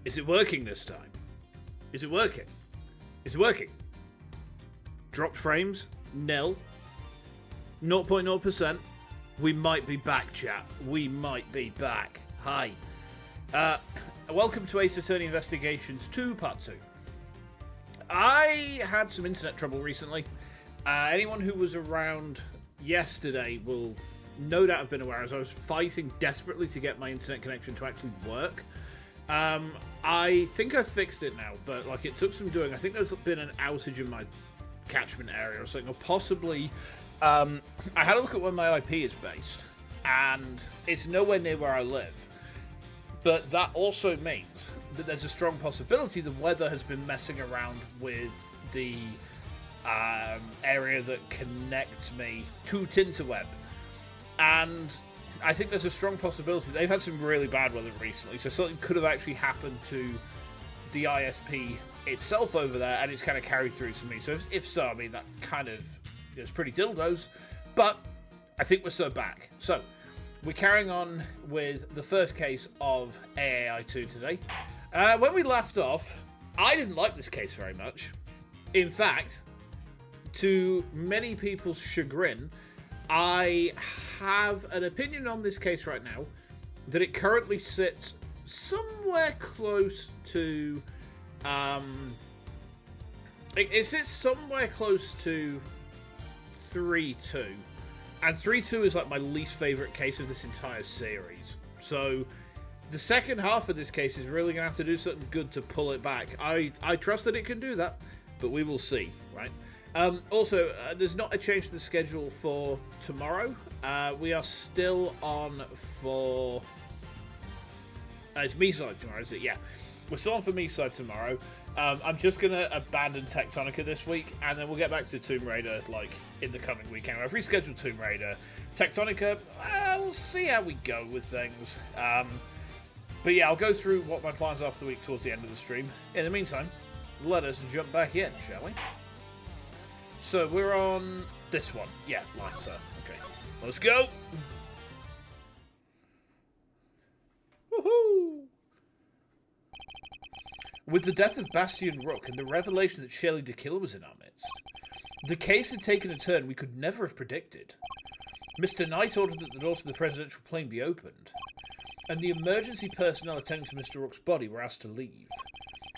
Is it working this time? Is it working? Is it working? Dropped frames? Nil. 0.0%. We might be back, chat. We might be back. Hi. Welcome to Ace Attorney Investigations 2, Part 2. I had some internet trouble recently. Anyone who was around yesterday will no doubt have been aware as I was fighting desperately to get my internet connection to actually work. I think I fixed it now, but like it took some doing. I think there's been an outage in my catchment area or something, or possibly I had a look at where my IP is based, and it's nowhere near where I live. But that also means that there's a strong possibility the weather has been messing around with the area that connects me to Tinterweb. And I think there's a strong possibility they've had some really bad weather recently, so something could have actually happened to the ISP itself over there, and it's kind of carried through to me. So if so, I mean, that kind of is pretty dildos, but I think we're so back. So we're carrying on with the first case of AAI2 today. When we left off, I didn't like this case very much. In fact, to many people's chagrin, I have an opinion on this case right now that it currently sits somewhere close to it sits somewhere close to 3-2, and 3-2 is like my least favorite case of this entire series. So the second half of this case is really gonna have to do something good to pull it back. I trust that it can do that, but we will see, right? Also, there's not a change to the schedule for tomorrow. We are still on for... it's me-side tomorrow, is it? Yeah. We're still on for me-side tomorrow. I'm just going to abandon Tectonica this week, and then we'll get back to Tomb Raider, like, in the coming weekend. I've rescheduled Tomb Raider. Tectonica, we'll see how we go with things. But yeah, I'll go through what my plans are for the week towards the end of the stream. In the meantime, let us jump back in, shall we? So we're on this one. Yeah, Lysa. Okay, let's go. Woohoo! With the death of Bastian Rook and the revelation that Shelley de Killer was in our midst, the case had taken a turn we could never have predicted. Mr. Knight ordered that the doors to the presidential plane be opened, and the emergency personnel attending to Mr. Rook's body were asked to leave.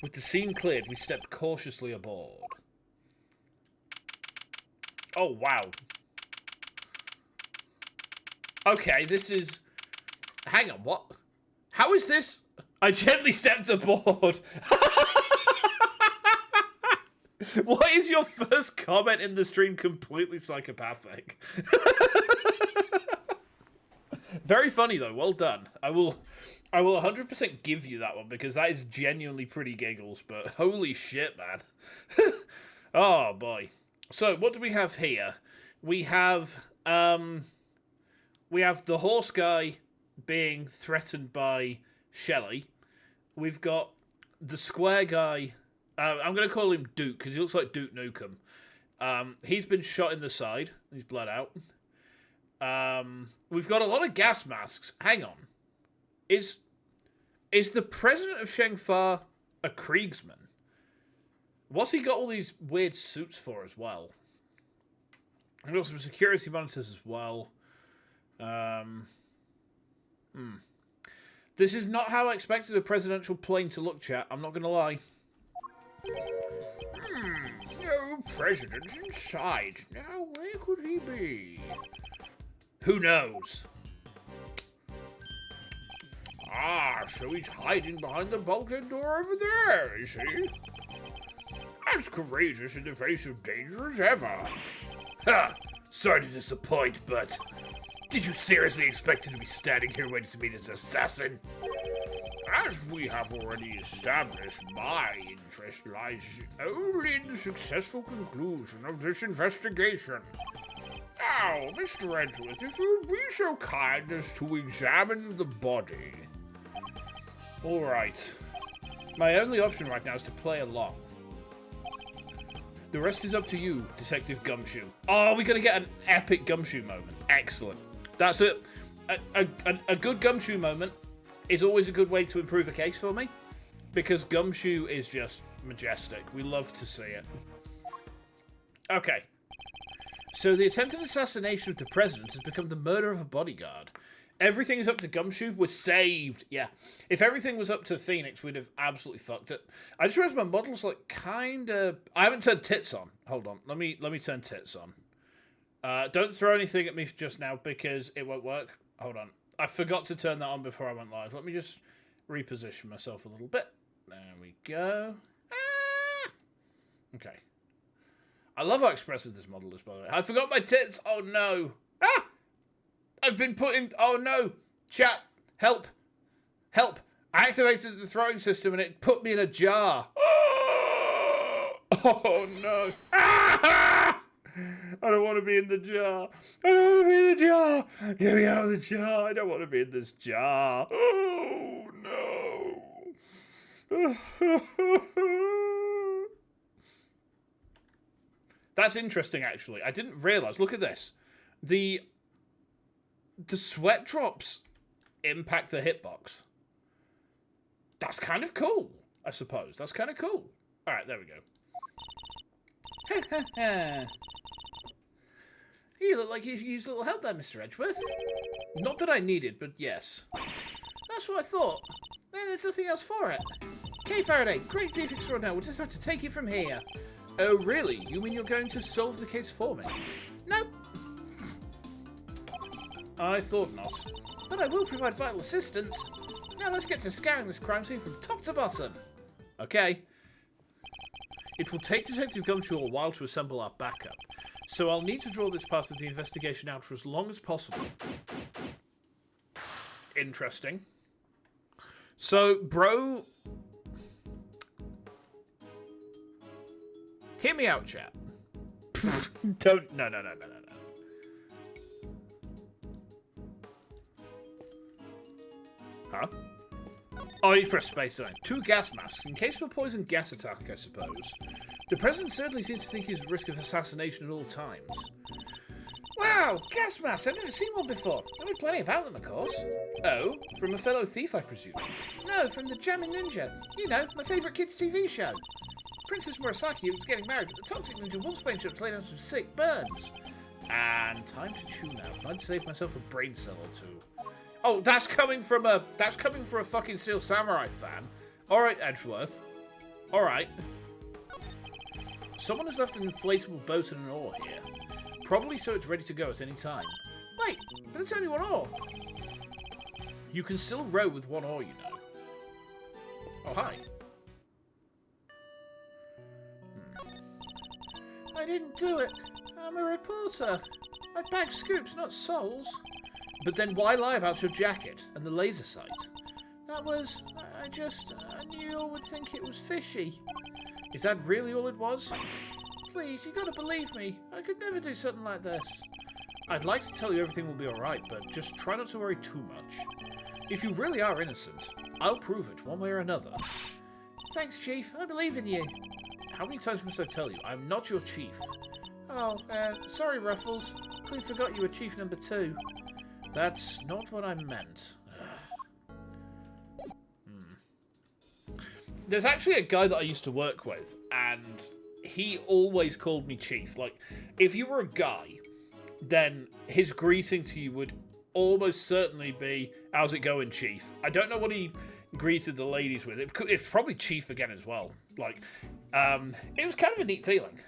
With the scene cleared, we stepped cautiously aboard. Oh, wow. Okay, this is... Hang on, what? How is this? I gently stepped aboard. Why is your first comment in the stream completely psychopathic? Very funny, though. Well done. I will 100% give you that one, because that is genuinely pretty giggles, but holy shit, man. Oh, boy. So, what do we have here? We have the horse guy being threatened by Shelley. We've got the square guy. I'm going to call him Duke, because he looks like Duke Nukem. He's been shot in the side. He's bled out. We've got a lot of gas masks. Hang on. Is the president of Shengfa a Kriegsman? What's he got all these weird suits for as well? We've got some security monitors as well. This is not how I expected a presidential plane to look, chat. I'm not going to lie. No president inside. Now, where could he be? Who knows? Ah, so he's hiding behind the bulkhead door over there, is he? As courageous in the face of danger as ever. Ha! Sorry to disappoint, but... Did you seriously expect him to be standing here waiting to meet his assassin? As we have already established, my interest lies only in the successful conclusion of this investigation. Now, Mr. Edgeworth, if you would be so kind as to examine the body. Alright. My only option right now is to play along. The rest is up to you, Detective Gumshoe. Oh, we're going to get an epic Gumshoe moment. Excellent. That's it. A good Gumshoe moment is always a good way to improve a case for me. because Gumshoe is just majestic. We love to see it. Okay. So the attempted assassination of the president has become the murder of a bodyguard. Everything is up to Gumshoe. We're saved. Yeah. If everything was up to Phoenix, we'd have absolutely fucked it. I just realized my model's like kind of... I haven't turned tits on. Hold on. Let me turn tits on. Don't throw anything at me just now because it won't work. Hold on. I forgot to turn that on before I went live. Let me just reposition myself a little bit. There we go. Ah! Okay. I love how expressive this model is, by the way. I forgot my tits. Oh, no. Ah! I've been put in... Oh, no. Chat. Help. Help. I activated the throwing system and it put me in a jar. Oh, no. Ah! I don't want to be in the jar. I don't want to be in the jar. Get me out of the jar. I don't want to be in this jar. Oh, no. That's interesting, actually. I didn't realize. Look at this. The sweat drops impact the hitbox. That's kind of cool, I suppose. That's kind of cool. All right, there we go. You look like you used a little help there, Mr. Edgeworth. Not that I needed, but yes. That's what I thought. There's nothing else for it. Okay, Faraday, great thief extraordinaire. We'll just have to take it from here. Oh, really? You mean you're going to solve the case for me? Nope. I thought not. But I will provide vital assistance. Now let's get to scouring this crime scene from top to bottom. Okay. It will take Detective Gumshoe a while to assemble our backup, so I'll need to draw this part of the investigation out for as long as possible. Interesting. So, bro... Hear me out, chat. Don't... No. Huh? Oh, you press space on. 2 gas masks, in case of a poison gas attack, I suppose. The president certainly seems to think he's at risk of assassination at all times. Wow, gas masks! I've never seen one before. I know plenty about them, of course. Oh, from a fellow thief, I presume? No, from the Jamming Ninja. You know, my favourite kids' TV show. Princess Murasaki was getting married, but the toxic ninja wolf's paint shop laid on some sick burns. And time to tune out. I'd save myself a brain cell or two. Oh, that's coming from a fucking Steel Samurai fan. Alright, Edgeworth. Alright. Someone has left an inflatable boat and an oar here. Probably so it's ready to go at any time. Wait, but it's only 1 oar. You can still row with 1 oar, you know. Oh, hi. I didn't do it. I'm a reporter. I bag scoops, not souls. But then why lie about your jacket and the laser sight? That was... I knew you all would think it was fishy. Is that really all it was? Please, you gotta believe me. I could never do something like this. I'd like to tell you everything will be alright, but just try not to worry too much. If you really are innocent, I'll prove it one way or another. Thanks, Chief. I believe in you. How many times must I tell you? I'm not your chief. Oh, sorry, Ruffles. Completely forgot you were Chief number 2. That's not what I meant. There's actually a guy that I used to work with, and he always called me Chief. Like, if you were a guy, then his greeting to you would almost certainly be, how's it going, Chief? I don't know what he greeted the ladies with. It's probably Chief again as well. Like, it was kind of a neat feeling.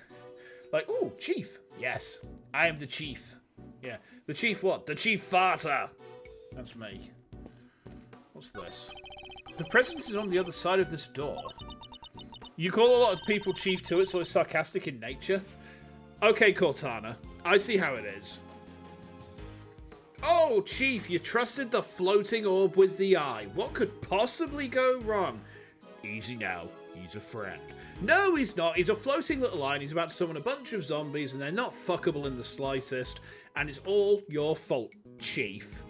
Like, ooh, Chief. Yes, I am the Chief. Yeah. The Chief what? The Chief Farter! That's me. What's this? The president is on the other side of this door. You call a lot of people Chief to it, so it's sarcastic in nature? Okay, Cortana. I see how it is. Oh, Chief, you trusted the floating orb with the eye. What could possibly go wrong? Easy now. He's a friend. No, he's not. He's a floating little eye, and he's about to summon a bunch of zombies, and they're not fuckable in the slightest. And it's all your fault, Chief.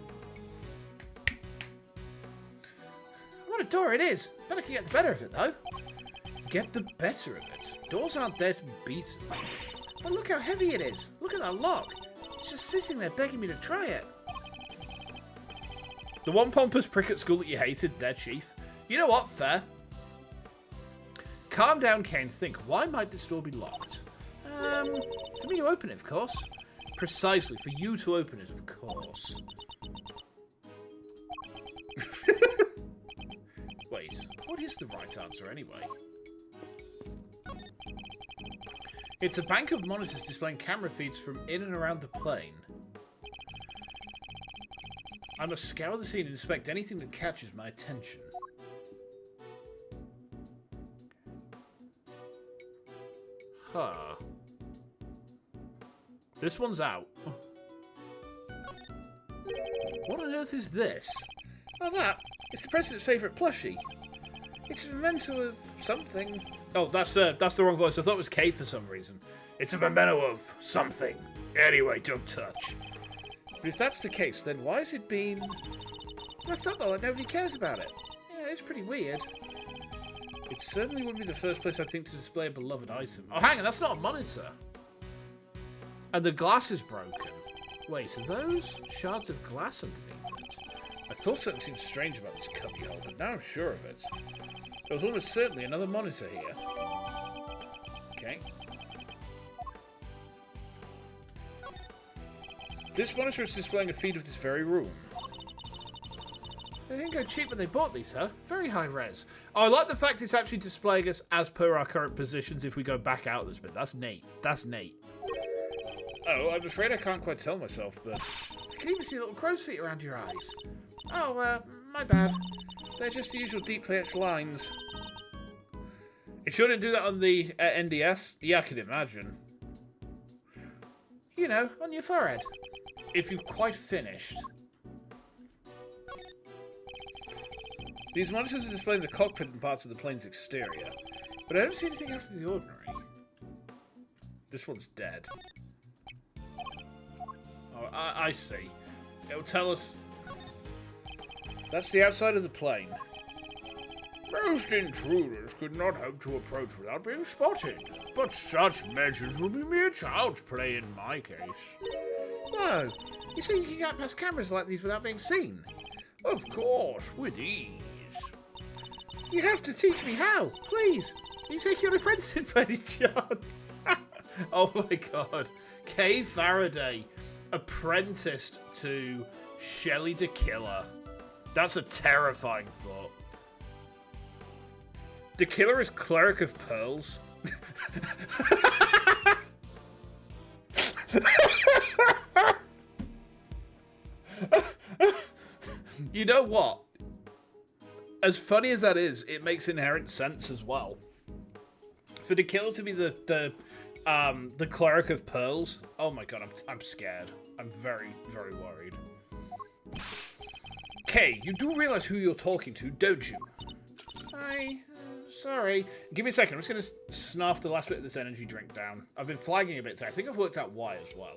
What a door it is. Bet I can get the better of it, though. Get the better of it? Doors aren't there to be beaten. But look how heavy it is. Look at that lock. It's just sitting there begging me to try it. The one pompous prick at school that you hated, their Chief. You know what? Fair. Calm down, Kane. Think, why might this door be locked? For me to open it, of course. Precisely, for you to open it, of course. Wait, what is the right answer anyway? It's a bank of monitors displaying camera feeds from in and around the plane. I must scour the scene and inspect anything that catches my attention. Huh. This one's out. What on earth is this? Oh, that. It's the president's favourite plushie. It's a memento of something. Oh, that's the wrong voice. I thought it was K for some reason. It's a memento of something. Anyway, don't touch. But if that's the case, then why has it been left up there like nobody cares about it? Yeah, it's pretty weird. It certainly wouldn't be the first place I think to display a beloved item. Oh, hang on, that's not a monitor. And the glass is broken. Wait, are those shards of glass underneath it? I thought something seemed strange about this cubbyhole, but now I'm sure of it. There was almost certainly another monitor here. Okay. This monitor is displaying a feed of this very room. They didn't go cheap when they bought these, huh? Very high res. Oh, I like the fact it's actually displaying us as per our current positions if we go back out of this bit. That's neat. That's neat. Oh, I'm afraid I can't quite tell myself, but I can even see little crow's feet around your eyes. Oh, my bad. They're just the usual deeply etched lines. It shouldn't do that on the NDS. Yeah, I can imagine. You know, on your forehead. If you've quite finished. These monitors are displaying the cockpit and parts of the plane's exterior, but I don't see anything out of the ordinary. This one's dead. Oh, I see. It'll tell us... That's the outside of the plane. Most intruders could not hope to approach without being spotted, but such measures will be mere child's play in my case. Whoa! You say you can get past cameras like these without being seen? Of course, with ease. You have to teach me how, please. Can you take your apprenticeship by any chance? Oh my god. Kay Faraday, apprenticed to Shelley the Killer. That's a terrifying thought. The Killer is Cleric of Pearls. You know what? As funny as that is, it makes inherent sense as well. For the Killer to be the Cleric of Pearls, oh my god, I'm scared. I'm very, very worried. Kay, you do realize who you're talking to, don't you? Sorry. Give me a second. I'm just going to snarf the last bit of this energy drink down. I've been flagging a bit today. I think I've worked out why as well.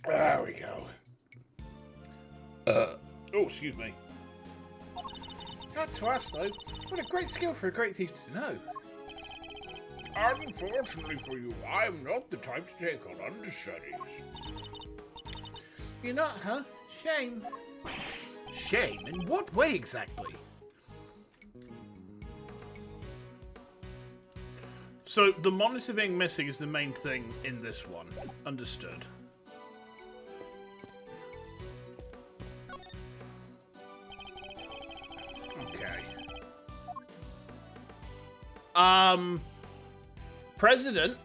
There we go. Oh, excuse me. Had to ask, though. What a great skill for a great thief to know. Unfortunately for you, I am not the type to take on understudies. You're not, huh? Shame. Shame? In what way exactly? So, the monitor being missing is the main thing in this one. Understood. Okay. President?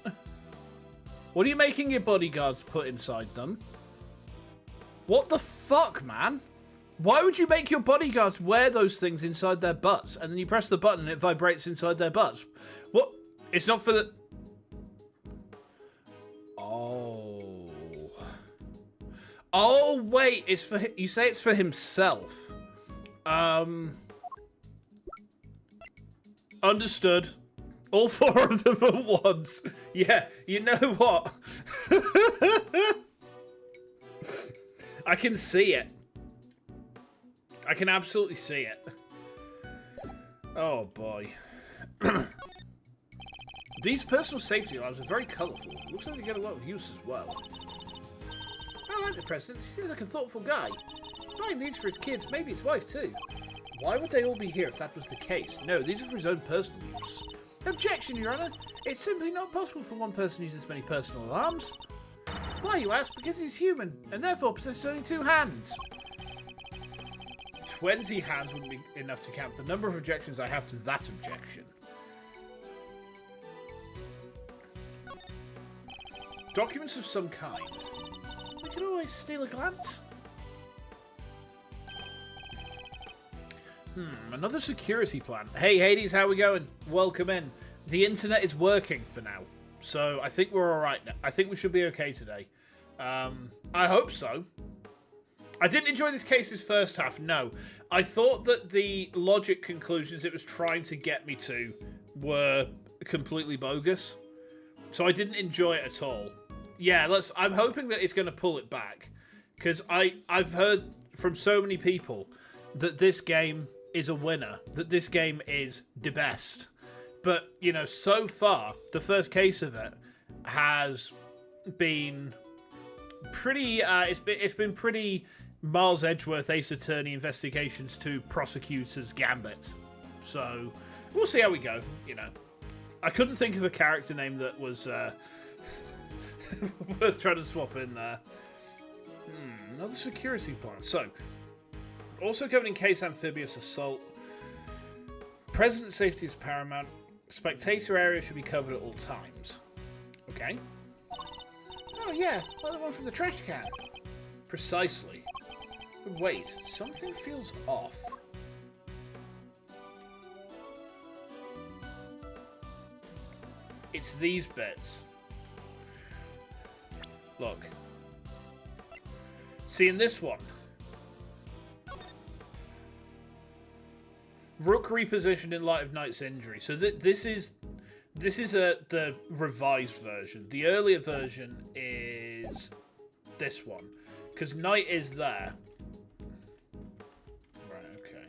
What are you making your bodyguards put inside them? What the fuck, man? Why would you make your bodyguards wear those things inside their butts, and then you press the button and it vibrates inside their butts? What? It's not for the... Oh. Oh, wait. It's for... You say it's for himself. Understood. All four of them at once. Yeah, you know what? I can see it. I can absolutely see it. Oh, boy. These personal safety alarms are very colourful. Looks like they get a lot of use as well. I like the president. He seems like a thoughtful guy. Buying these for his kids, maybe his wife too. Why would they all be here if that was the case? No, these are for his own personal use. Objection, Your Honour. It's simply not possible for one person to use this many personal alarms. Why, you ask? Because he's human, and therefore possesses only 2 hands. 20 hands wouldn't be enough to count the number of objections I have to that objection. Documents of some kind. We could always steal a glance. Another security plan. Hey, Hades, how we going? Welcome in. The internet is working for now, so I think we're alright now. I think we should be okay today. I hope so. I didn't enjoy this case's first half, no. I thought that the logic conclusions it was trying to get me to were completely bogus, so I didn't enjoy it at all. Yeah, I'm hoping that it's going to pull it back, because I've heard from so many people that this game is a winner, that this game is the best. But, you know, so far, the first case of it has been pretty, it's been pretty Miles Edgeworth Ace Attorney Investigations to Prosecutors Gambit. So, we'll see how we go, you know. I couldn't think of a character name that was worth trying to swap in there. Another security plan. So, also covered in case amphibious assault. President safety is paramount. Spectator area should be covered at all times. Okay. Oh yeah, well, the one from the trash can. Precisely. But wait, something feels off. It's these bits. Look. See, in this one, Rook repositioned in light of Knight's injury. So this is the revised version. The earlier version is this one, because Knight is there. Right. Okay.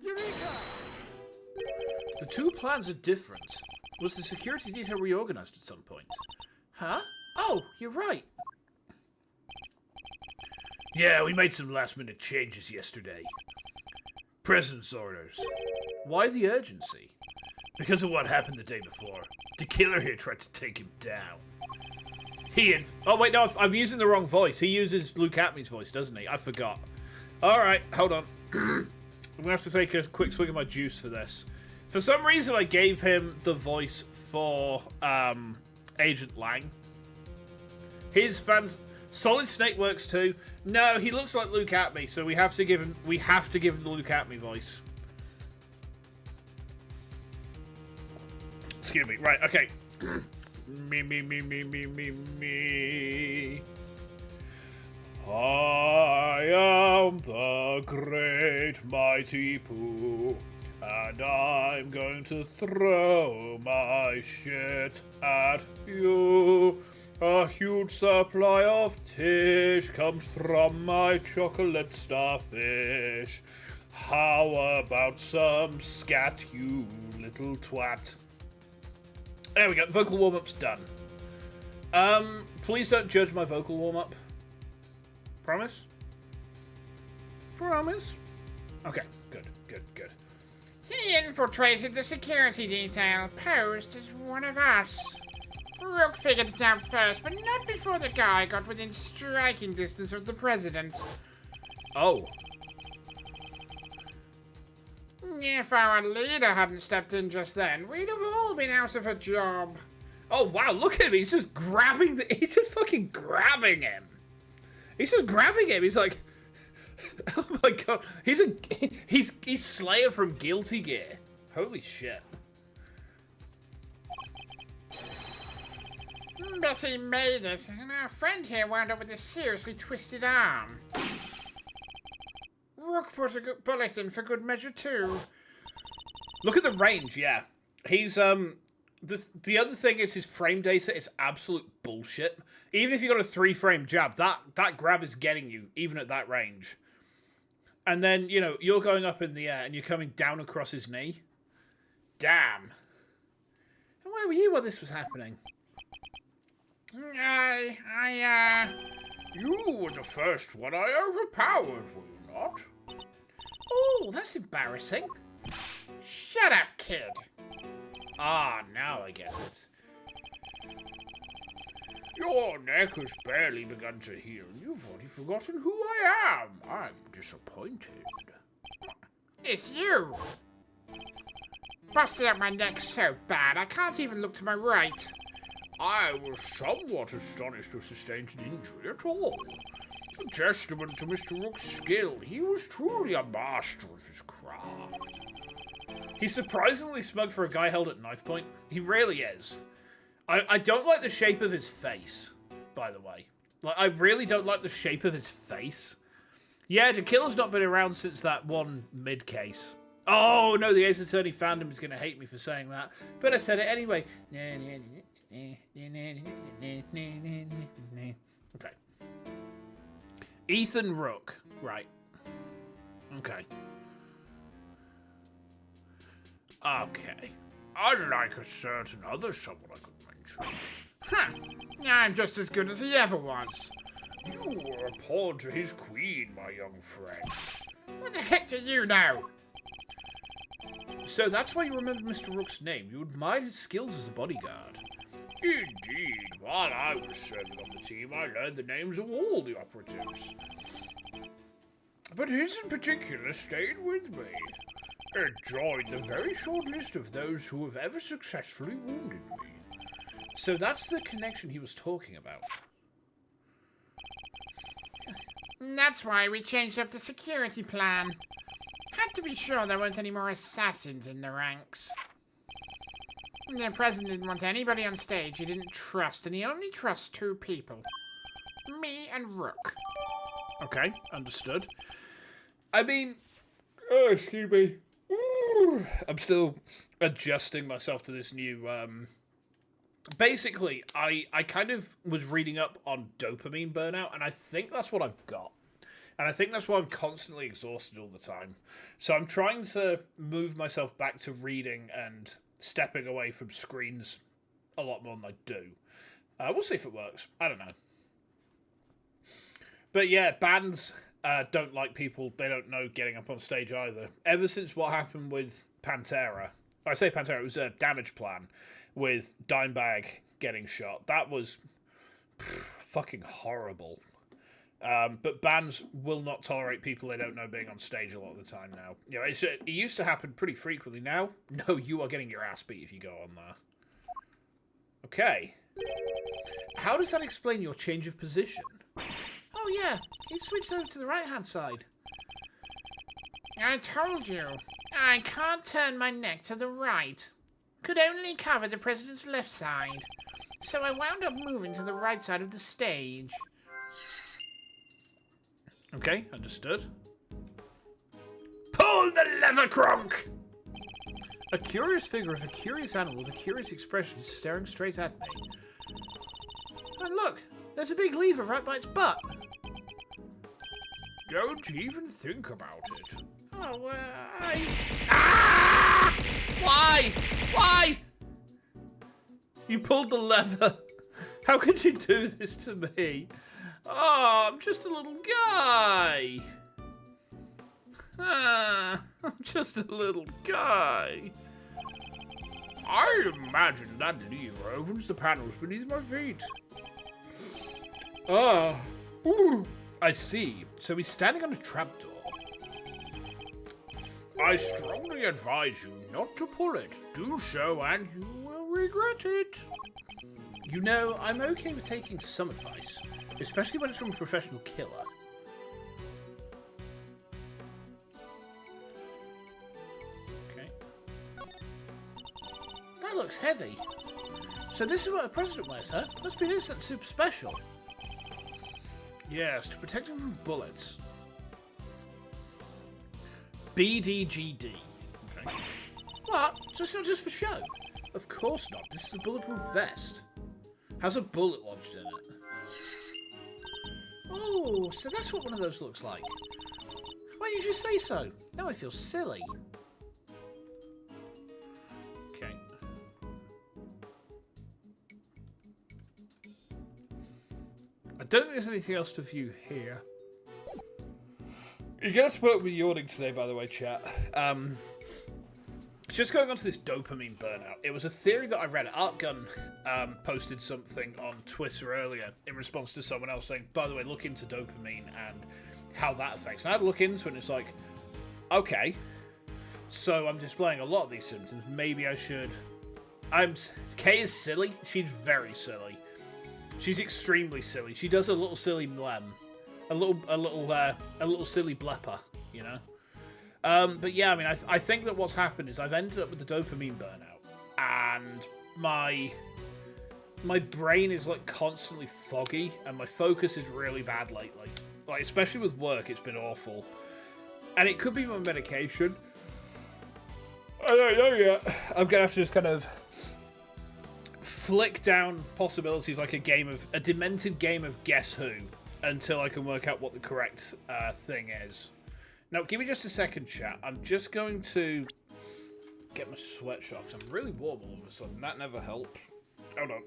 Eureka! The 2 plans are different. Was the security detail reorganized at some point? Huh? Oh, you're right. Yeah, we made some last-minute changes yesterday. President's orders. Why the urgency? Because of what happened the day before. The killer here tried to take him down. Oh, wait, no, I'm using the wrong voice. He uses Luke Atmey's voice, doesn't he? I forgot. Alright, hold on. I'm gonna have to take a quick swig of my juice for this. For some reason, I gave him the voice for Agent Lang. His fans... Solid Snake works too. No, he looks like Luke Atmey, so we have to give him the Luke Atmey voice. Excuse me. Right, okay. me. I am the great mighty Pooh, and I'm going to throw my shit at you. A huge supply of tish comes from my chocolate starfish. How about some scat, you little twat? There we go. Vocal warm-up's done. Please don't judge my vocal warm-up. Promise? Promise? Okay, good. He infiltrated the security detail, posed as one of us. Rook figured it out first, but not before the guy got within striking distance of the president. Oh. If our leader hadn't stepped in just then, we'd have all been out of a job. Oh, wow, look at him. He's just grabbing he's just fucking grabbing him. He's just grabbing him. He's like, oh my god. He's Slayer from Guilty Gear. Holy shit. But he made it, and our friend here wound up with a seriously twisted arm. Rook put a good bullet in for good measure too. Look at the range, yeah. He's the other thing is his frame data is absolute bullshit. Even if you got a 3-frame jab, that grab is getting you even at that range. And then, you know, you're going up in the air and you're coming down across his knee. Damn. And where were you while this was happening? You were the first one I overpowered, were you not? Oh, that's embarrassing. Shut up, kid. Ah, now I guess it. Your neck has barely begun to heal, and you've already forgotten who I am. I'm disappointed. It's you. Busted up my neck so bad, I can't even look to my right. I was somewhat astonished to sustain an injury at all. A testament to Mr. Rook's skill. He was truly a master of his craft. He's surprisingly smug for a guy held at knife point. He really is. I don't like the shape of his face, by the way. Like, I really don't like the shape of his face. Yeah, the killer's not been around since that one mid case. Oh, no, the Ace Attorney fandom is going to hate me for saying that. But I said it anyway. Okay. Ethan Rook. Right. Okay. Okay. Unlike a certain other someone I could mention. Huh. I'm just as good as he ever was. You were a pawn to his queen, my young friend. What the heck do you know? So that's why you remember Mr. Rook's name. You admired his skills as a bodyguard. Indeed. While I was serving on the team, I learned the names of all the operatives. But his in particular stayed with me. It joined the very short list of those who have ever successfully wounded me. So that's the connection he was talking about. That's why we changed up the security plan. Had to be sure there weren't any more assassins in the ranks. The president didn't want anybody on stage he didn't trust, and he only trusts two people. Me and Rook. Okay, understood. I mean... Oh, excuse me. Ooh, I'm still adjusting myself to this new... Basically, I kind of was reading up on dopamine burnout, and I think that's what I've got. And I think that's why I'm constantly exhausted all the time. So I'm trying to move myself back to reading and stepping away from screens a lot more than I do. We'll see if it works. I don't know. But yeah, bands don't like people they don't know getting up on stage either. Ever since what happened with Pantera, I say Pantera, it was a Damage Plan with Dimebag getting shot. That was fucking horrible. But bands will not tolerate people they don't know being on stage a lot of the time now. You know, it used to happen pretty frequently. Now, no, you are getting your ass beat if you go on there. Okay. How does that explain your change of position? Oh yeah, he switched over to the right-hand side. I told you. I can't turn my neck to the right. Could only cover the president's left side. So I wound up moving to the right side of the stage. Okay, understood. Pull the lever, Kronk! A curious figure of a curious animal with a curious expression is staring straight at me. And look, there's a big lever right by its butt. Don't even think about it. Oh, Ah! Why? Why? You pulled the lever. How could you do this to me? Oh, I'm just a little guy. I'm just a little guy. I imagine that lever opens the panels beneath my feet. Oh. Ooh. I see. So he's standing on a trapdoor. I strongly advise you not to pull it. Do so and you will regret it. You know, I'm okay with taking some advice, especially when it's from a professional killer. Okay. That looks heavy. So this is what a president wears, huh? Must be doing something super special. Yes, to protect him from bullets. BDGD. Okay. What? So it's not just for show? Of course not. This is a bulletproof vest. Has a bullet lodged in it. Oh, so that's what one of those looks like. Why didn't you say so? Now I feel silly. Okay. don't think there's anything else to view here. You're going to support me yawning today, by the way, chat. Just going on to this dopamine burnout. It was a theory that I read. Artgun posted something on Twitter earlier in response to someone else saying, by the way, look into dopamine and how that affects. And I had to look into it, and it's like, okay, so I'm displaying a lot of these symptoms. Maybe I should. Kay is silly. She's very silly. She's extremely silly. She does a little silly blem, a little silly blepper, you know. But yeah, I mean, I think that what's happened is I've ended up with the dopamine burnout, and my brain is like constantly foggy, and my focus is really bad lately. Like, especially with work, it's been awful. And it could be my medication. I don't know yet. I'm gonna have to just kind of flick down possibilities like a demented game of Guess Who until I can work out what the correct thing is. Now, give me just a second, chat. I'm just going to get my sweatshirt because I'm really warm all of a sudden. That never helps. Hold on.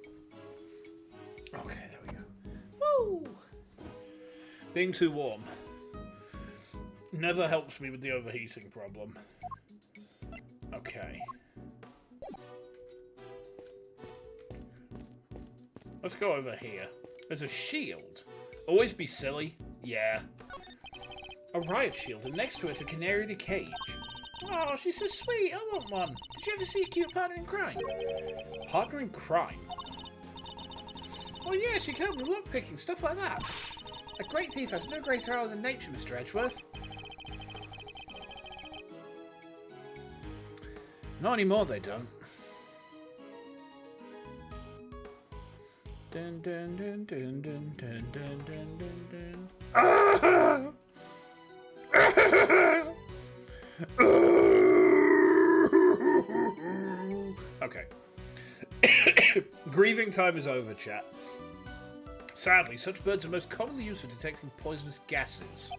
Okay, there we go. Woo! Being too warm never helps me with the overheating problem. Okay. Let's go over here. There's a shield. Always be silly. Yeah. A riot shield, and next to it a canary in a cage. Oh, she's so sweet. I want one. Did you ever see a cute partner in crime? Partner in crime? Oh yeah, she can help with lockpicking, stuff like that. A great thief has no greater hour than nature, Mr. Edgeworth. Not anymore, they don't. Dun dun dun dun dun dun dun dun dun dun. Ah! Okay. Grieving time is over, chat. Sadly, such birds are most commonly used for detecting poisonous gases.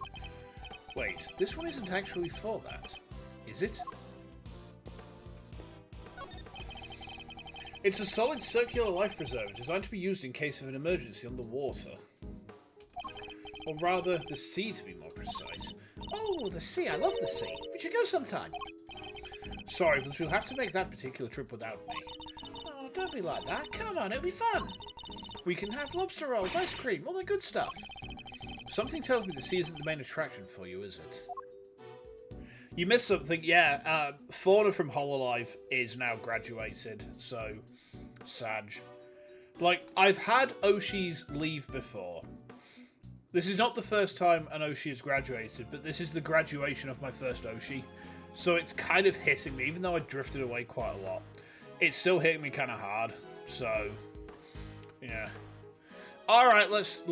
Wait, this one isn't actually for that, is it? It's a solid circular life preserver designed to be used in case of an emergency on the water. Or rather, the sea to be more precise. Oh, the sea. I love the sea. We should go sometime. Sorry, but we'll have to make that particular trip without me. Oh, don't be like that. Come on, it'll be fun. We can have lobster rolls, ice cream, all that good stuff. Something tells me the sea isn't the main attraction for you, is it? You missed something. Yeah, Fauna from Hololive is now graduated, so Sag. Like, I've had Oshis leave before. This is not the first time an Oshi has graduated, but this is the graduation of my first Oshi. So it's kind of hitting me, even though I drifted away quite a lot. It's still hitting me kind of hard, so yeah. Alright, let's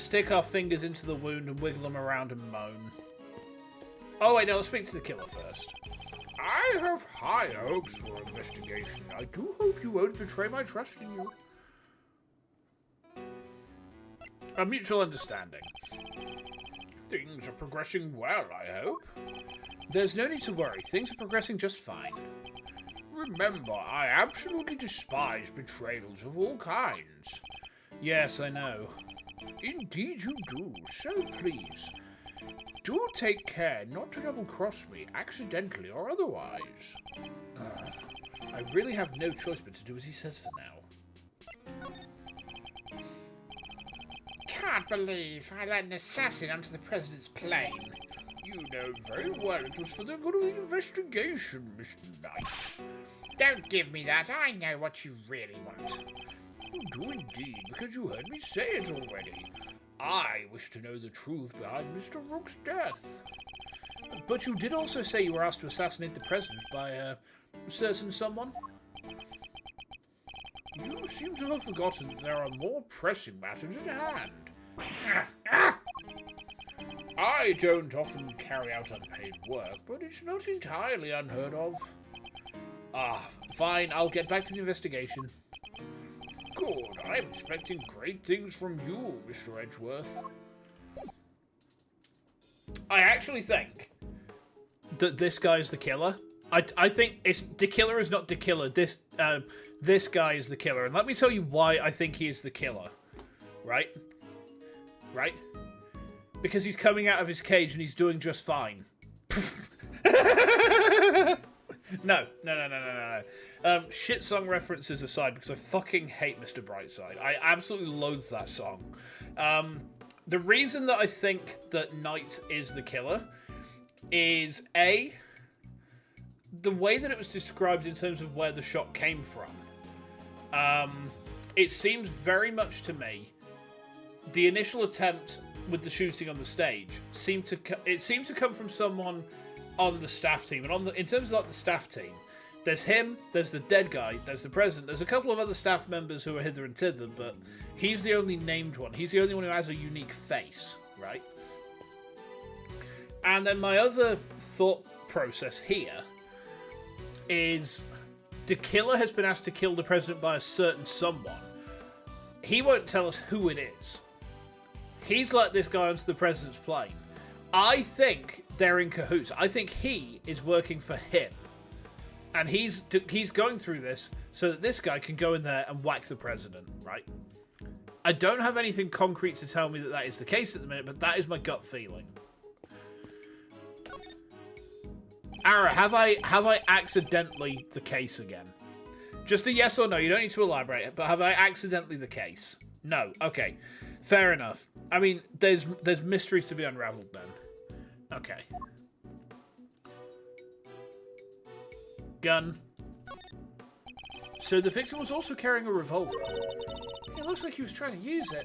stick our fingers into the wound and wiggle them around and moan. Oh wait, no, let's speak to the killer first. I have high hopes for investigation. I do hope you won't betray my trust in you. A mutual understanding. Things are progressing well, I hope. There's no need to worry. Things are progressing just fine. Remember, I absolutely despise betrayals of all kinds. Yes, I know. Indeed you do, so please, do take care not to double-cross me, accidentally or otherwise. I really have no choice but to do as he says for now. Can't believe I let an assassin onto the president's plane. You know very well it was for the good of the investigation, Mr. Knight. Don't give me that. I know what you really want. You do indeed, because you heard me say it already. I wish to know the truth behind Mr. Rook's death. But you did also say you were asked to assassinate the president by a certain someone? You seem to have forgotten that there are more pressing matters at hand. I don't often carry out unpaid work, but it's not entirely unheard of. Fine, I'll get back to the investigation. Good, I'm expecting great things from you, Mr. Edgeworth. I actually think that this guy is the killer. I think it's the killer is not the killer. This guy is the killer, and let me tell you why I think he is the killer. Right? right? Because he's coming out of his cage and he's doing just fine. No. Shit song references aside, because I fucking hate Mr. Brightside. I absolutely loathe that song. The reason that I think that Knight is the killer is, A, the way that it was described in terms of where the shot came from. It seems very much to me, the initial attempt with the shooting on the stage seemed to come from someone on the staff team. And in terms of like the staff team, there's him, there's the dead guy, there's the president, there's a couple of other staff members who are hither and thither, but he's the only named one. He's the only one who has a unique face, right? And then my other thought process here is the killer has been asked to kill the president by a certain someone. He won't tell us who it is. He's let this guy onto the president's plane. I think they're in cahoots. I think he is working for him. And he's going through this so that this guy can go in there and whack the president, right? I don't have anything concrete to tell me that that is the case at the minute, but that is my gut feeling. Ara, have I accidentally the case again? Just a yes or no. You don't need to elaborate, but have I accidentally the case? No. Okay. Fair enough. I mean, there's mysteries to be unraveled then. Okay. Gun. So the victim was also carrying a revolver. It looks like he was trying to use it.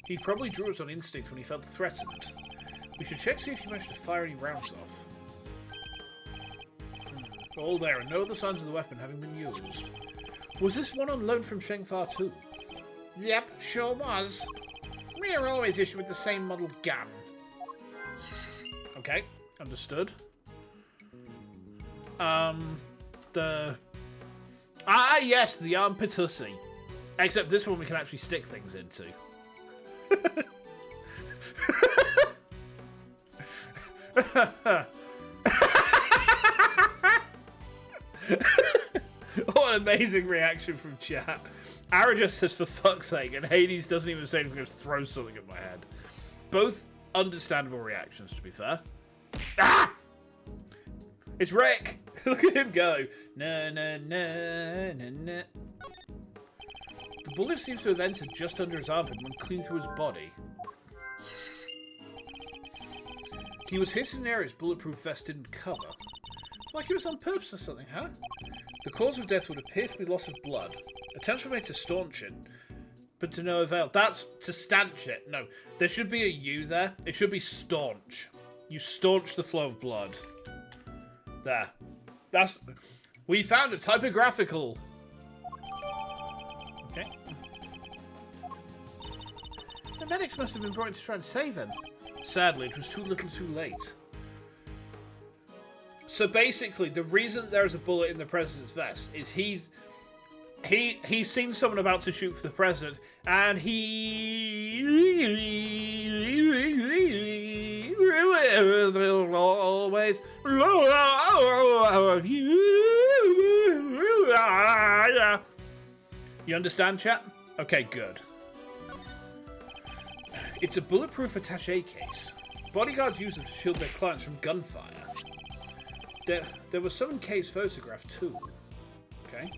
He probably drew it on instinct when he felt threatened. We should check to see if he managed to fire any rounds off. All there, and no other signs of the weapon having been used. Was this one on loan from Shengfa too? Yep, sure was. We are always issued with the same model gun. Okay, understood. Yes, the armpitussy. Except this one we can actually stick things into. What an amazing reaction from chat. Ara just says, for fuck's sake, and Hades doesn't even say anything, just throws something at my head. Both understandable reactions, to be fair. Ah! It's Rick! Look at him go. Na na na na na. The bullet seems to have entered just under his armpit and went clean through his body. He was hit in an area his bulletproof vest didn't cover. Like he was on purpose or something, huh? The cause of death would appear to be loss of blood. Attempts were made to staunch it, but to no avail. That's to stanch it. No, there should be a U there. It should be staunch. You staunch the flow of blood. There. That's... We found a typographical. Okay. The medics must have been brought in to try and save him. Sadly, it was too little too late. So basically, the reason there's a bullet in the president's vest is he's seen someone about to shoot for the president, and he will always love you. You understand, chat? Okay, good. It's a bulletproof attaché case. Bodyguards use them to shield their clients from gunfire. There was some in Kay's photograph too. Okay.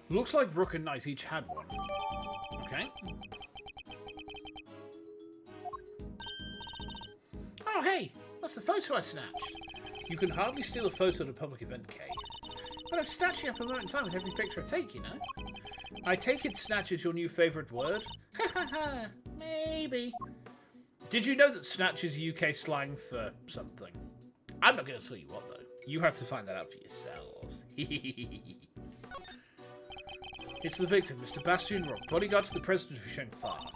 Looks like Rook and Knight each had one. Okay. Oh, hey! That's the photo I snatched. You can hardly steal a photo at a public event, Kay. But I'm snatching up a moment in time with every picture I take, you know? I take it snatch is your new favourite word? Ha ha ha! Maybe. Did you know that snatch is UK slang for something? I'm not going to tell you what, though. You have to find that out for yourselves. It's the victim, Mr. Bastion Rock, bodyguard to the president of Shengfa.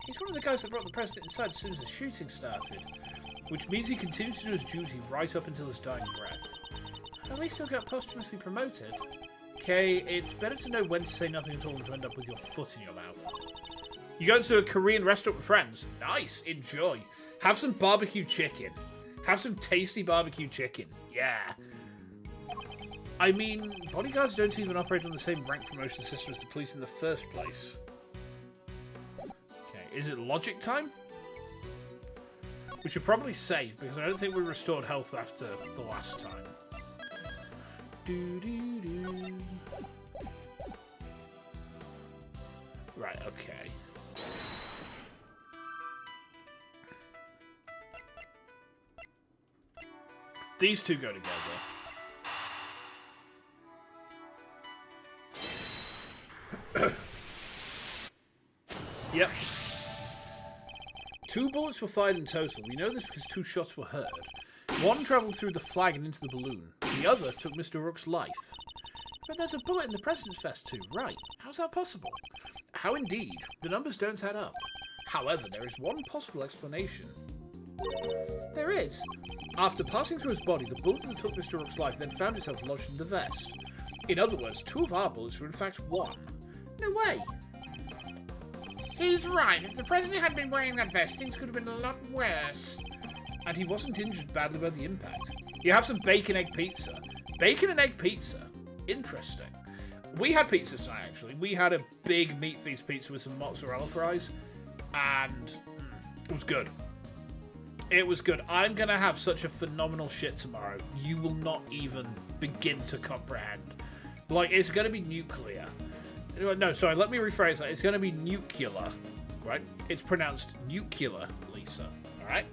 He's one of the guys that brought the president inside as soon as the shooting started, which means he continued to do his duty right up until his dying breath. At least he'll get posthumously promoted. Okay, it's better to know when to say nothing at all than to end up with your foot in your mouth. You go to a Korean restaurant with friends. Nice, enjoy. Have some barbecue chicken. Have some tasty barbecue chicken. Yeah. I mean, bodyguards don't even operate on the same rank promotion system as the police in the first place. Is it logic time? We should probably save, because I don't think we restored health after the last time. Doo-doo-doo. Right, okay. These two go together. Yep. 2 bullets were fired in total. We know this because 2 shots were heard. One travelled through the flag and into the balloon. The other took Mr. Rook's life. But there's a bullet in the President's vest too. Right. How's that possible? How indeed. The numbers don't add up. However, there is one possible explanation. There is. After passing through his body, the bullet that took Mr. Rook's life then found itself lodged in the vest. In other words, 2 of our bullets were in fact 1. No way! He's right. If the President had been wearing that vest, things could have been a lot worse. And he wasn't injured badly by the impact. You have some bacon egg pizza. Bacon and egg pizza. Interesting. We had pizza tonight, actually. We had a big meat feast pizza with some mozzarella fries. And it was good. It was good. I'm going to have such a phenomenal shit tomorrow. You will not even begin to comprehend. Like, it's going to be nuclear. No, sorry, let me rephrase that. It's going to be nuclear, right? It's pronounced nuclear, Lisa, alright?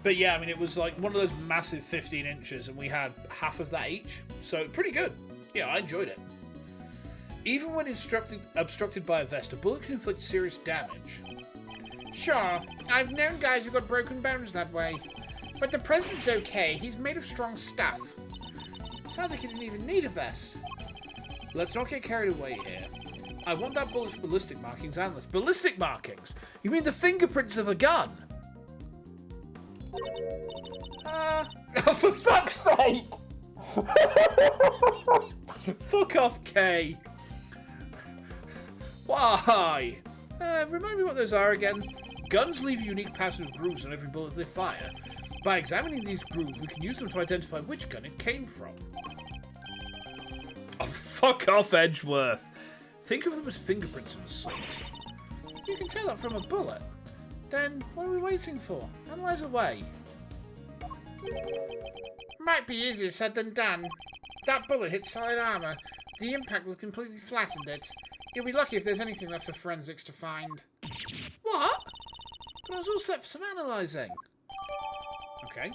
But yeah, I mean, it was like one of those massive 15 inches, and we had half of that each. So, pretty good. Yeah, I enjoyed it. Even when obstructed by a vest, a bullet can inflict serious damage. Sure, I've known guys who got broken bones that way. But the President's okay. He's made of strong stuff. Sounds like he didn't even need a vest. Let's not get carried away here. I want that bullet's ballistic markings analyzed. Ballistic markings? You mean the fingerprints of a gun? Oh, for fuck's sake! Fuck off, Kay. Why? Remind me what those are again. Guns leave unique passive grooves on every bullet they fire. By examining these grooves, we can use them to identify which gun it came from. Oh, fuck off, Edgeworth. Think of them as fingerprints of a sort. You can tell that from a bullet. Then, what are we waiting for? Analyze away. Might be easier said than done. That bullet hit solid armor. The impact will have completely flattened it. You'll be lucky if there's anything left for forensics to find. What? But I was all set for some analysing. Okay.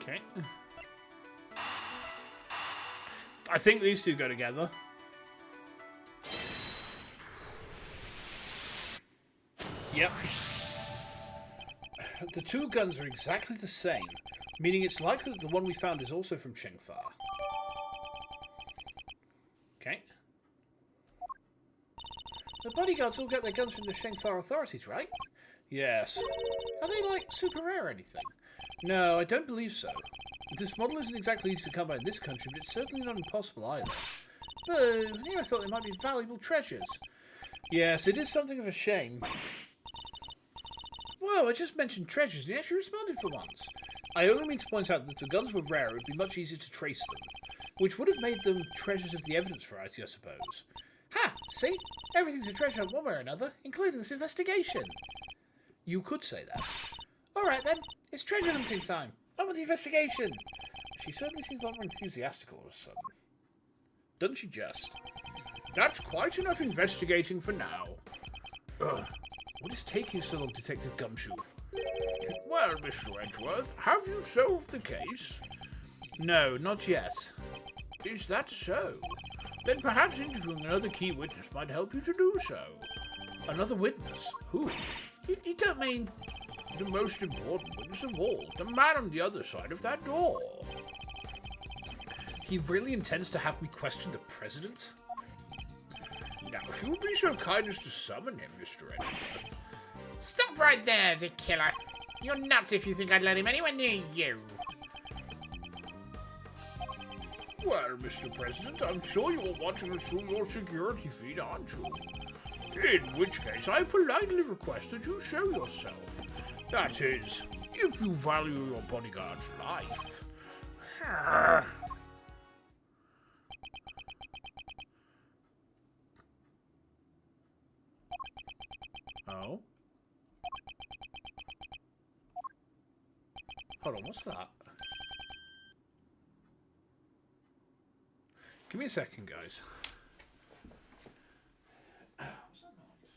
Okay. I think these two go together. Yep. The 2 guns are exactly the same, meaning it's likely that the one we found is also from Shengfa. Okay. The bodyguards all get their guns from the Shengfa authorities, right? Yes. Are they, like, super rare or anything? No, I don't believe so. This model isn't exactly easy to come by in this country, but it's certainly not impossible either. But I thought they might be valuable treasures. Yes, it is something of a shame. Whoa, I just mentioned treasures and he actually responded for once. I only mean to point out that if the guns were rare, it would be much easier to trace them, which would have made them treasures of the evidence variety, I suppose. Ha! See? Everything's a treasure one way or another, including this investigation. You could say that. Alright then, it's treasure hunting time. On with the investigation. She certainly seems a lot more enthusiastic all of a sudden. Doesn't she just? That's quite enough investigating for now. Ugh. What is taking so long, Detective Gumshoe? Well, Mr. Edgeworth, have you solved the case? No, not yet. Is that so? Then perhaps interviewing another key witness might help you to do so. Another witness? Who? You don't mean... The most important witness of all. The man on the other side of that door. He really intends to have me question the President? Now, if you would be so kind as to summon him, Mr. Edgeworth. Stop right there, the killer. You're nuts if you think I'd let him anywhere near you. Well, Mr. President, I'm sure you are watching us through your security feed, aren't you? In which case, I politely request that you show yourself. That is, if you value your bodyguard's life. Oh? Hold on, what's that? Give me a second, guys. What's that noise?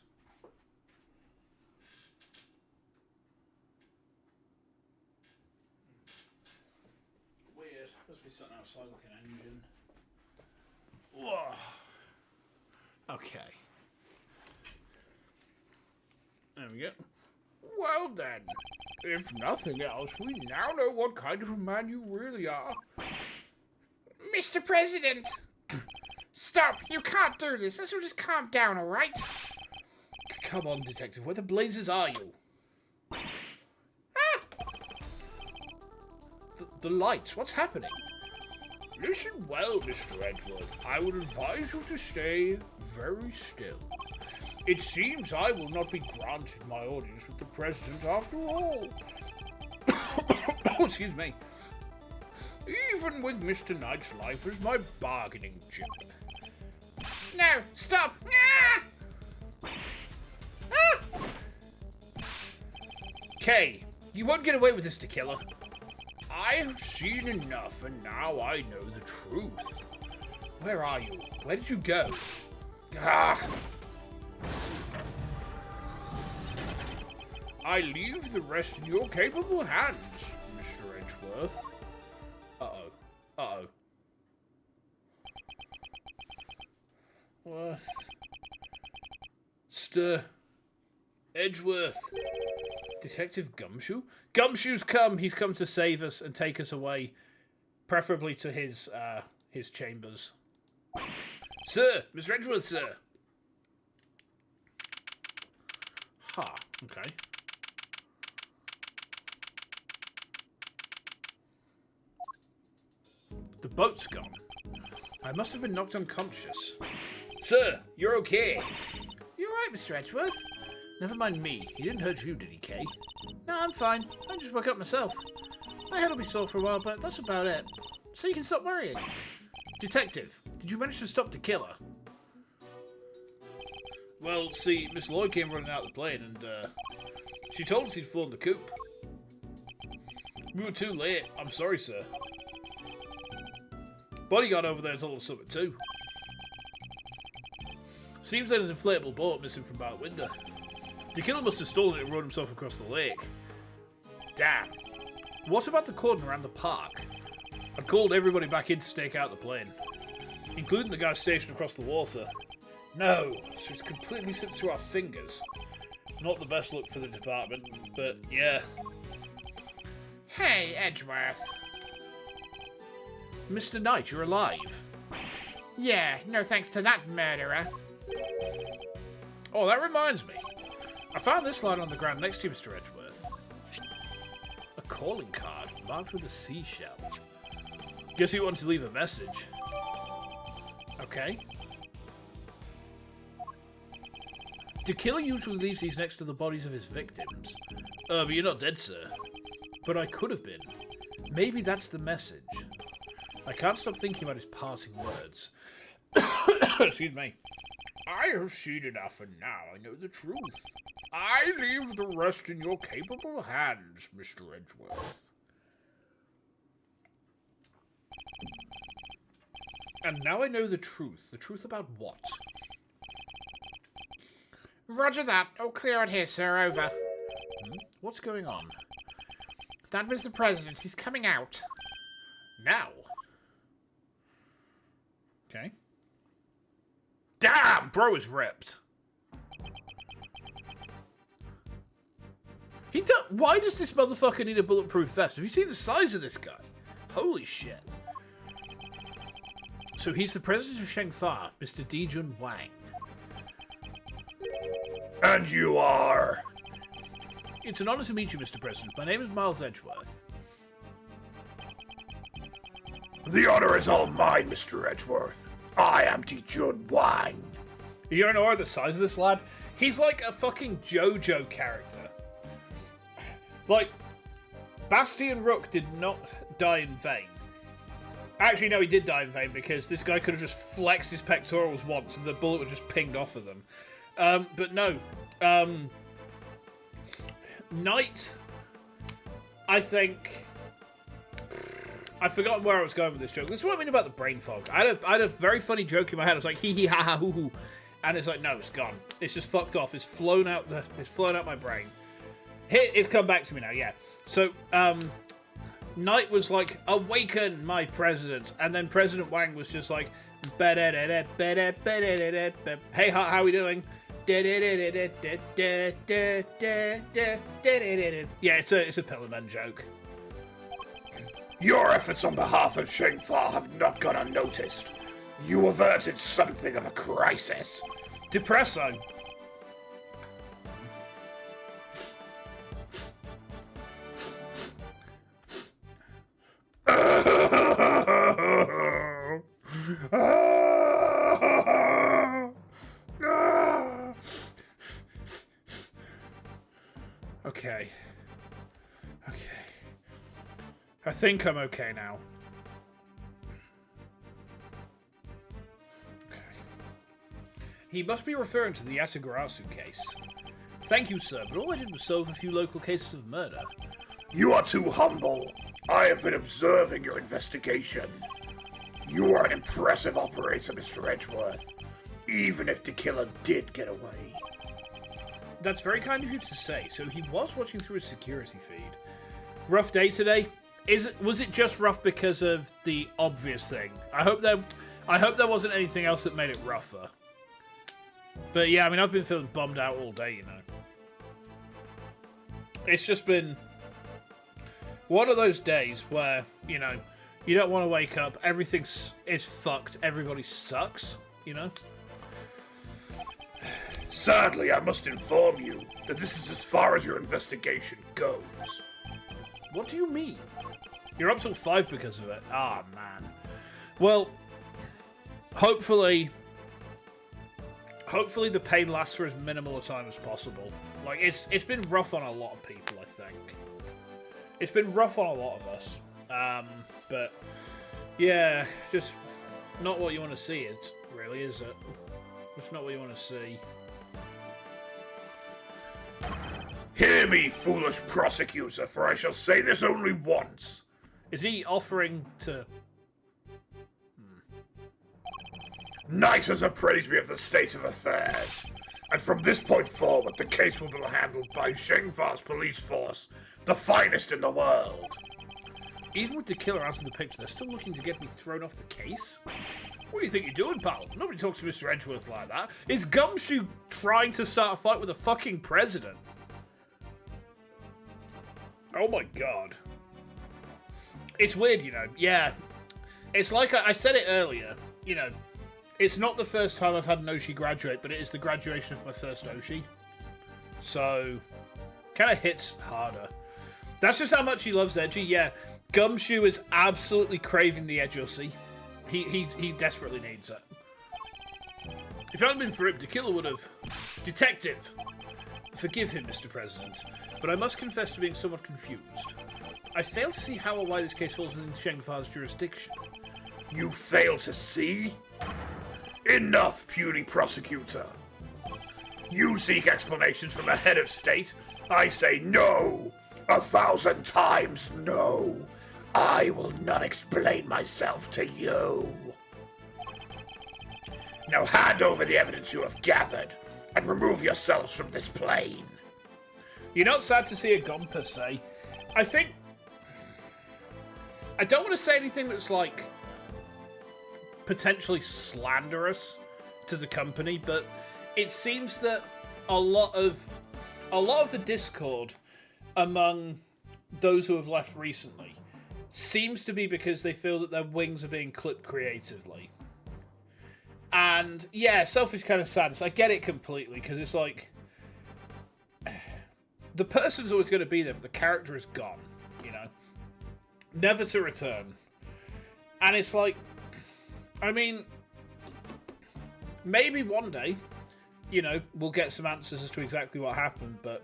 Weird. Must be something outside like an engine. Whoa. Okay. There we go. Well then, if nothing else, we now know what kind of a man you really are. Mr. President! Stop! You can't do this. Let's all just calm down, alright? Come on, detective. Where the blazes are you? Ah! The lights. What's happening? Listen well, Mr. Edgeworth. I would advise you to stay very still. It seems I will not be granted my audience with the President after all. Oh, excuse me. Even with Mr. Knight's life as my bargaining chip. No! Stop! Ah! Ah! Kay, you won't get away with this, Tequila. I have seen enough, and now I know the truth. Where are you? Where did you go? Ah! I leave the rest in your capable hands, Mr. Edgeworth. Uh-oh. Uh-oh. Worth. Stir. Edgeworth. Detective Gumshoe? Gumshoe's come. He's come to save us and take us away. Preferably to his chambers. Sir! Mr. Edgeworth, sir! Ha. Okay. The boat's gone. I must have been knocked unconscious. Sir, you're okay. You're right, Mr. Edgeworth. Never mind me. He didn't hurt you, did he, Kay? No, I'm fine. I just woke up myself. My head will be sore for a while, but that's about it. So you can stop worrying. Detective, did you manage to stop the killer? Well, see, Miss Lloyd came running out of the plane and, she told us he'd flown the coop. We were too late. I'm sorry, sir. Bodyguard over there told us something too. Seems like an inflatable boat missing from our window. The killer must have stolen it and rowed himself across the lake. Damn. What about the cordon around the park? I'd called everybody back in to stake out the plane, including the guy stationed across the water. No, so it's completely slipped through our fingers. Not the best look for the department, but yeah. Hey, Edgeworth. Mr. Knight, you're alive. Yeah, no thanks to that murderer. Oh, that reminds me. I found this line on the ground next to you, Mr. Edgeworth. A calling card marked with a seashell. Guess he wanted to leave a message. Okay. The killer usually leaves these next to the bodies of his victims. But you're not dead, sir. But I could have been. Maybe that's the message. I can't stop thinking about his passing words. Excuse me. I have seen enough, and now I know the truth. I leave the rest in your capable hands, Mr. Edgeworth. And now I know the truth. The truth about what? Roger that. All clear out here, sir. Over. What's going on? That was the President. He's coming out. Now? Okay. Damn! Bro is ripped. Why does this motherfucker need a bulletproof vest? Have you seen the size of this guy? Holy shit. So he's the president of Shengfa, Mr. Dijun Wang. And you are? It's an honor to meet you, Mr. President. My name is Miles Edgeworth. The honor is all mine, Mr. Edgeworth. I am Dijun Wang. You don't know the size of this lad? He's like a fucking JoJo character. Like, Bastian Rook did not die in vain. Actually, no, he did die in vain because this guy could have just flexed his pectorals once and the bullet would just pinged off of them. But no. Knight, I think... I've forgotten where I was going with this joke. This is what I mean about the brain fog. I had a very funny joke in my head. I was like, hee hee ha ha hoo hoo. And it's like, no, it's gone. It's just fucked off. It's flown out my brain. It's come back to me now, yeah. So, Knight was like, awaken, my president. And then President Wang was just like, hey, how we doing? Yeah, it's a Pillarman joke. Your efforts on behalf of Shengfa have not gone unnoticed. You averted something of a crisis. Depressing. Okay. I think I'm okay now. Okay. He must be referring to the Yasugarasu case. Thank you, sir, but all I did was solve a few local cases of murder. You are too humble. I have been observing your investigation. You are an impressive operator, Mr. Edgeworth. Even if the killer did get away. That's very kind of you to say. So he was watching through his security feed. Rough day today? Was it just rough because of the obvious thing? I hope there wasn't anything else that made it rougher. But yeah, I mean, I've been feeling bummed out all day, you know. It's just been one of those days where, you know, you don't want to wake up, it's fucked, everybody sucks, you know? Sadly, I must inform you that this is as far as your investigation goes. What do you mean? You're up till 5 because of it. Ah, man. Well, hopefully the pain lasts for as minimal a time as possible. Like, it's been rough on a lot of people, I think. It's been rough on a lot of us. But, yeah, just not what you want to see, it really, is it? Just not what you want to see. Hear me, foolish prosecutor, for I shall say this only once. Is he offering to... Knight has appraised me of the state of affairs, and from this point forward, the case will be handled by Shengfa's police force, the finest in the world. Even with the killer out of the picture, they're still looking to get me thrown off the case? What do you think you're doing, pal? Nobody talks to Mr. Edgeworth like that. Is Gumshoe trying to start a fight with a fucking president? Oh my god. It's weird, you know. Yeah. It's like I said it earlier, you know. It's not the first time I've had an Oshi graduate, but it is the graduation of my first Oshi. So, kind of hits harder. That's just how much he loves Edgy. Yeah, Gumshoe is absolutely craving the Edge-Osi. He desperately needs it. If it hadn't been for him, the killer would have... Detective! Forgive him, Mr. President, but I must confess to being somewhat confused. I fail to see how or why this case falls within Shengfa's jurisdiction. You fail to see? Enough, puny prosecutor. You seek explanations from a head of state. I say no. 1,000 times no. I will not explain myself to you. Now hand over the evidence you have gathered and remove yourselves from this plane. You're not sad to see it gone, per se. I don't want to say anything that's, like, potentially slanderous to the company, but it seems that a lot of the discord among those who have left recently seems to be because they feel that their wings are being clipped creatively. And yeah, selfish kind of sadness. I get it completely, because it's like the person's always going to be there, but the character is gone, you know, never to return. And it's like, I mean, maybe one day you know, we'll get some answers as to exactly what happened. But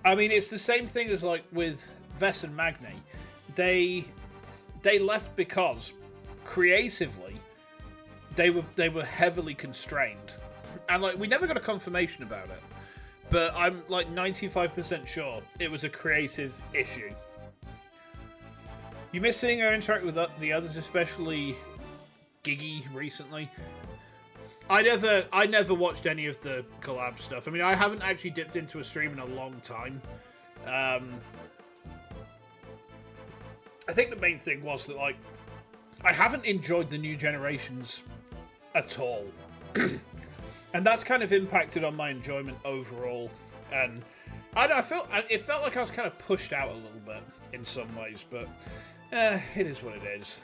I mean, it's the same thing as like with Vess and Magni. They left because creatively they were heavily constrained, and like we never got a confirmation about it. But I'm like 95% sure it was a creative issue. You miss seeing her interact with the others, especially Giggy recently. I never watched any of the collab stuff. I mean, I haven't actually dipped into a stream in a long time. I think the main thing was that, like, I haven't enjoyed the new generations at all. And that's kind of impacted on my enjoyment overall. And it felt like I was kind of pushed out a little bit in some ways, but it is what it is.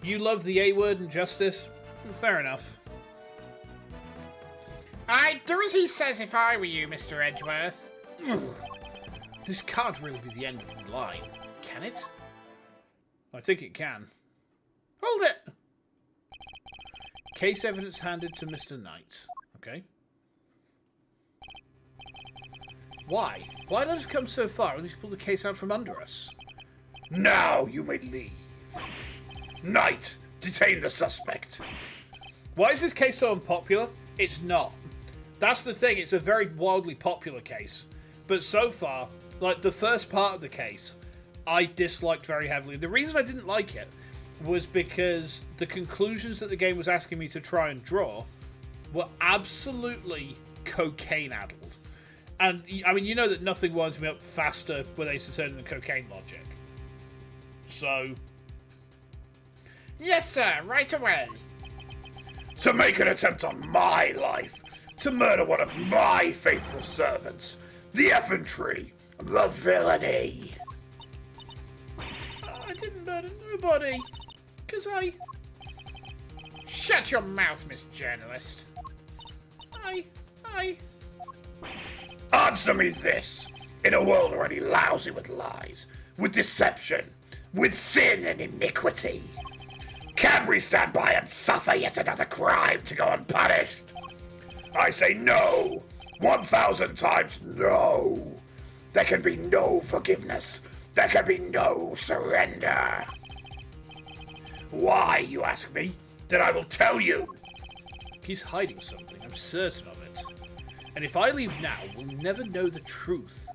You love the A word and justice? Fair enough. I'd do as he says if I were you, Mr. Edgeworth. This can't really be the end of the line, can it? I think it can. Hold it! Case evidence handed to Mr. Knight. Okay. Why? Why let us come so far and he's pulled the case out from under us? Now you may leave. Knight, detain the suspect. Why is this case so unpopular? It's not. That's the thing, it's a very wildly popular case. But so far, like the first part of the case, I disliked very heavily. The reason I didn't like it was because the conclusions that the game was asking me to try and draw were absolutely cocaine-addled. And, I mean, you know that nothing winds me up faster with Ace Attorney than cocaine logic. So... Yes, sir, right away. To make an attempt on my life, to murder one of my faithful servants, the effrontery, the villainy. I didn't murder nobody, because I... Shut your mouth, Miss Journalist. Answer me this. In a world already lousy with lies, with deception, with sin and iniquity, can we stand by and suffer yet another crime to go unpunished? I say no. 1,000 times no. There can be no forgiveness. There can be no surrender. Why, you ask me? Then I will tell you. He's hiding something, I'm certain of it. And if I leave now, we'll never know the truth.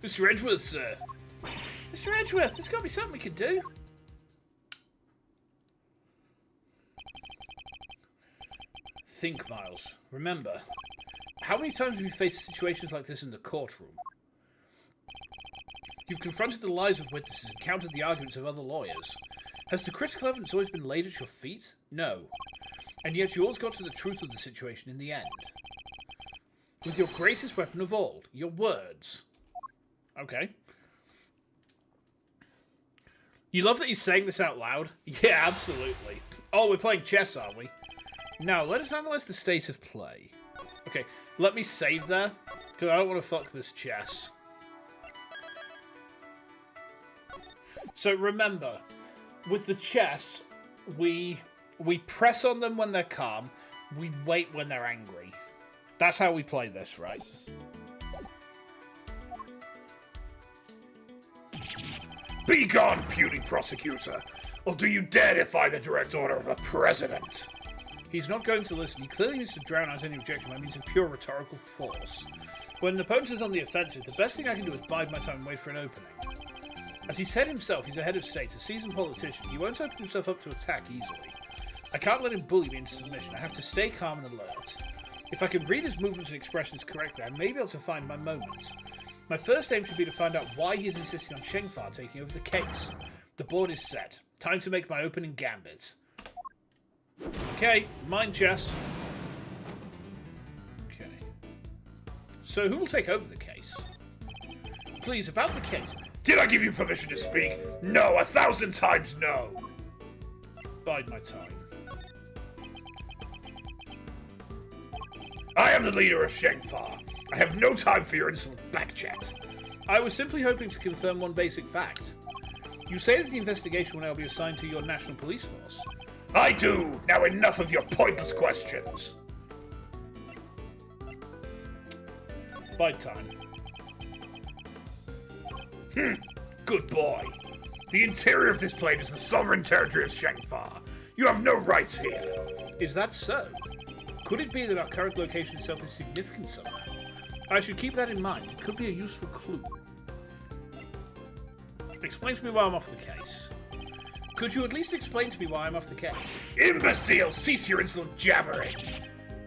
Mr. Edgeworth, sir. Mr. Edgeworth, there's got to be something we can do. Think, Miles. Remember, how many times have you faced situations like this in the courtroom? You've confronted the lies of witnesses and countered the arguments of other lawyers. Has the critical evidence always been laid at your feet? No. And yet you always got to the truth of the situation in the end. With your greatest weapon of all, your words. Okay. You love that he's saying this out loud? Yeah, absolutely. Oh, we're playing chess, aren't we? Now, let us analyze the state of play. Okay, let me save there, because I don't want to fuck this chess. So remember, with the chess, we press on them when they're calm, we wait when they're angry. That's how we play this, right? Be gone, puny prosecutor, or do you dare defy the direct order of a president? He's not going to listen. He clearly needs to drown out any objection by means of pure rhetorical force. When an opponent is on the offensive, the best thing I can do is bide my time and wait for an opening. As he said himself, he's a head of state, a seasoned politician. He won't open himself up to attack easily. I can't let him bully me into submission. I have to stay calm and alert. If I can read his movements and expressions correctly, I may be able to find my moment. My first aim should be to find out why he is insisting on Shengfa taking over the case. The board is set. Time to make my opening gambit. Okay, mind chess. Okay. So who will take over the case? Please, about the case. Did I give you permission to speak? No, 1,000 times no. Bide my time. I am the leader of Shengfa. I have no time for your insolent backchat. I was simply hoping to confirm one basic fact. You say that the investigation will now be assigned to your national police force. I do. Now enough of your pointless questions. Bide time. Good boy. The interior of this plane is the sovereign territory of Shangfa. You have no rights here. Is that so? Could it be that our current location itself is significant somehow? I should keep that in mind. It could be a useful clue. Explain to me why I'm off the case. Could you at least explain to me why I'm off the case? Imbecile, cease your insolent jabbering.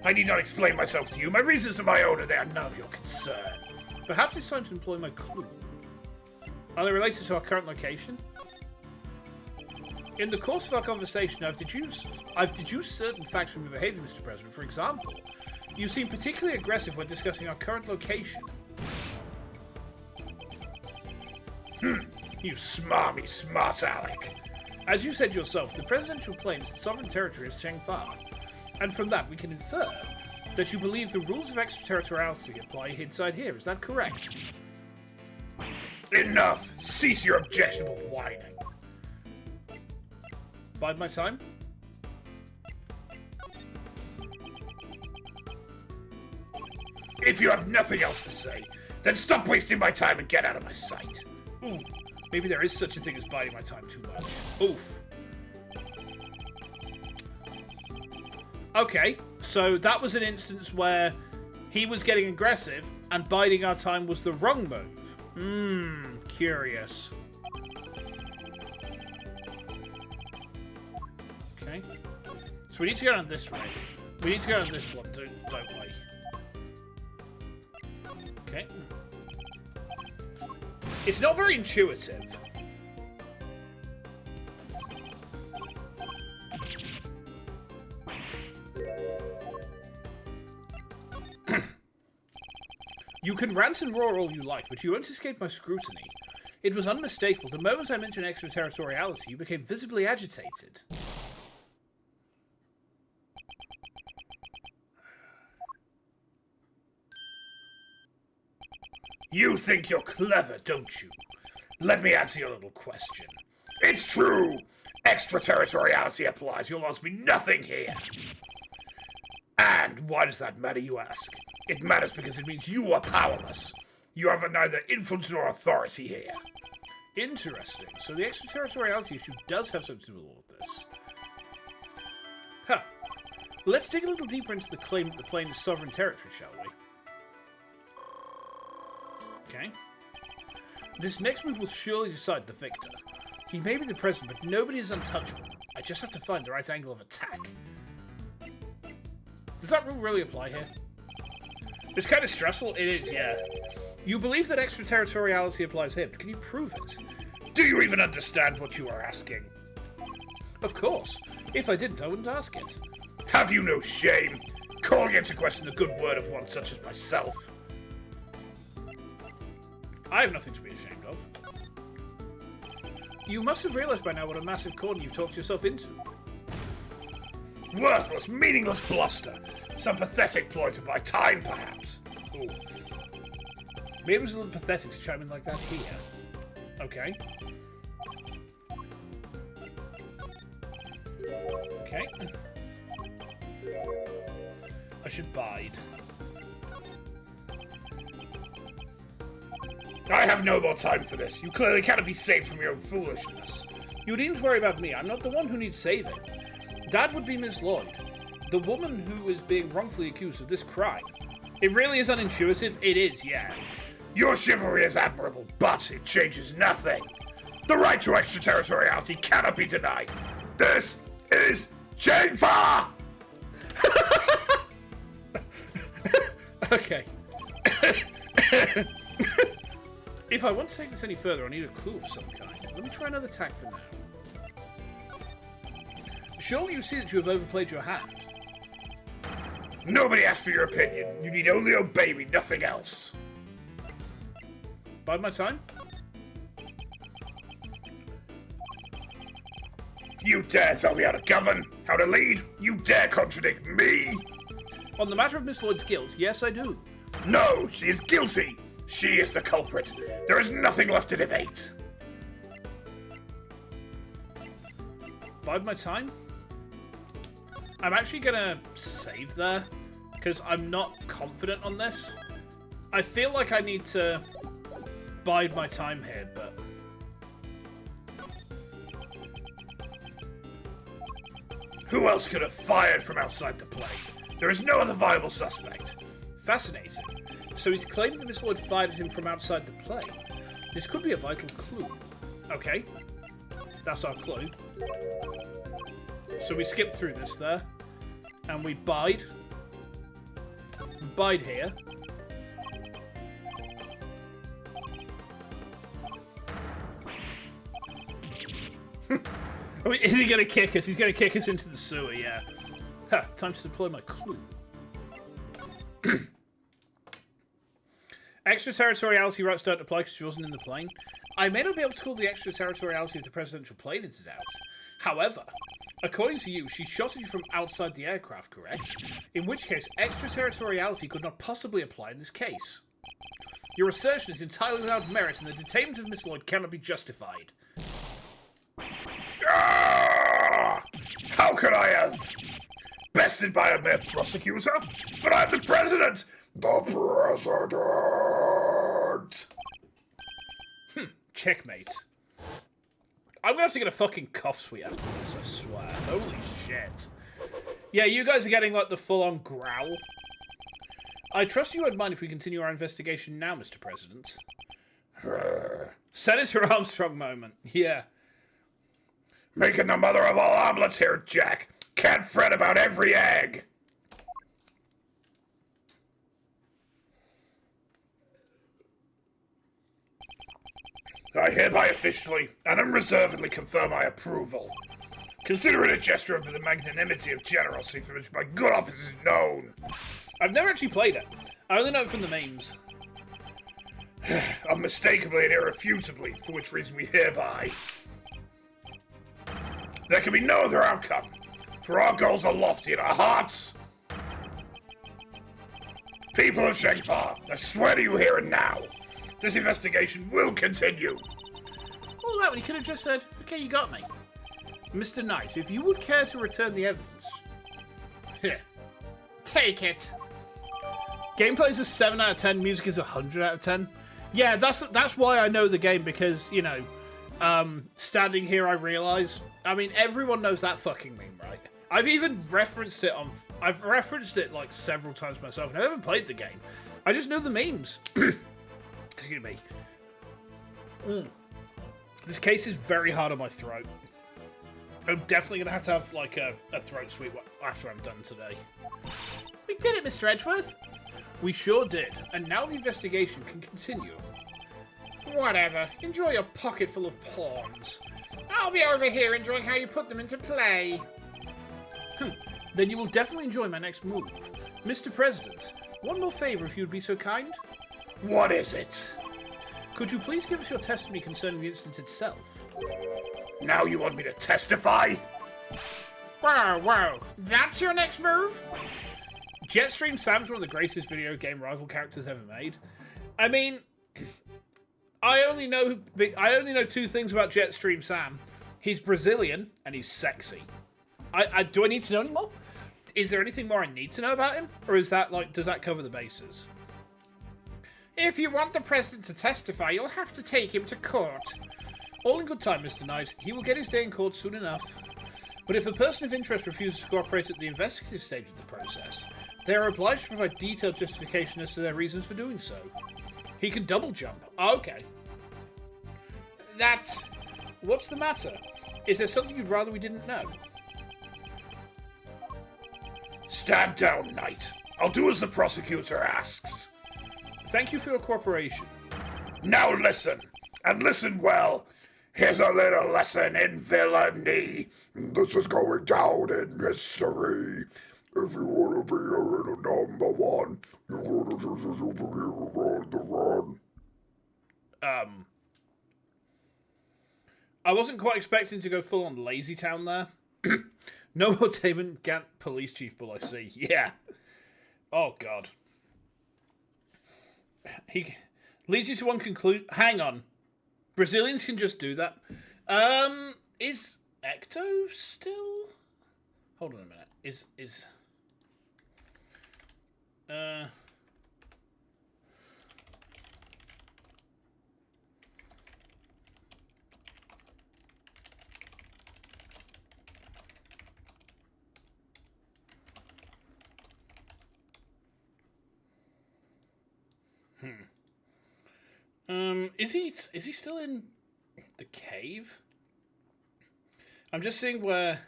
I need not explain myself to you. My reasons are my own, and they are none of your concern. Perhaps it's time to employ my clue. Are they related to our current location? In the course of our conversation, I've deduced certain facts from your behavior, Mr. President. For example, you seem particularly aggressive when discussing our current location. You smarmy smart aleck. As you said yourself, the presidential plane is the sovereign territory of Shangfa, and from that we can infer that you believe the rules of extraterritoriality apply inside here. Is that correct? Enough! Cease your objectionable whining. Bide my time. If you have nothing else to say, then stop wasting my time and get out of my sight. Ooh, maybe there is such a thing as biding my time too much. Oof. Okay, so that was an instance where he was getting aggressive and biding our time was the wrong move. Curious. Okay. So we need to go down this way. We need to go down this one, don't we? Okay. It's not very intuitive. You can rant and roar all you like, but you won't escape my scrutiny. It was unmistakable. The moment I mentioned extraterritoriality, you became visibly agitated. You think you're clever, don't you? Let me answer your little question. It's true! Extraterritoriality applies. You'll ask me nothing here. And why does that matter, you ask? It matters because it means you are powerless. You have neither influence nor authority here. Interesting. So the extraterritoriality issue does have something to do with all of this. Huh. Let's dig a little deeper into the claim that the plane is sovereign territory, shall we? Okay. This next move will surely decide the victor. He may be the president, but nobody is untouchable. I just have to find the right angle of attack. Does that rule really apply here? It's kind of stressful. It is, yeah. You believe that extraterritoriality applies here, but can you prove it? Do you even understand what you are asking? Of course. If I didn't, I wouldn't ask it. Have you no shame? Calling into question the good word of one such as myself. I have nothing to be ashamed of. You must have realized by now what a massive corner you've talked yourself into. Worthless, meaningless bluster. Some pathetic ploy to buy time, perhaps. Ooh. Maybe it was a little pathetic to chime in like that here. Okay. Okay. I should bide. I have no more time for this. You clearly cannot be saved from your own foolishness. You needn't worry about me. I'm not the one who needs saving. That would be Miss Lloyd, the woman who is being wrongfully accused of this crime. It really is unintuitive. It is, yeah. Your chivalry is admirable, but it changes nothing. The right to extraterritoriality cannot be denied. This is Shangfa! Okay. If I want to take this any further, I need a clue of some kind. Let me try another tack for now. Surely you see that you have overplayed your hand. Nobody asked for your opinion. You need only obey me, nothing else. Bide my time? You dare tell me how to govern, how to lead? You dare contradict me? On the matter of Miss Lloyd's guilt, yes, I do. No, she is guilty. She is the culprit. There is nothing left to debate. Bide my time? I'm actually gonna save there, because I'm not confident on this. I feel like I need to bide my time here, but... Who else could have fired from outside the plane? There is no other viable suspect. Fascinating. So he's claimed the missile had fired at him from outside the plane. This could be a vital clue. Okay. That's our clue. So we skip through this there. And we bide. We bide here. I mean, is he going to kick us? He's going to kick us into the sewer, yeah. Ha, time to deploy my clue. Extraterritoriality rights don't apply because she wasn't in the plane. I may not be able to call the extraterritoriality of the presidential plane into doubt. However, according to you, she shot at you from outside the aircraft, correct? In which case, extraterritoriality could not possibly apply in this case. Your assertion is entirely without merit, and the detainment of Miss Lloyd cannot be justified. How could I have? Bested by a mere prosecutor? But I'm the president! The president! Checkmate. I'm gonna have to get a fucking cough suite after this, I swear. Holy shit. Yeah, you guys are getting, like, the full-on growl. I trust you won't mind if we continue our investigation now, Mr. President. Senator Armstrong moment. Yeah. Making the mother of all omelets here, Jack. Can't fret about every egg. I hereby officially and unreservedly confirm my approval. Consider it a gesture of the magnanimity of generosity for which my good office is known. I've never actually played it. I only know it from the memes. Unmistakably and irrefutably, for which reason we hereby. There can be no other outcome, for our goals are lofty in our hearts. People of Shengfa, I swear to you here and now, this investigation will continue. All that when you could have just said, okay, you got me. Mr. Knight, if you would care to return the evidence. Here. Take it. Gameplay is a 7 out of 10, music is a 100 out of 10. Yeah, that's why I know the game, because, you know, standing here I realise. I mean, everyone knows that fucking meme, right? I've even referenced it I've referenced it, like, several times myself, and I haven't played the game. I just know the memes. Excuse me. This case is very hard on my throat. I'm definitely going to have, like, a throat sweep after I'm done today. We did it, Mr. Edgeworth! We sure did, and now the investigation can continue. Whatever. Enjoy your pocket full of pawns. I'll be over here enjoying how you put them into play. Then you will definitely enjoy my next move. Mr. President, one more favour if you'd be so kind. What is it? Could you please give us your testimony concerning the incident itself? Now you want me to testify? Whoa. That's your next move? Jetstream Sam's one of the greatest video game rival characters ever made. I mean, I only know two things about Jetstream Sam. He's Brazilian and he's sexy. Do I need to know any more? Is there anything more I need to know about him? Or is that, like, does that cover the bases? If you want the president to testify, you'll have to take him to court. All in good time, Mr. Knight. He will get his day in court soon enough. But if a person of interest refuses to cooperate at the investigative stage of the process, they are obliged to provide detailed justification as to their reasons for doing so. He can double jump. Oh, okay. That's... What's the matter? Is there something you'd rather we didn't know? Stand down, Knight. I'll do as the prosecutor asks. Thank you for your cooperation. Now listen, and listen well. Here's a little lesson in villainy. This is going down in history. If you want to be a number one, you're going to choose a superhero on the run. I wasn't quite expecting to go full on Lazy Town there. No more Damon Gant police chief will I see. Yeah. Oh, God. He leads you to one conclusion. Hang on. Brazilians can just do that. Is Ecto still? Hold on a minute. Is he still in the cave? I'm just seeing where.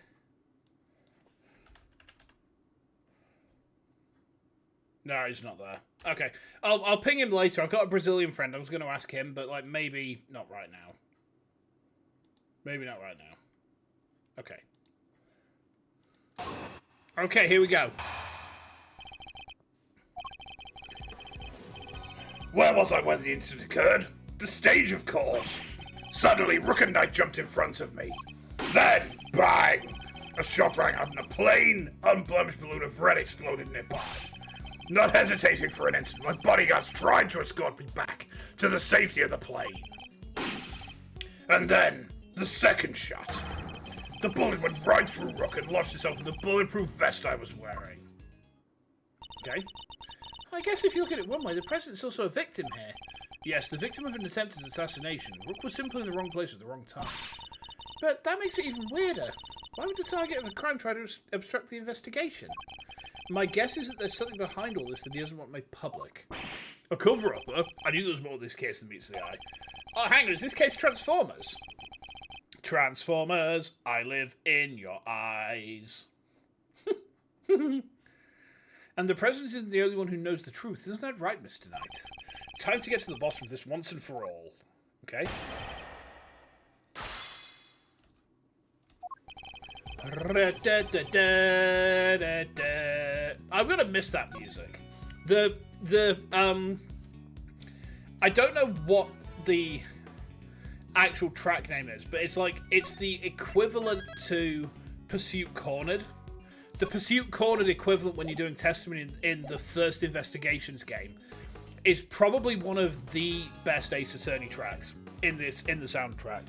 No, he's not there. Okay, I'll ping him later. I've got a Brazilian friend. I was going to ask him, but like maybe not right now. Maybe not right now. Okay. Okay, here we go. Where was I when the incident occurred? The stage, of course. Suddenly, Rook and Knight jumped in front of me. Then, bang! A shot rang out and a plain, unblemished balloon of red exploded nearby. Not hesitating for an instant, my bodyguards tried to escort me back to the safety of the plane. And then, the second shot. The bullet went right through Rook and lodged itself in the bulletproof vest I was wearing. Okay. I guess if you look at it one way, the president's also a victim here. Yes, the victim of an attempted assassination. Rook was simply in the wrong place at the wrong time. But that makes it even weirder. Why would the target of a crime try to obstruct the investigation? My guess is that there's something behind all this that he doesn't want made public. A cover-up, huh? I knew there was more to this case than meets the eye. Oh, hang on, is this case Transformers? Transformers, I live in your eyes. And the president isn't the only one who knows the truth. Isn't that right, Mr. Knight? Time to get to the bottom of this once and for all. Okay? I'm gonna miss that music. I don't know what the actual track name is, but it's like, it's the equivalent to Pursuit Cornered. The Pursuit Cornered equivalent when you're doing testimony in the first Investigations game is probably one of the best Ace Attorney tracks in the soundtrack.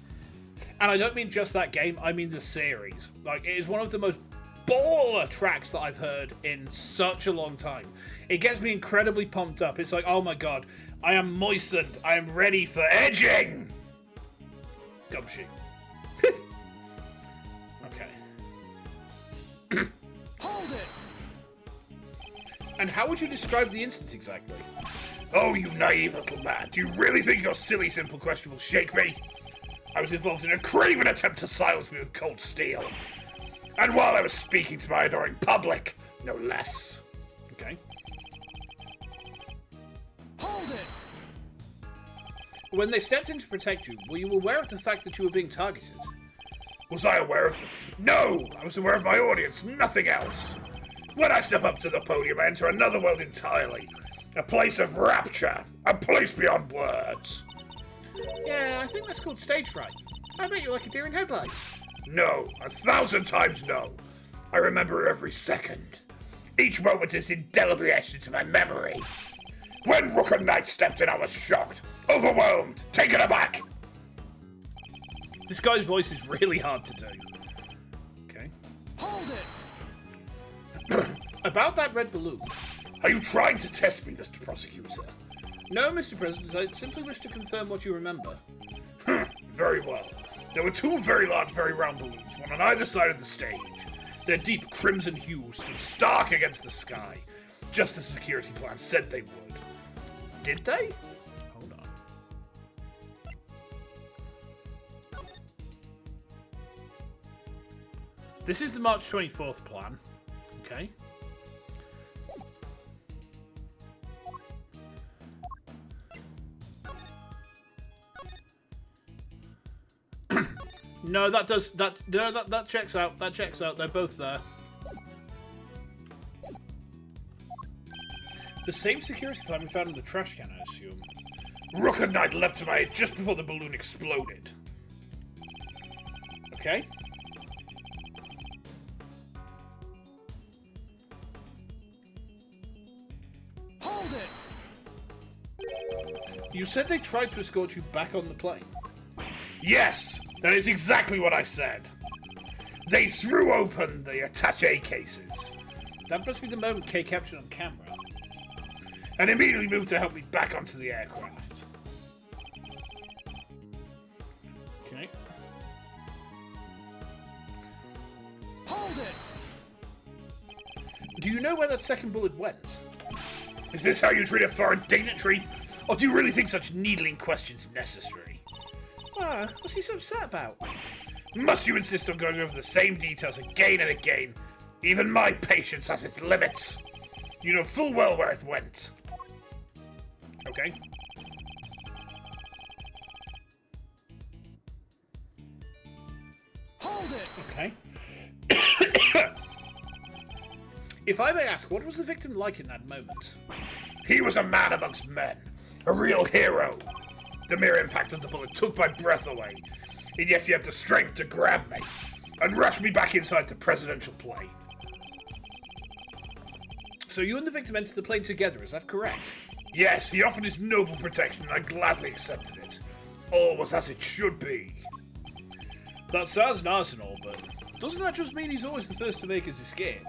And I don't mean just that game, I mean the series. Like, it is one of the most baller tracks that I've heard in such a long time. It gets me incredibly pumped up. It's like, oh my god, I am moistened, I am ready for edging! Gumshoe. Okay. Hold it! And how would you describe the incident exactly? Oh, you naive little man. Do you really think your silly, simple question will shake me? I was involved in a craven attempt to silence me with cold steel. And while I was speaking to my adoring public, no less. Okay. Hold it! When they stepped in to protect you, were you aware of the fact that you were being targeted? Was I aware of them? No! I was aware of my audience, nothing else. When I step up to the podium, I enter another world entirely. A place of rapture. A place beyond words. Yeah, I think that's called stage fright. I bet you're like a deer in headlights. No, 1,000 times no. I remember every second. Each moment is indelibly etched into my memory. When Rook and Knight stepped in, I was shocked, overwhelmed, taken aback. This guy's voice is really hard to do. Okay. Hold it! About that red balloon. Are you trying to test me, Mr. Prosecutor? No, Mr. President, I simply wish to confirm what you remember. Very well. There were two very large, very round balloons, one on either side of the stage. Their deep crimson hue stood stark against the sky, just as the security plan said they would. Did they? Hold on. This is the March 24th plan. Okay. No, that checks out. That checks out. They're both there. The same security plan we found in the trash can, I assume. Rook and Knight leapt to my aid just before the balloon exploded. Okay. Hold it! You said they tried to escort you back on the plane. Yes, that is exactly what I said. They threw open the attaché cases That must be the moment Kay captured on camera. and immediately moved to help me back onto the aircraft. Okay. Hold it! Do you know where that second bullet went? Is this how you treat a foreign dignitary? Or do you really think such needling questions necessary? What's he so upset about? Must you insist on going over the same details again and again? Even my patience has its limits. You know full well where it went. Okay. Hold it! Okay. If I may ask, what was the victim like in that moment? He was a man amongst men. A real hero. The mere impact of the bullet took my breath away. And yes, he had the strength to grab me and rush me back inside the presidential plane. So you and the victim entered the plane together, is that correct? Yes, he offered his noble protection and I gladly accepted it. All was as it should be. That sounds nice and all, but doesn't that just mean he's always the first to make his escape?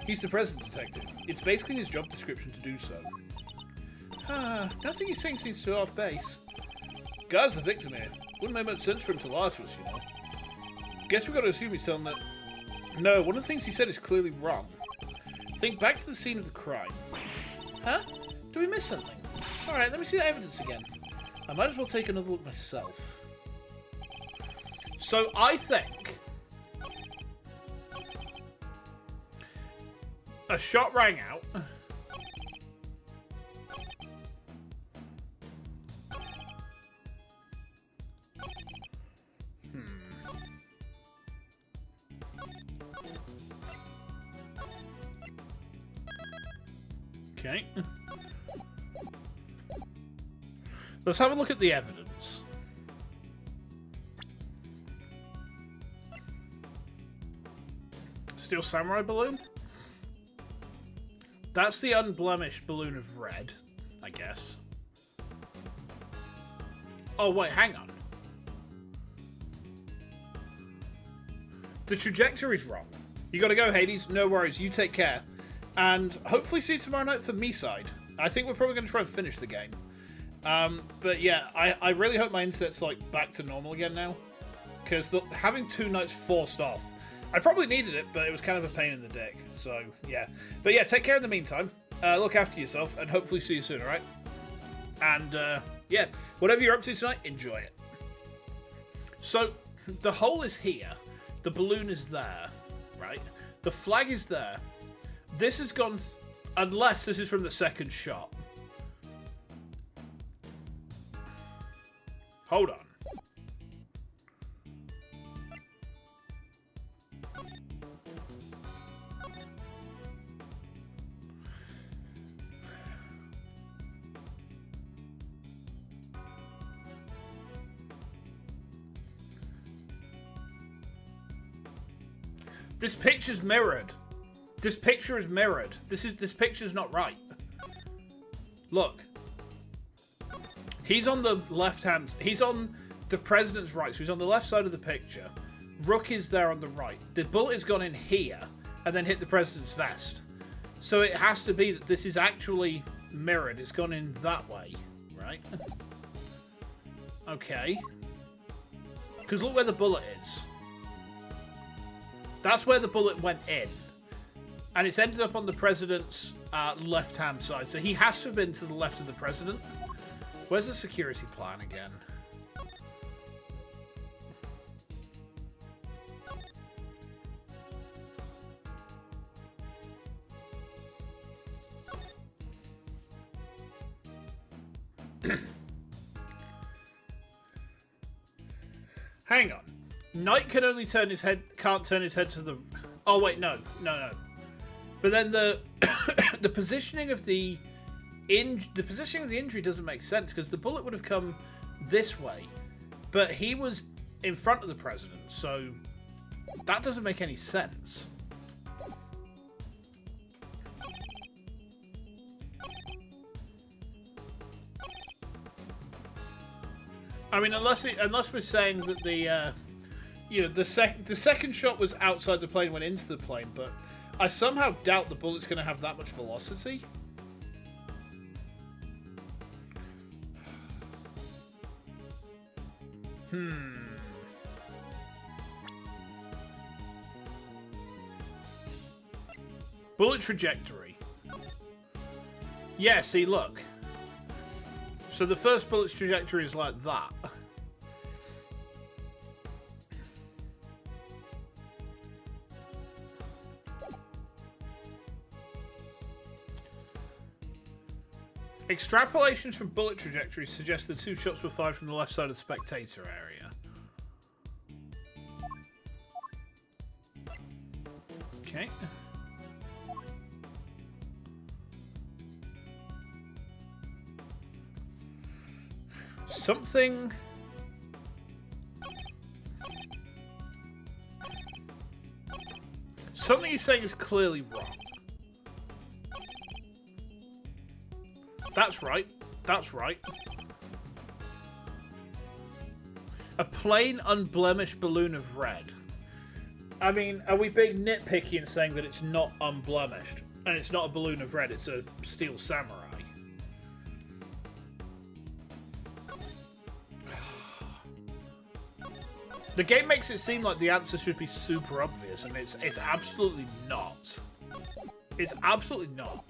He's the president detective. It's basically his job description to do so. Nothing he's saying seems too off base. Guy's the victim here. Wouldn't make much sense for him to lie to us, you know. Guess we gotta assume he's telling that... No, one of the things he said is clearly wrong. Think back to the scene of the crime. Huh? Do we miss something? Alright, let me see that evidence again. I might as well take another look myself. So, I think... a shot rang out. Okay. Let's have a look at the evidence. Steel samurai balloon? That's the unblemished balloon of red, I guess. Oh, wait, hang on. The trajectory's wrong. You gotta go, Hades. No worries, you take care. And hopefully see you tomorrow night for me side. I think we're probably going to try and finish the game. But yeah, I really hope my internet's like back to normal again now. Because having 2 nights forced off, I probably needed it, but it was kind of a pain in the dick. So yeah. But yeah, take care in the meantime. Look after yourself, and hopefully see you soon, alright? And yeah, whatever you're up to tonight, enjoy it. So, the hole is here. The balloon is there, right? The flag is there. This has gone, unless this is from the second shot. Hold on. This picture's mirrored. This picture is mirrored. This picture's not right. Look. He's on the left hand. He's on the president's right, so he's on the left side of the picture. Rook is there on the right. The bullet has gone in here and then hit the president's vest. So it has to be that this is actually mirrored. It's gone in that way, right? Okay. Because look where the bullet is. That's where the bullet went in. And it's ended up on the president's left-hand side. So he has to have been to the left of the president. Where's the security plan again? Hang on. Knight can only turn his head, can't turn his head to the... Oh, wait, no. But then the the positioning of the positioning of the injury doesn't make sense, because the bullet would have come this way. But he was in front of the president, so that doesn't make any sense. I mean, unless we're saying that the you know, the second shot was outside the plane, went into the plane, but I somehow doubt the bullet's going to have that much velocity. Bullet trajectory. Yeah, see, look. So the first bullet's trajectory is like that. Extrapolations from bullet trajectories suggest the 2 shots were fired from the left side of the spectator area. Okay. Something he's saying is clearly wrong. That's right. That's right. A plain, unblemished balloon of red. I mean, are we being nitpicky in saying that it's not unblemished? And it's not a balloon of red, it's a steel samurai. The game makes it seem like the answer should be super obvious, and it's absolutely not. It's absolutely not.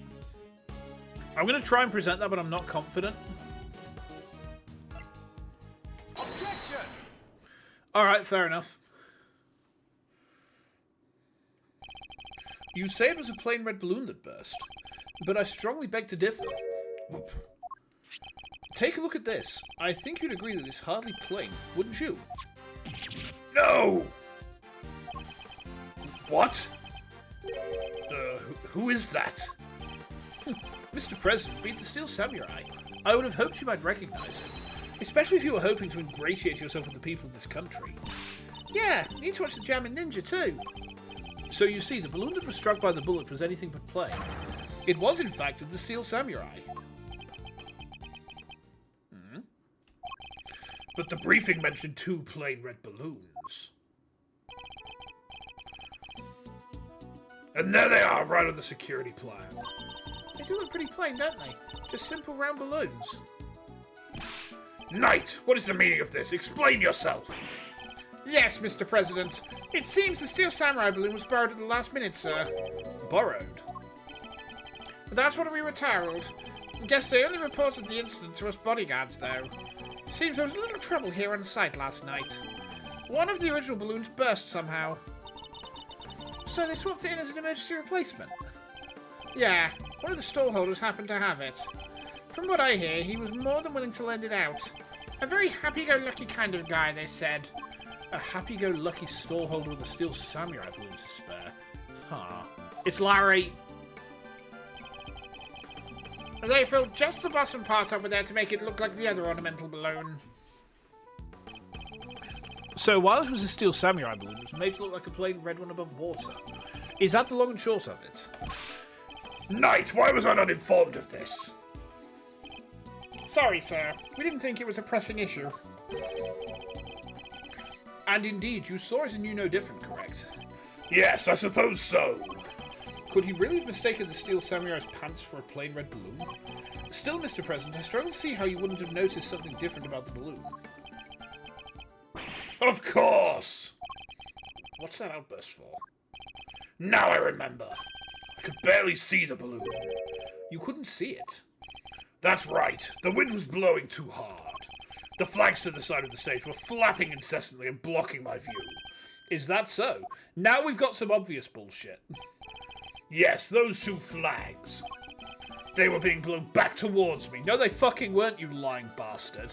I'm going to try and present that, but I'm not confident. Objection! Alright, fair enough. You say it was a plain red balloon that burst, but I strongly beg to differ. Whoop. Take a look at this. I think you'd agree that it's hardly plain, wouldn't you? No! What? Who is that? Mr. President, beat the Steel Samurai. I would have hoped you might recognize him, especially if you were hoping to ingratiate yourself with the people of this country. Yeah, need to watch the Jammin' Ninja too. So you see, the balloon that was struck by the bullet was anything but plain. It was, in fact, the Steel Samurai. But the briefing mentioned 2 plain red balloons. And there they are, right on the security plan. They do look pretty plain, don't they? Just simple round balloons. Knight, what is the meaning of this? Explain yourself. Yes, Mr. President. It seems the Steel Samurai balloon was borrowed at the last minute, sir. Borrowed? That's what we were told. Guess they only reported the incident to us bodyguards, though. Seems there was a little trouble here on site last night. One of the original balloons burst somehow. So they swapped it in as an emergency replacement? Yeah, one of the stallholders happened to have it. From what I hear, he was more than willing to lend it out. A very happy-go-lucky kind of guy, they said. A happy-go-lucky stallholder with a Steel Samurai balloon to spare. Huh. It's Larry! They filled just the bottom part over there to make it look like the other ornamental balloon. So while it was a Steel Samurai balloon, it was made to look like a plain red one above water. Is that the long and short of it? Knight, why was I not informed of this? Sorry, sir. We didn't think it was a pressing issue. And indeed, you saw it and you know different, correct? Yes, I suppose so. Could he really have mistaken the Steel Samurai's pants for a plain red balloon? Still, Mr. President, I struggle to see how you wouldn't have noticed something different about the balloon. Of course! What's that outburst for? Now I remember. I could barely see the balloon. You couldn't see it? That's right. The wind was blowing too hard. The flags to the side of the stage were flapping incessantly and blocking my view. Is that so? Now we've got some obvious bullshit. Yes, those 2 flags. They were being blown back towards me. No, they fucking weren't, you lying bastard.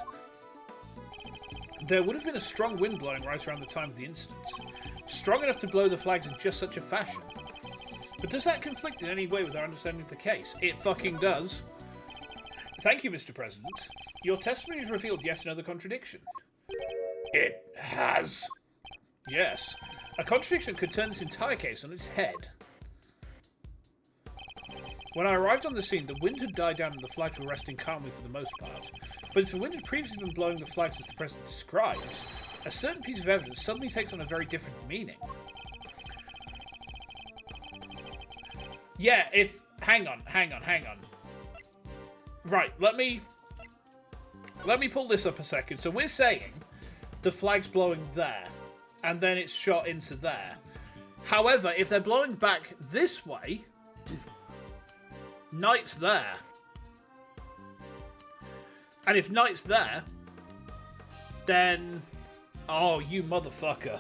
There would have been a strong wind blowing right around the time of the incident. Strong enough to blow the flags in just such a fashion. But does that conflict in any way with our understanding of the case? It fucking does. Thank you, Mr. President. Your testimony has revealed yet another contradiction. It has. Yes. A contradiction could turn this entire case on its head. When I arrived on the scene, the wind had died down and the flags were resting calmly for the most part. But if the wind had previously been blowing the flags as the President describes, a certain piece of evidence suddenly takes on a very different meaning. Yeah, if... Hang on. Right, let me pull this up a second. So we're saying the flag's blowing there, and then it's shot into there. However, if they're blowing back this way... Knight's there. And if Knight's there, then... Oh, you motherfucker.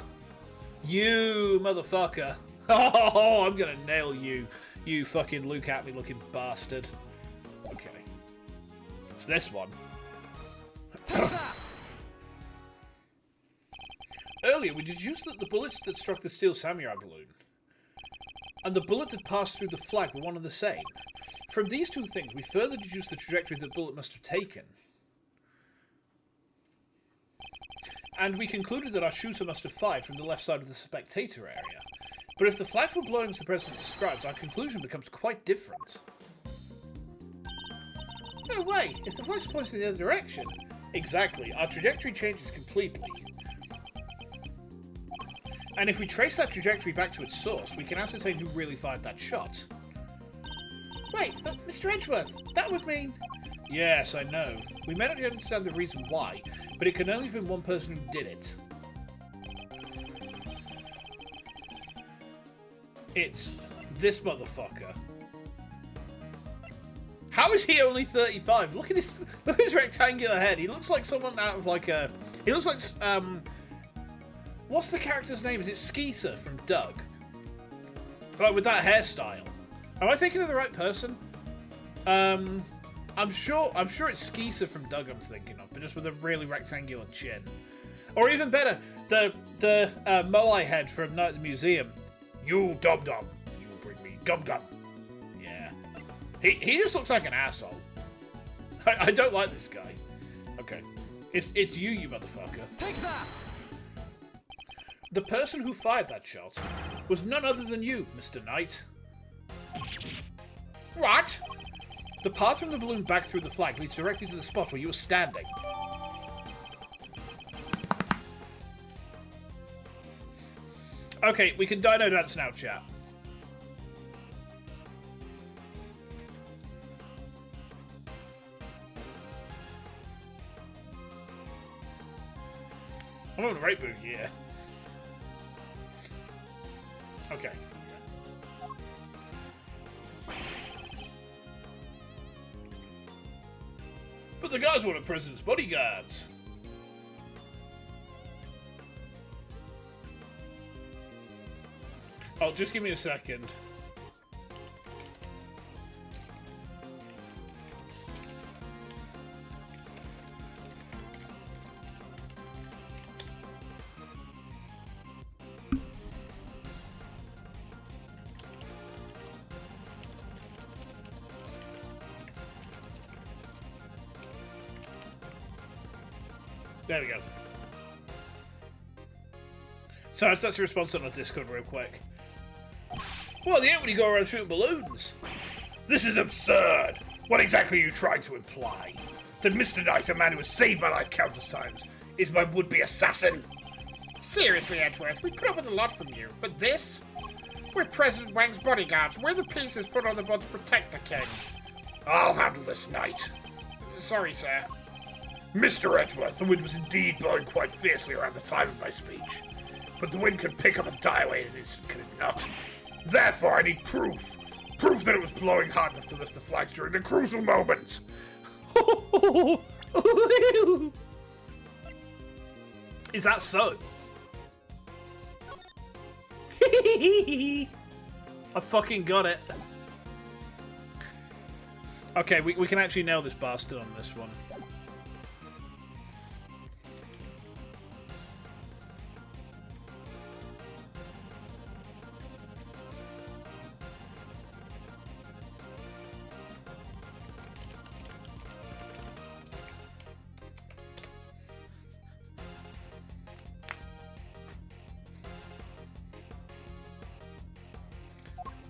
You motherfucker. Oh, I'm gonna nail you. You fucking look at me looking bastard. Okay. It's this one. Earlier, we deduced that the bullets that struck the steel samurai balloon and the bullet that passed through the flag were one and the same. From these two things, we further deduced the trajectory that bullet must have taken. And we concluded that our shooter must have fired from the left side of the spectator area. But if the flags were blowing as the President describes, our conclusion becomes quite different. No way! If the flag's pointing in the other direction... Exactly, our trajectory changes completely. And if we trace that trajectory back to its source, we can ascertain who really fired that shot. Wait, but Mr. Edgeworth, that would mean... Yes, I know. We may not understand the reason why, but it can only have been one person who did it. It's this motherfucker. How is he only 35? Look at his rectangular head. He looks like someone out of like a... He looks like what's the character's name? Is it Skeeter from Doug? Like with that hairstyle. Am I thinking of the right person? I'm sure it's Skeeter from Doug I'm thinking of, but just with a really rectangular chin. Or even better, the Moai head from Night at the Museum. You dum-dum, you bring me gum-gum. Yeah. He just looks like an asshole. I don't like this guy. Okay. It's you motherfucker. Take that! The person who fired that shot was none other than you, Mr. Knight. What? The path from the balloon back through the flag leads directly to the spot where you were standing. Okay, we can dino dance now, chat. I'm on the right boot, yeah. Okay. But the guys weren't prisoners, bodyguards. Oh, just give me a second. There we go. So that's the response on the Discord real quick. Well, the end when you go around shooting balloons. This is absurd. What exactly are you trying to imply? That Mr. Knight, a man who has saved my life countless times, is my would-be assassin? Seriously, Edgeworth, we put up with a lot from you, but this? We're President Wang's bodyguards. We're the pieces put on the boat to protect the king. I'll handle this, Knight. Sorry, sir. Mr. Edgeworth, the wind was indeed blowing quite fiercely around the time of my speech. But the wind can pick up and die away in an instant, can it not? Therefore, I need proof. Proof that it was blowing hard enough to lift the flags during the crucial moment. Is that so? I fucking got it. Okay, we can actually nail this bastard on this one.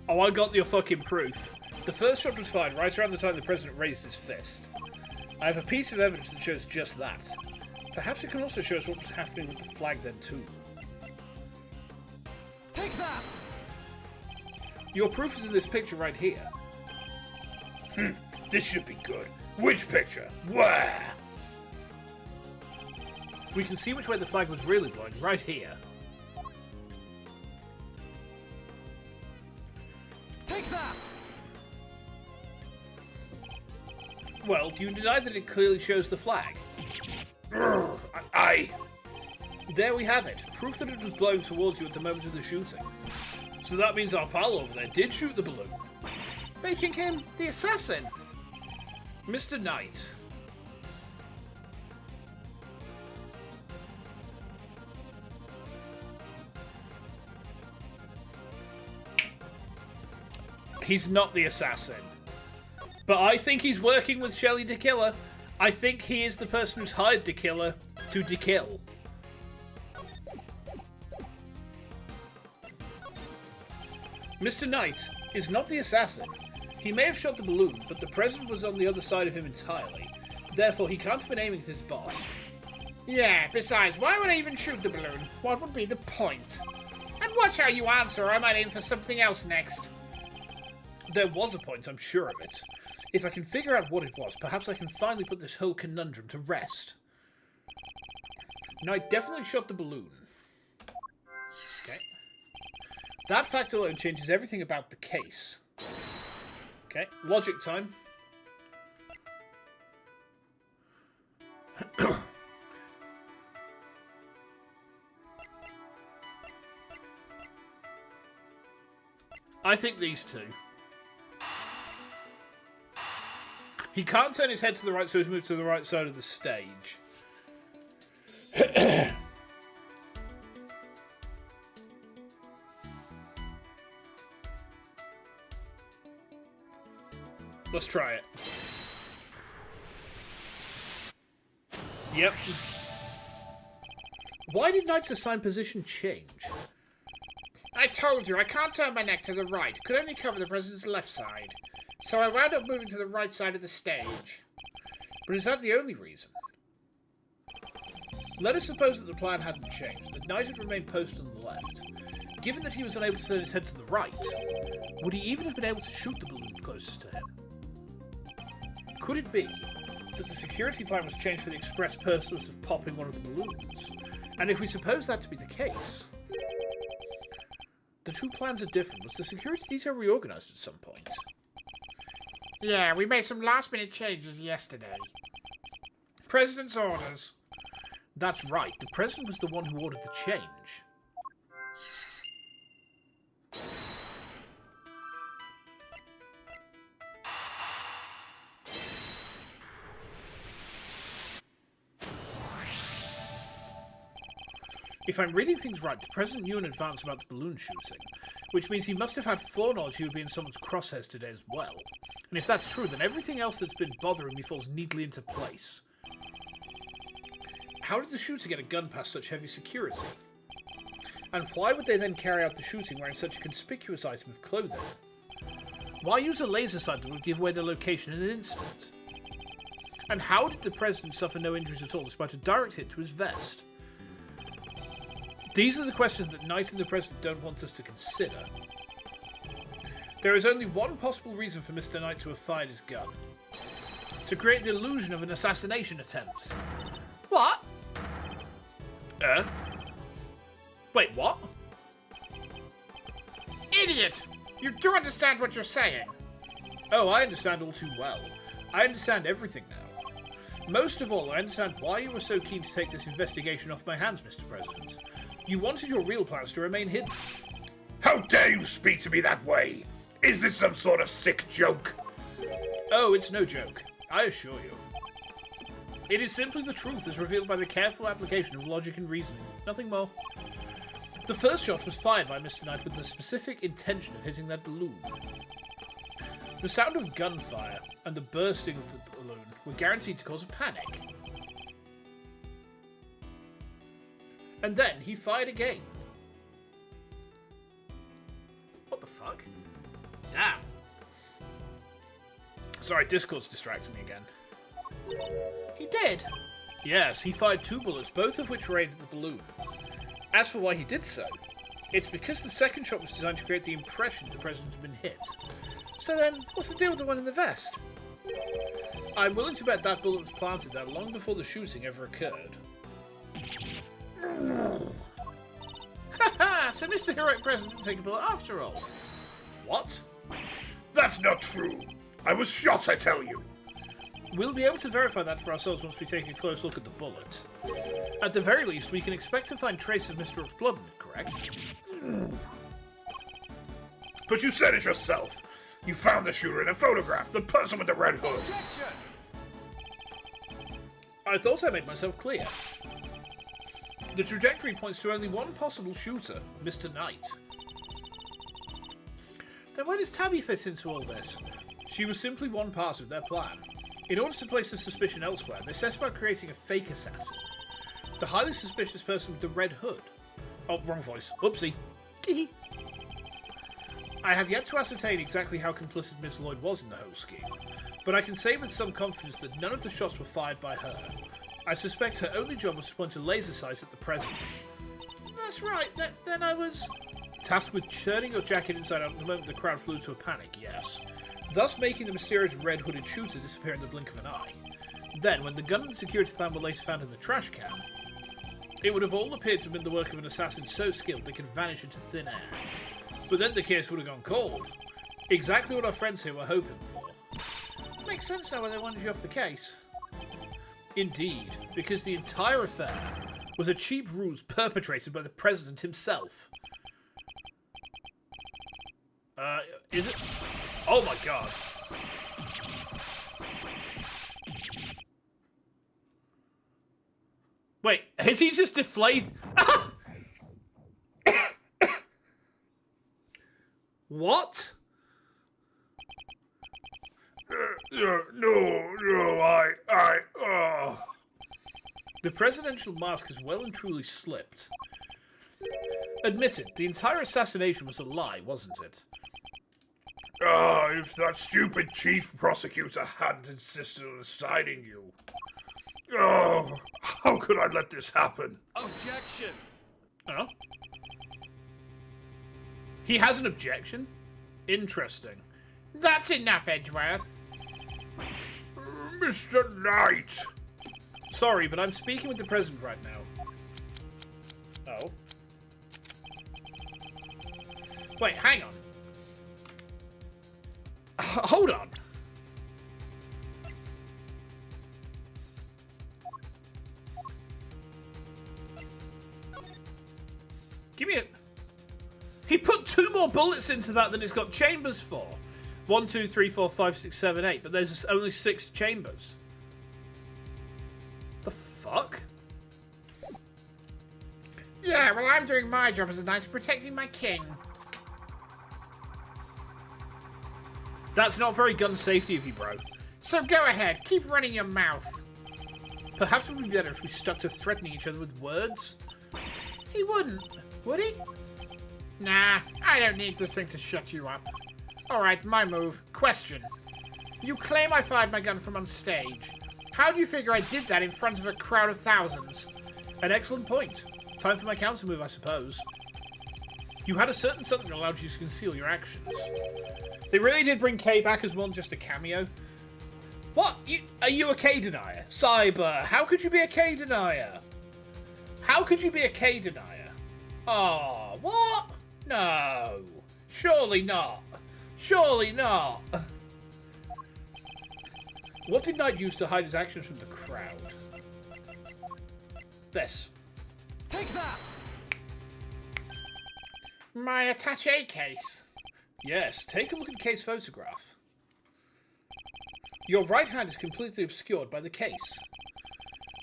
Oh, I got your fucking proof. The first shot was fired right around the time the president raised his fist. I have a piece of evidence that shows just that. Perhaps it can also show us what was happening with the flag then too. Take that! Your proof is in this picture right here. This should be good. Which picture? Where? We can see which way the flag was really blowing right here. Take that! Well, do you deny that it clearly shows the flag? Aye. There we have it. Proof that it was blowing towards you at the moment of the shooting. So that means our pal over there did shoot the balloon, making him the assassin. Mr. Knight. He's not the assassin. But I think he's working with Shelley the Killer. I think he is the person who's hired the killer to dekill. Mr. Knight is not the assassin. He may have shot the balloon, but the president was on the other side of him entirely. Therefore, he can't have been aiming at his boss. Yeah, besides, why would I even shoot the balloon? What would be the point? And watch how you answer, or I might aim for something else next. There was a point, I'm sure of it. If I can figure out what it was, perhaps I can finally put this whole conundrum to rest. Knight definitely shot the balloon. Okay. That fact alone changes everything about the case. Okay, logic time. I think these two. He can't turn his head to the right, so he's moved to the right side of the stage. Let's try it. Yep. Why did Knight's assigned position change? I told you, I can't turn my neck to the right. Could only cover the president's left side. So I wound up moving to the right side of the stage. But is that the only reason? Let us suppose that the plan hadn't changed, that Knight had remained posted on the left. Given that he was unable to turn his head to the right, would he even have been able to shoot the balloon closest to him? Could it be that the security plan was changed for the express purpose of popping one of the balloons? And if we suppose that to be the case, the two plans are different. Was the security detail reorganized at some point? Yeah, we made some last-minute changes yesterday. President's orders. That's right. The president was the one who ordered the change. If I'm reading things right, the president knew in advance about the balloon shooting, which means he must have had foreknowledge he would be in someone's crosshairs today as well. And if that's true, then everything else that's been bothering me falls neatly into place. How did the shooter get a gun past such heavy security? And why would they then carry out the shooting wearing such a conspicuous item of clothing? Why use a laser sight that would give away their location in an instant? And how did the president suffer no injuries at all despite a direct hit to his vest? These are the questions that Knight and the president don't want us to consider. There is only one possible reason for Mr. Knight to have fired his gun. To create the illusion of an assassination attempt. What? Wait, what? Idiot! You do understand what you're saying. Oh, I understand all too well. I understand everything now. Most of all, I understand why you were so keen to take this investigation off my hands, Mr. President. You wanted your real plans to remain hidden. How dare you speak to me that way? Is this some sort of sick joke? Oh, it's no joke. I assure you. It is simply the truth as revealed by the careful application of logic and reasoning. Nothing more. The first shot was fired by Mr. Knight with the specific intention of hitting that balloon. The sound of gunfire and the bursting of the balloon were guaranteed to cause a panic. And then he fired again. What the fuck? Damn. Sorry, Discord's distracting me again. He did? Yes, he fired 2 bullets, both of which were aimed at the balloon. As for why he did so, it's because the second shot was designed to create the impression the president had been hit. So then, what's the deal with the one in the vest? I'm willing to bet that bullet was planted there long before the shooting ever occurred. Haha, so Mr. Heroic President didn't take a bullet after all. What? That's not true. I was shot, I tell you. We'll be able to verify that for ourselves once we take a close look at the bullet. At the very least, we can expect to find traces of Mr. Rook's blood in it, correct? But you said it yourself. You found the shooter in a photograph, the person with the red hood. Objection! I thought I made myself clear. The trajectory points to only one possible shooter, Mr. Knight. Then where does Tabby fit into all this? She was simply one part of their plan. In order to place the suspicion elsewhere, they set about creating a fake assassin. The highly suspicious person with the red hood. Oh, wrong voice. Oopsie. I have yet to ascertain exactly how complicit Miss Lloyd was in the whole scheme, but I can say with some confidence that none of the shots were fired by her. I suspect her only job was to point a laser sight at the president. That's right, then I was tasked with turning your jacket inside out the moment the crowd flew to a panic, yes. Thus making the mysterious red-hooded shooter disappear in the blink of an eye. Then, when the gun and security plan were later found in the trash can, it would have all appeared to have been the work of an assassin so skilled they could vanish into thin air. But then the case would have gone cold. Exactly what our friends here were hoping for. Makes sense now why they wanted you off the case. Indeed, because the entire affair was a cheap ruse perpetrated by the president himself. Is it? Oh my god. Wait, has he just deflated? What? No, The presidential mask has well and truly slipped. Admit it, the entire assassination was a lie, wasn't it? If that stupid chief prosecutor hadn't insisted on assigning you. Oh, how could I let this happen? Objection! Oh? He has an objection? Interesting. That's enough, Edgeworth. Mr. Knight! Sorry, but I'm speaking with the president right now. Oh. Wait, hang on. Hold on. Give me it. He put 2 more bullets into that than he's got chambers for. 1, 2, 3, 4, 5, 6, 7, 8. But there's only 6 chambers. The fuck? Yeah, well, I'm doing my job as a knight, protecting my king. That's not very gun safety of you, bro. So go ahead, keep running your mouth. Perhaps it would be better if we stuck to threatening each other with words. He wouldn't, would he? Nah, I don't need this thing to shut you up. Alright, my move. Question. You claim I fired my gun from on stage. How do you figure I did that in front of a crowd of thousands? An excellent point. Time for my counter move, I suppose. You had a certain something that allowed you to conceal your actions. They really did bring K back as more than just a cameo. What? Are you a K denier? Cyber, how could you be a K denier? How could you be a K denier? Oh, what? No. Surely not. Surely not. What did Knight use to hide his actions from the crowd? This. Take that! My attaché case. Yes, take a look at K's photograph. Your right hand is completely obscured by the case.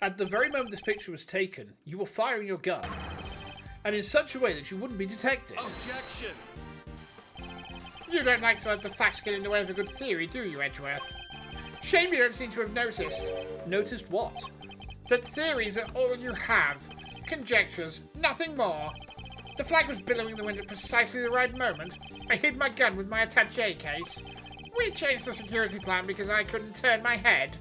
At the very moment this picture was taken, you were firing your gun, and in such a way that you wouldn't be detected. Objection! You don't like to let the facts get in the way of a good theory, do you, Edgeworth? Shame you don't seem to have noticed. Noticed what? That theories are all you have. Conjectures, nothing more. The flag was billowing in the wind at precisely the right moment. I hid my gun with my attaché case. We changed the security plan because I couldn't turn my head.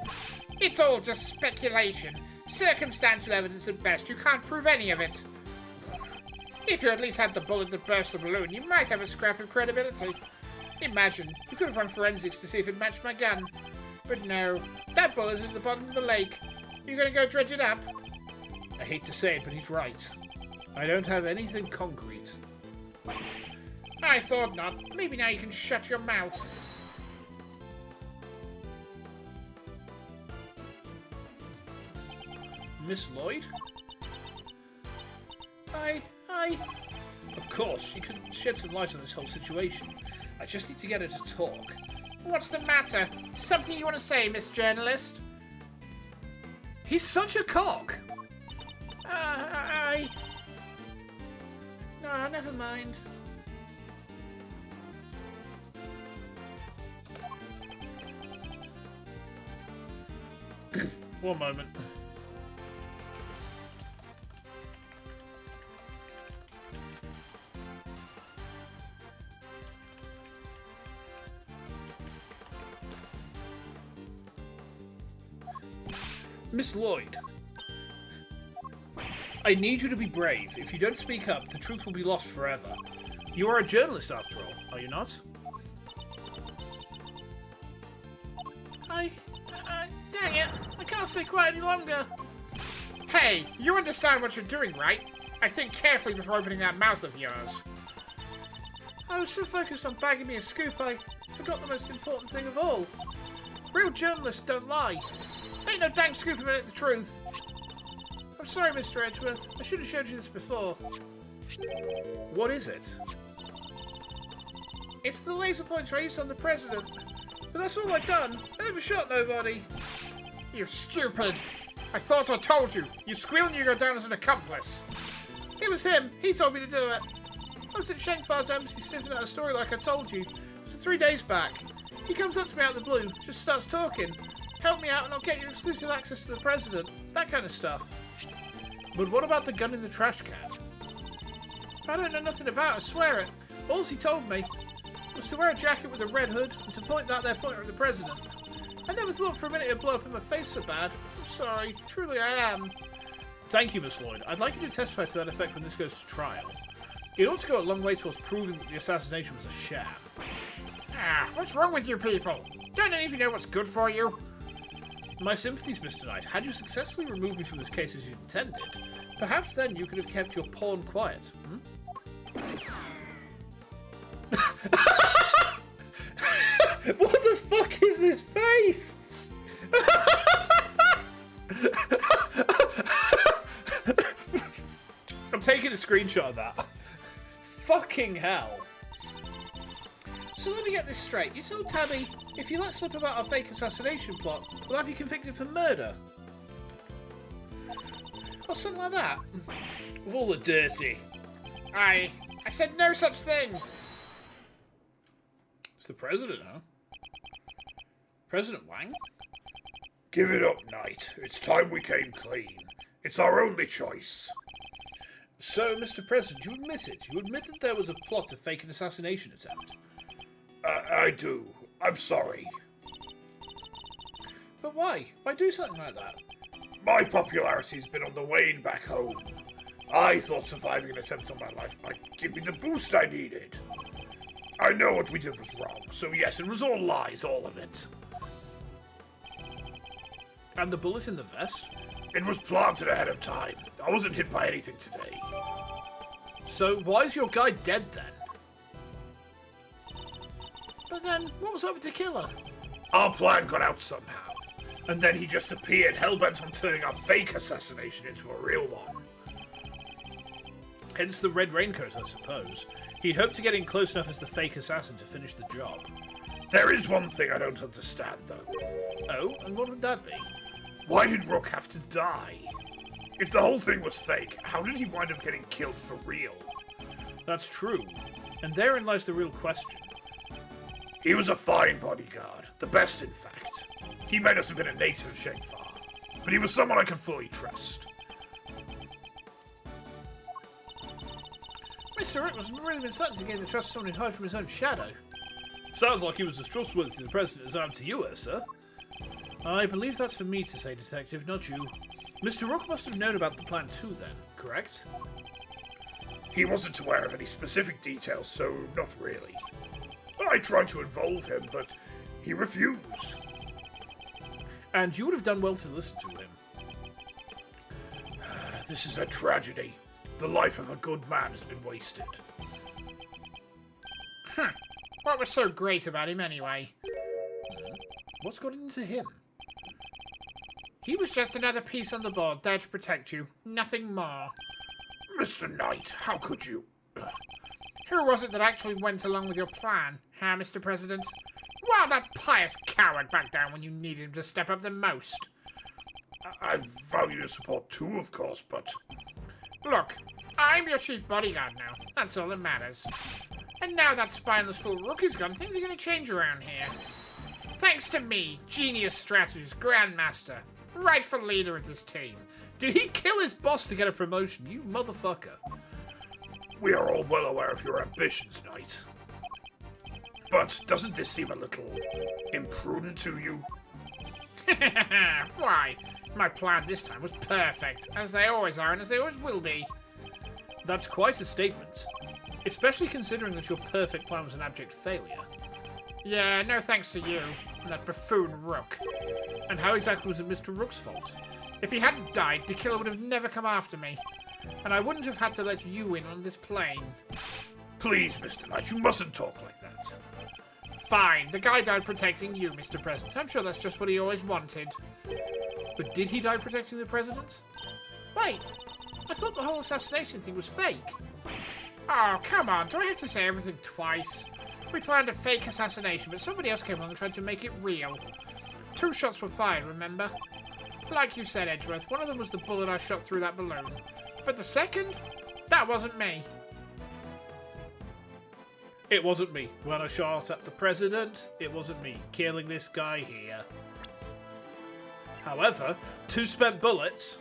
It's all just speculation. Circumstantial evidence at best. You can't prove any of it. If you at least had the bullet that burst the balloon, you might have a scrap of credibility. Imagine, you could have run forensics to see if it matched my gun. But no, that bullet is at the bottom of the lake. You gonna go dredge it up? I hate to say it, but he's right. I don't have anything concrete. I thought not. Maybe now you can shut your mouth. Miss Lloyd? Hi. Of course, she could shed some light on this whole situation. I just need to get her to talk. What's the matter? Something you want to say, Miss Journalist? He's such a cock! No, never mind. One moment. Miss Lloyd, I need you to be brave. If you don't speak up, the truth will be lost forever. You are a journalist, after all, are you not? Dang it! I can't stay quiet any longer. Hey, you understand what you're doing, right? I think carefully before opening that mouth of yours. I was so focused on bagging me a scoop, I forgot the most important thing of all. Real journalists don't lie. Ain't no dang scoop of it, the truth. I'm sorry, Mr. Edgeworth. I should have showed you this before. What is it? It's the laser pointer I used on the president. But that's all I've done. I never shot nobody. You stupid! I thought I told you. You squeal and you go down as an accomplice. It was him. He told me to do it. I was at Shengfar's embassy sniffing out a story like I told you. It was 3 days back. He comes up to me out of the blue, just starts talking. Help me out and I'll get you exclusive access to the president. That kind of stuff. But what about the gun in the trash can? I don't know nothing about it, I swear it. All he told me was to wear a jacket with a red hood and to point that there pointer at the president. I never thought for a minute it'd blow up in my face so bad. I'm sorry. Truly I am. Thank you, Miss Lloyd. I'd like you to testify to that effect when this goes to trial. It ought to go a long way towards proving that the assassination was a sham. What's wrong with you people? Don't any of you know what's good for you? My sympathies, Mr. Knight. Had you successfully removed me from this case as you intended, perhaps then you could have kept your pawn quiet. What the fuck is this face? I'm taking a screenshot of that. Fucking hell. So let me get this straight. You told Tabby, if you let slip about our fake assassination plot, we'll have you convicted for murder. Or something like that. With all the dirty. I said no such thing. It's the president, huh? President Wang? Give it up, Knight. It's time we came clean. It's our only choice. So, Mr. President, you admit it. You admit that there was a plot to fake an assassination attempt. I do. I'm sorry. But why? Why do something like that? My popularity's been on the wane back home. I thought surviving an attempt on my life might give me the boost I needed. I know what we did was wrong, so yes, it was all lies, all of it. And the bullet in the vest? It was planted ahead of time. I wasn't hit by anything today. So why is your guy dead then? But then, what was up with the killer? Our plan got out somehow, and then he just appeared, hell-bent on turning our fake assassination into a real one. Hence the red raincoat, I suppose. He'd hoped to get in close enough as the fake assassin to finish the job. There is one thing I don't understand, though. Oh, and what would that be? Why did Rook have to die? If the whole thing was fake, how did he wind up getting killed for real? That's true. And therein lies the real question. He was a fine bodyguard, the best in fact. He may not have been a native of Shengfar, but he was someone I could fully trust. Mr. Rick must have really been something to gain the trust of someone who'd hide from his own shadow. Sounds like he was as trustworthy to the President as I am to you, sir. I believe that's for me to say, Detective, not you. Mr. Rook must have known about the plan too, then, correct? He wasn't aware of any specific details, so not really. I tried to involve him, but he refused. And you would have done well to listen to him. This is a tragedy. The life of a good man has been wasted. What was so great about him anyway? What's got into him? He was just another piece on the board there to protect you. Nothing more. Mr. Knight, how could you? Who was it that actually went along with your plan, huh, Mr. President? Why that pious coward back down when you needed him to step up the most? I value your support too, of course, but... Look, I'm your chief bodyguard now. That's all that matters. And now that spineless fool Rook is gone, things are going to change around here. Thanks to me, genius strategist, grandmaster, rightful leader of this team. Did he kill his boss to get a promotion? You motherfucker. We are all well aware of your ambitions, Knight. But doesn't this seem a little imprudent to you? Why? My plan this time was perfect, as they always are and as they always will be. That's quite a statement. Especially considering that your perfect plan was an abject failure. Yeah, no thanks to you and that buffoon Rook. And how exactly was it Mr. Rook's fault? If he hadn't died, the killer would have never come after me. And I wouldn't have had to let you in on this plane. Please, Mr. Knight, you mustn't talk like that. Fine, the guy died protecting you, Mr. President. I'm sure that's just what he always wanted. But did he die protecting the president? Wait, I thought the whole assassination thing was fake. Oh, come on, do I have to say everything twice? We planned a fake assassination, but somebody else came along and tried to make it real. 2 shots were fired, remember? Like you said, Edgeworth, one of them was the bullet I shot through that balloon. But the second? That wasn't me. It wasn't me. When I shot at the president, it wasn't me killing this guy here. However, 2 spent bullets.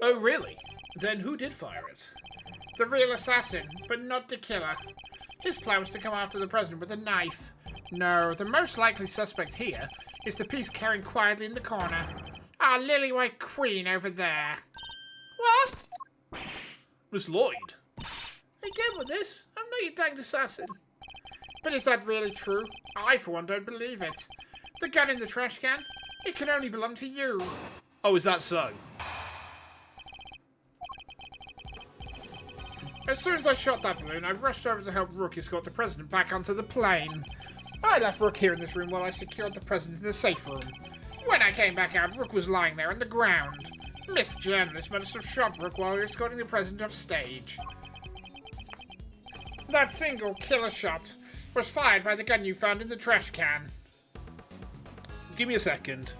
Oh, really? Then who did fire it? The real assassin, but not the killer. His plan was to come after the president with a knife. No, the most likely suspect here is the piece carrying quietly in the corner. Our lily-white queen over there. What? Miss Lloyd. Again with this? I'm not your danged assassin. But is that really true? I, for one, don't believe it. The gun in the trash can? It can only belong to you. Oh, is that so? As soon as I shot that balloon, I rushed over to help Rook escort the president back onto the plane. I left Rook here in this room while I secured the president in the safe room. When I came back out, Rook was lying there on the ground. Miss Journalist must have shot Rook while we were escorting the president off stage. That single killer shot was fired by the gun you found in the trash can. Give me a second.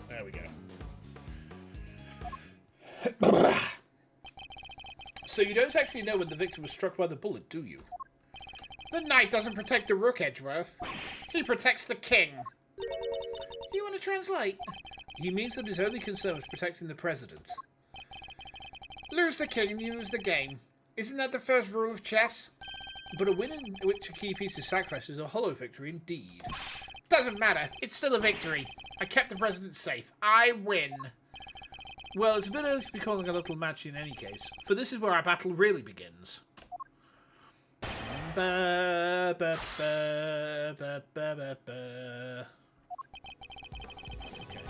There we go. So you don't actually know when the victim was struck by the bullet, do you? The knight doesn't protect the Rook, Edgeworth. He protects the king. You want to translate? He means that his only concern was protecting the president. Lose the king and you lose the game. Isn't that the first rule of chess? But a win in which a key piece is sacrificed is a hollow victory indeed. Doesn't matter. It's still a victory. I kept the president safe. I win. Well, it's a bit early to be calling a little match in any case, for this is where our battle really begins. Ba, ba, ba, ba, ba, ba, ba. Okay.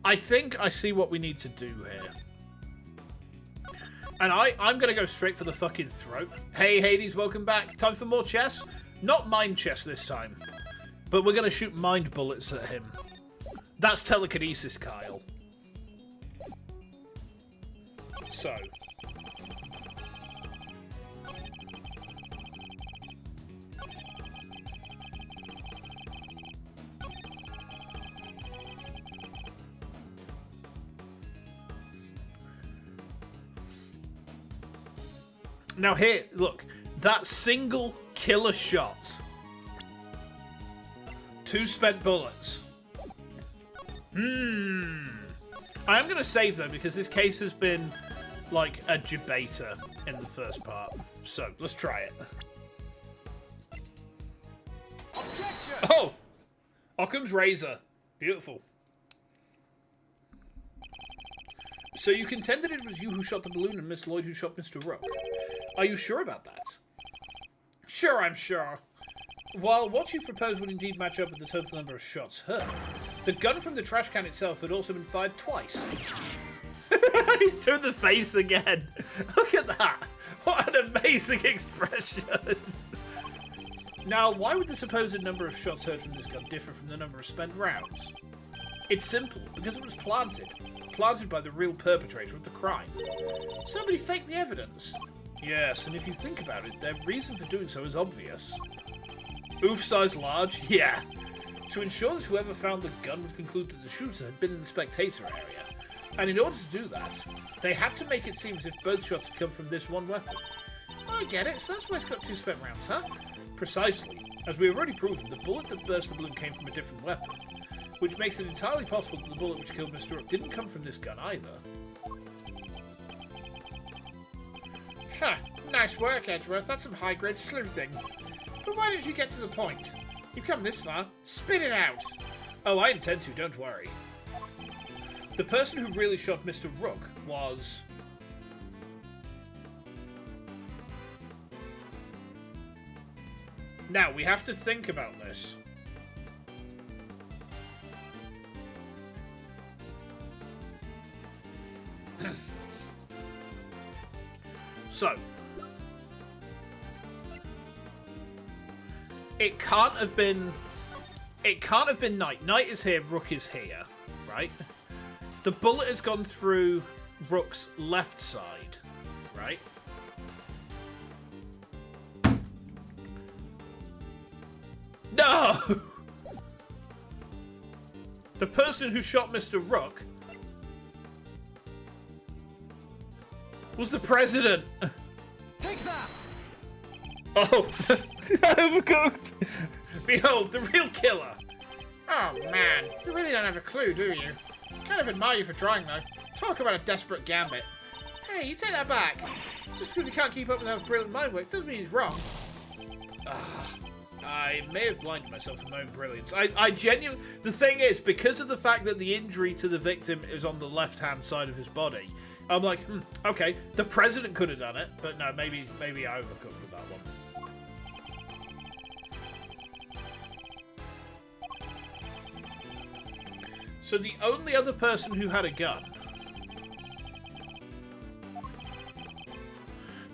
I think I see what we need to do here. And I'm going to go straight for the fucking throat. Hey, Hades, welcome back. Time for more chess? Not mind chess this time. But we're going to shoot mind bullets at him. That's telekinesis, Kyle. So. Now here, look. That single killer shot. 2 spent bullets. I am going to save though because this case has been like a debater in the first part. So let's try it. Objection! Oh! Occam's razor. Beautiful. So you contended it was you who shot the balloon and Miss Lloyd who shot Mr. Rook. Are you sure about that? Sure, I'm sure. While what you've proposed would indeed match up with the total number of shots heard, the gun from the trash can itself had also been fired twice. He's doing the face again. Look at that. What an amazing expression. Now, why would the supposed number of shots heard from this gun differ from the number of spent rounds? It's simple, because it was planted. Planted by the real perpetrator of the crime. Somebody faked the evidence. Yes, and if you think about it, their reason for doing so is obvious. Oof size large? Yeah. To ensure that whoever found the gun would conclude that the shooter had been in the spectator area. And in order to do that, they had to make it seem as if both shots had come from this one weapon. I get it, so that's why it's got 2 spent rounds, huh? Precisely. As we have already proven, the bullet that burst the balloon came from a different weapon. Which makes it entirely possible that the bullet which killed Mr. Rook didn't come from this gun either. Huh. Nice work, Edgeworth. That's some high-grade sleuthing. But why didn't you get to the point? You've come this far. Spit it out! Oh, I intend to, don't worry. The person who really shot Mr. Rook was... Now, we have to think about this. So, it can't have been Knight. Knight is here, Rook is here, right? The bullet has gone through Rook's left side, right? No! The person who shot Mr. Rook was the president. Take that! Oh, overcooked. Behold, the real killer. Oh, man. You really don't have a clue, do you? Kind of admire you for trying, though. Talk about a desperate gambit. Hey, you take that back. Just because he can't keep up with our brilliant mind work doesn't mean he's wrong. I may have blinded myself from my own brilliance. I genuinely... The thing is, because of the fact that the injury to the victim is on the left-hand side of his body, I'm like, okay, the president could have done it, but no, maybe I overcooked with that one. So the only other person who had a gun...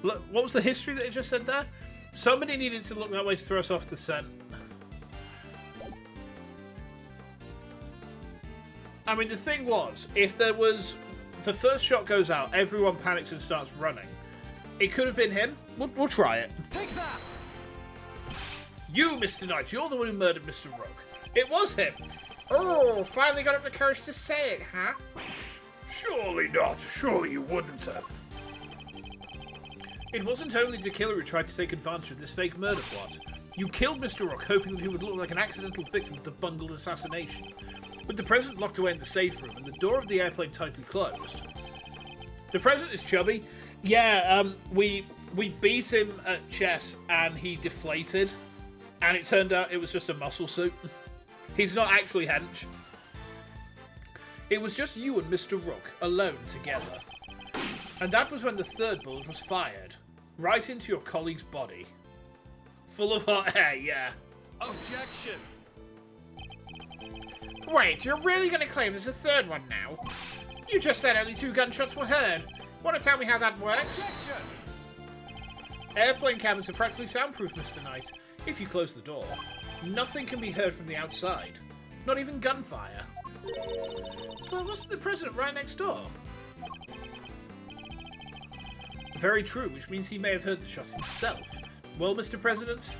Look, what was the history that it just said there? Somebody needed to look that way to throw us off the scent. I mean, the thing was, if there was... The first shot goes out, everyone panics and starts running. It could have been him. We'll try it. Take that! You, Mr. Knight, you're the one who murdered Mr. Rook. It was him. Oh, finally got up the courage to say it, huh? Surely not. Surely you wouldn't have. It wasn't only the killer who tried to take advantage of this fake murder plot. You killed Mr. Rook, hoping that he would look like an accidental victim of the bungled assassination. With the president locked away in the safe room and the door of the airplane tightly closed. The president is chubby. Yeah, we beat him at chess and he deflated. And it turned out it was just a muscle suit. He's not actually hench. It was just you and Mr. Rook, alone together. And that was when the third bullet was fired. Right into your colleague's body. Full of hot air, yeah. Objection! Wait, you're really going to claim there's a third one now? You just said only 2 gunshots were heard. Want to tell me how that works? Objection! Airplane cabins are practically soundproof, Mr. Knight. If you close the door, nothing can be heard from the outside. Not even gunfire. But wasn't the president right next door? Very true, which means he may have heard the shots himself. Well, Mr. President?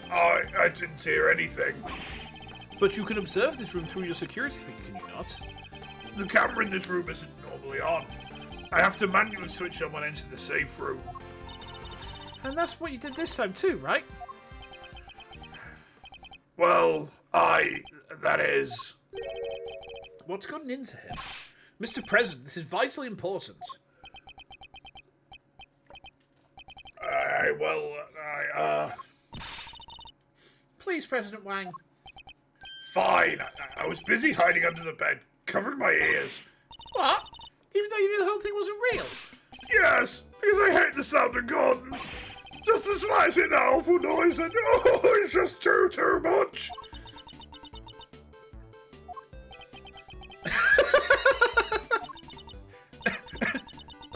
I didn't hear anything. But you can observe this room through your security feed, can you not? The camera in this room isn't normally on. I have to manually switch on when I enter the safe room. And that's what you did this time too, right? Well, that is... What's gotten into him? Mr. President, this is vitally important. Please, President Wang. Fine. I was busy hiding under the bed, covering my ears. What? Even though you knew the whole thing wasn't real? Yes, because I hate the sound of guns. Just the slightest awful noise and it's just too much.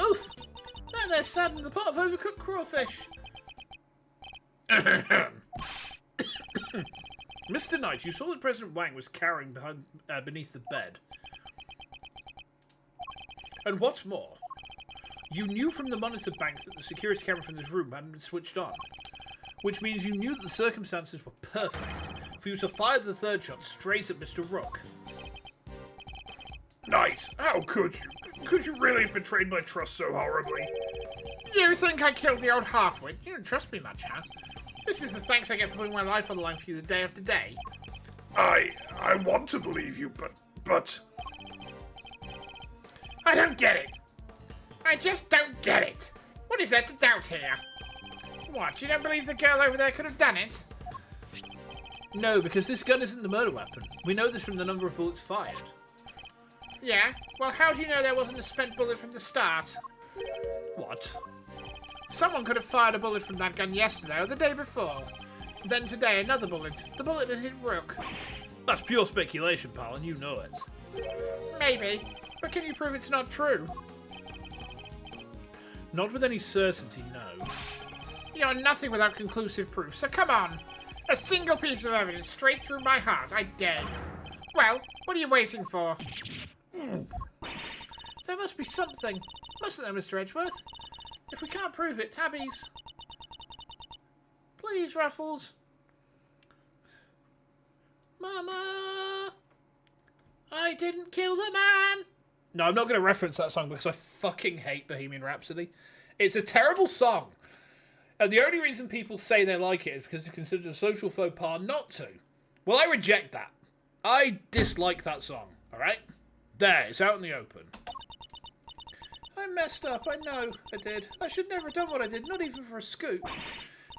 Oof! There they're sat in the pot of overcooked crawfish. Mr. Knight, you saw that President Wang was cowering beneath the bed. And what's more, you knew from the monitor bank that the security camera from this room hadn't been switched on. Which means you knew that the circumstances were perfect for you to fire the third shot straight at Mr. Rook. Knight, how could you? Could you really have betrayed my trust so horribly? You think I killed the old half-wit? You don't trust me much, huh? This is the thanks I get for putting my life on the line for you the day after day. I want to believe you, but... I don't get it. I just don't get it. What is there to doubt here? What, you don't believe the girl over there could have done it? No, because this gun isn't the murder weapon. We know this from the number of bullets fired. Yeah? Well, how do you know there wasn't a spent bullet from the start? What? Someone could have fired a bullet from that gun yesterday or the day before. Then today, another bullet. The bullet that hit Rook. That's pure speculation, pal, and you know it. Maybe. But can you prove it's not true? Not with any certainty, no. You're nothing without conclusive proof, so come on. A single piece of evidence straight through my heart, I dare you. Well, what are you waiting for? There must be something, mustn't there, Mr. Edgeworth? If we can't prove it, tabbies. Please, Ruffles. Mama! I didn't kill the man! No, I'm not going to reference that song because I fucking hate Bohemian Rhapsody. It's a terrible song. And the only reason people say they like it is because it's considered a social faux pas not to. Well, I reject that. I dislike that song, alright? There, it's out in the open. I messed up, I know I did. I should never have done what I did, not even for a scoop.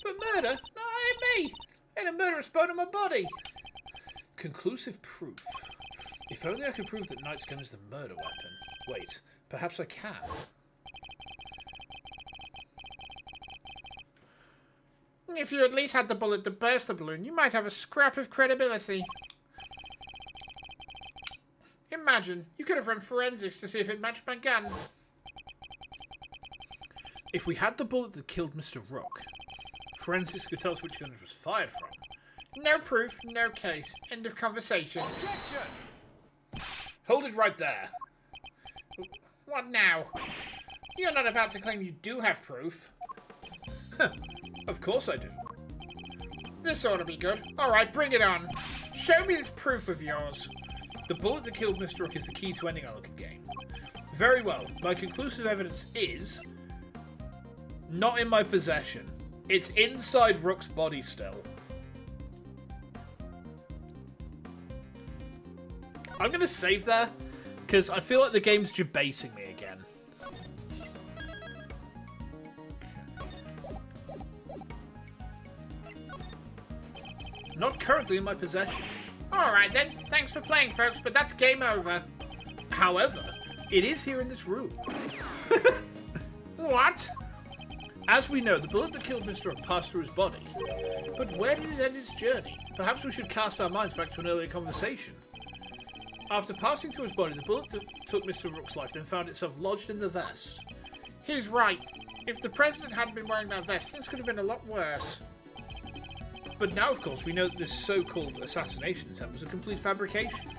But murder? No, it ain't me. Ain't a murderous bone in my body. Conclusive proof. If only I could prove that Knight's gun is the murder weapon. Wait, perhaps I can. If you at least had the bullet to burst the balloon, you might have a scrap of credibility. Imagine, you could have run forensics to see if it matched my gun. If we had the bullet that killed Mr. Rook, forensics could tell us which gun it was fired from. No proof, no case. End of conversation. Objection! Hold it right there. What now? You're not about to claim you do have proof. Of course I do. This ought to be good. Alright, bring it on. Show me this proof of yours. The bullet that killed Mr. Rook is the key to ending our little game. Very well. My conclusive evidence is not in my possession. It's inside Rook's body still. I'm going to save there because I feel like the game's debasing me again. Not currently in my possession. Alright then, thanks for playing folks, but that's game over. However, it is here in this room. What? As we know, the bullet that killed Mr. Rook passed through his body. But where did it end its journey? Perhaps we should cast our minds back to an earlier conversation. After passing through his body, the bullet that took Mr. Rook's life then found itself lodged in the vest. He's right. If the president hadn't been wearing that vest, things could have been a lot worse. But now, of course, we know that this so-called assassination attempt was a complete fabrication.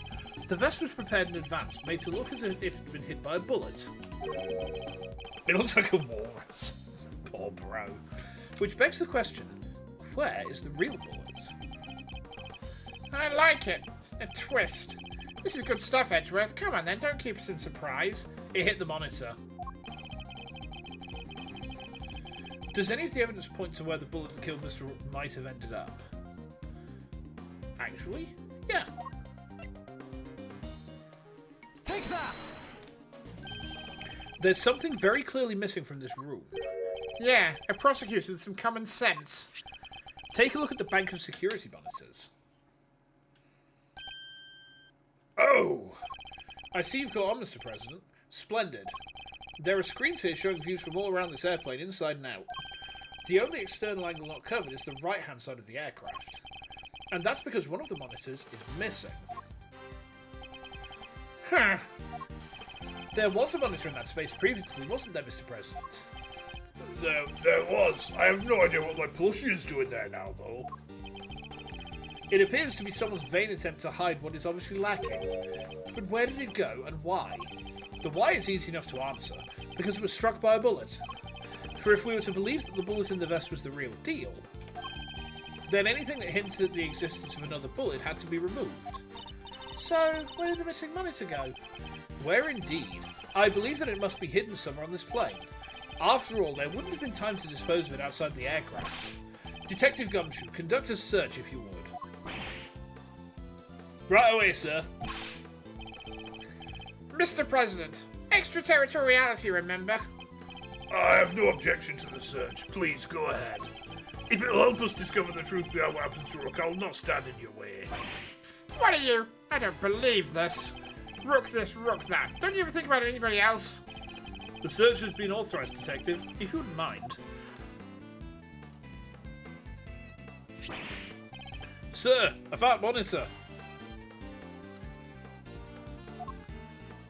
The vest was prepared in advance, made to look as if it had been hit by a bullet. It looks like a walrus. Poor bro. Which begs the question, where is the real bullet? I like it. A twist. This is good stuff, Edgeworth. Come on then, don't keep us in surprise. It hit the monitor. Does any of the evidence point to where the bullet that killed Mr. Rook might have ended up? Actually, yeah. Take that! There's something very clearly missing from this room. Yeah, a prosecutor with some common sense. Take a look at the bank of security monitors. Oh! I see you've got on, Mr. President. Splendid. There are screens here showing views from all around this airplane, inside and out. The only external angle not covered is the right-hand side of the aircraft. And that's because one of the monitors is missing. Huh. There was a monitor in that space previously, wasn't there, Mr. President? There was. I have no idea what my plushie is doing there now, though. It appears to be someone's vain attempt to hide what is obviously lacking. But where did it go, and why? The why is easy enough to answer, because it was struck by a bullet. For if we were to believe that the bullet in the vest was the real deal, then anything that hinted at the existence of another bullet had to be removed. So, where did the missing monitor go? Where indeed? I believe that it must be hidden somewhere on this plane. After all, there wouldn't have been time to dispose of it outside the aircraft. Detective Gumshoe, conduct a search if you would. Right away, sir. Mr. President, extraterritoriality, remember? I have no objection to the search. Please, go ahead. If it'll help us discover the truth behind what happened to Rook, I'll not stand in your way. What are you? I don't believe this. Rook this, rook that. Don't you ever think about anybody else? The search has been authorized, Detective, if you wouldn't mind. Sir, I found monitor.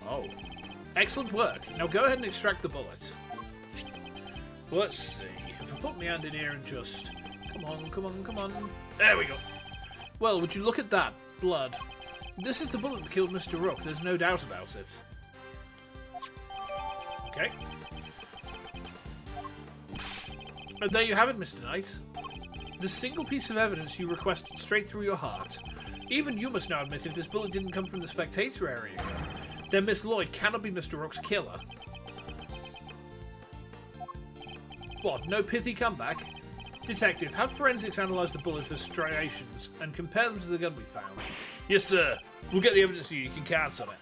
Oh. Excellent work. Now go ahead and extract the bullet. Let's see. If I put my hand in here and just... Come on, come on, come on. There we go. Well, would you look at that? Blood. This is the bullet that killed Mr. Rook. There's no doubt about it. Okay. And there you have it, Mr. Knight. The single piece of evidence you requested straight through your heart. Even you must now admit if this bullet didn't come from the spectator area, then Miss Lloyd cannot be Mr. Rook's killer. What, no pithy comeback? Detective, have forensics analyse the bullet for striations and compare them to the gun we found. Yes, sir. We'll get the evidence to you. You can count on it.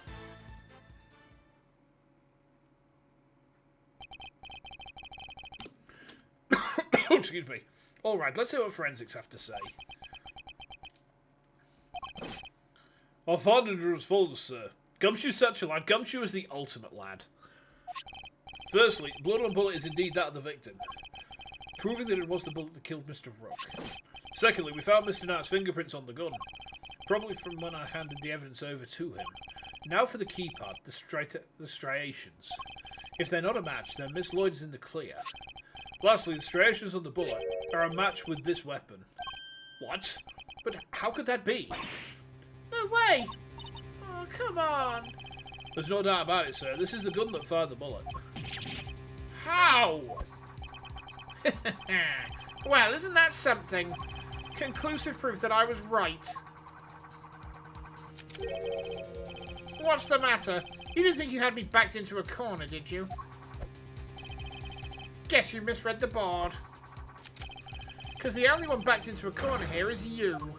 Excuse me. Alright, let's see what forensics have to say. Our findings are as follows, sir. Gumshoe's such a lad. Gumshoe is the ultimate lad. Firstly, blood on bullet is indeed that of the victim, proving that it was the bullet that killed Mr. Rook. Secondly, we found Mr. Knight's fingerprints on the gun, probably from when I handed the evidence over to him. Now for the key part, the striations. If they're not a match, then Miss Lloyd is in the clear. Lastly, the striations on the bullet are a match with this weapon. What? But how could that be? No way! Oh, come on! There's no doubt about it, sir. This is the gun that fired the bullet. How? Well, isn't that something? Conclusive proof that I was right. What's the matter? You didn't think you had me backed into a corner, did you? Guess you misread the board. Because the only one backed into a corner here is you.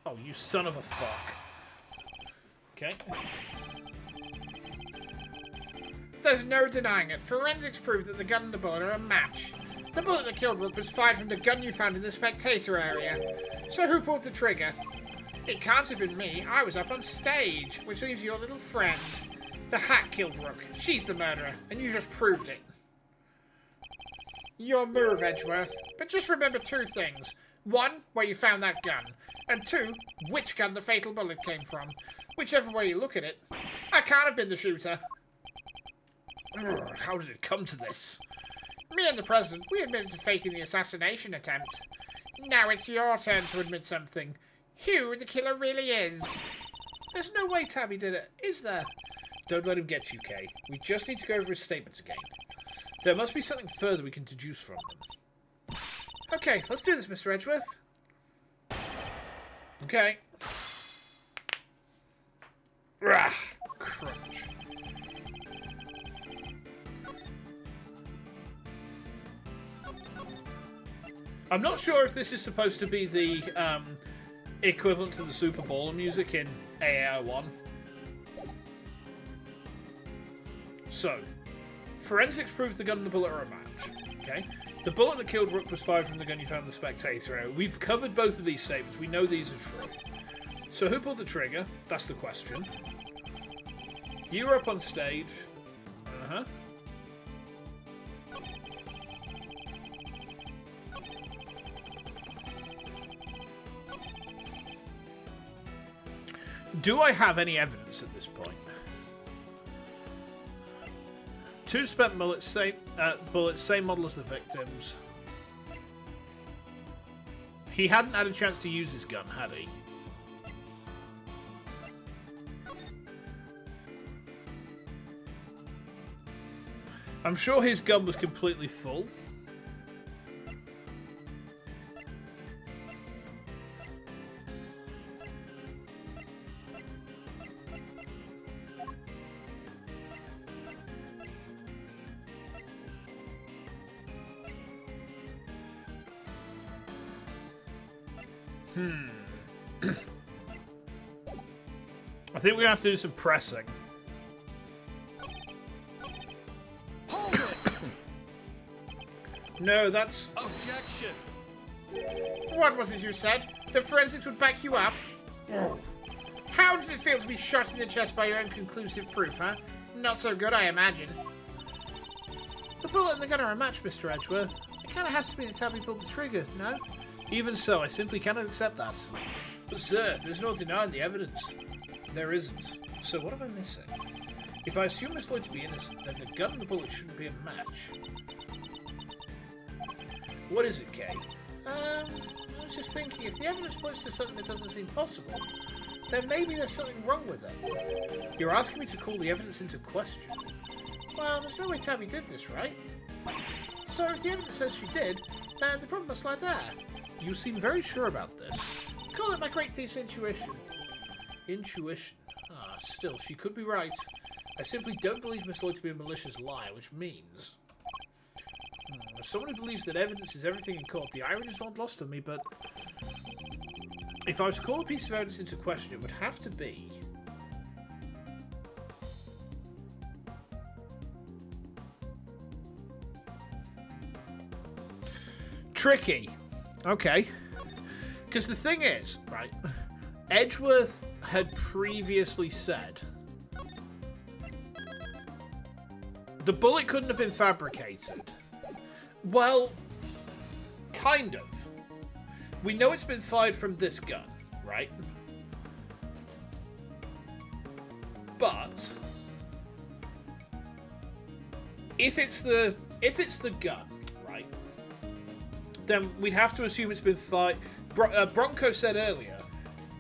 Oh, you son of a fuck. Okay. There's no denying it. Forensics proved that the gun and the bullet are a match. The bullet that killed Rook was fired from the gun you found in the spectator area. So who pulled the trigger? It can't have been me. I was up on stage, which leaves your little friend. The hack killed Rook. She's the murderer, and you just proved it. Your move, Edgeworth. But just remember two things. One, where you found that gun. And two, which gun the fatal bullet came from. Whichever way you look at it. I can't have been the shooter. Urgh, how did it come to this? Me and the President, we admitted to faking the assassination attempt. Now it's your turn to admit something. Who the killer really is. There's no way Tabby did it, is there? Don't let him get you, Kay. We just need to go over his statements again. There must be something further we can deduce from them. Okay, let's do this, Mr. Edgeworth. Okay. Rah! Crunch. I'm not sure if this is supposed to be the equivalent to the Super Bowl music in AAO1. So, forensics proves the gun and the bullet are a match. Okay? The bullet that killed Rook was fired from the gun you found in the spectator area. We've covered both of these statements. We know these are true. So who pulled the trigger? That's the question. You were up on stage. Uh-huh. Do I have any evidence at this point? 2 spent bullets, same model as the victims. He hadn't had a chance to use his gun, had he? I'm sure his gun was completely full. I think we're gonna have to do some pressing. Hold it! No, that's... Objection! What was it you said? The forensics would back you up? How does it feel to be shot in the chest by your own conclusive proof, huh? Not so good, I imagine. The bullet and the gun are a match, Mr. Edgeworth. It kind of has to be the time we pulled the trigger, no? Even so, I simply cannot accept that. But sir, there's no denying the evidence. There isn't. So what am I missing? If I assume Miss Lloyd to be innocent, then the gun and the bullet shouldn't be a match. What is it, Kay? I was just thinking, if the evidence points to something that doesn't seem possible, then maybe there's something wrong with it. You're asking me to call the evidence into question. Well, there's no way Tabby did this, right? So if the evidence says she did, then the problem must lie there. You seem very sure about this. Call it my great thief's intuition. Intuition? Ah, still, she could be right. I simply don't believe Miss Lloyd to be a malicious liar, which means... If someone who believes that evidence is everything in court, the irony is not lost on me, but... If I was to call a piece of evidence into question, it would have to be... tricky. Okay. Because the thing is, right, Edgeworth had previously said the bullet couldn't have been fabricated. Well, kind of. We know it's been fired from this gun, right? But if it's the gun, right, then we'd have to assume it's been fired. Bronco said earlier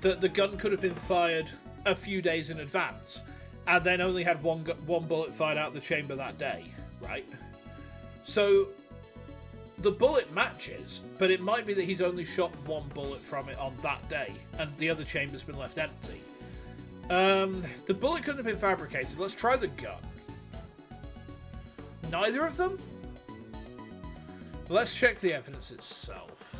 that the gun could have been fired a few days in advance, and then only had one bullet fired out of the chamber that day, right? So the bullet matches, but it might be that he's only shot one bullet from it on that day, and the other chamber's been left empty. The bullet couldn't have been fabricated. Let's try the gun. Neither of them? Let's check the evidence itself.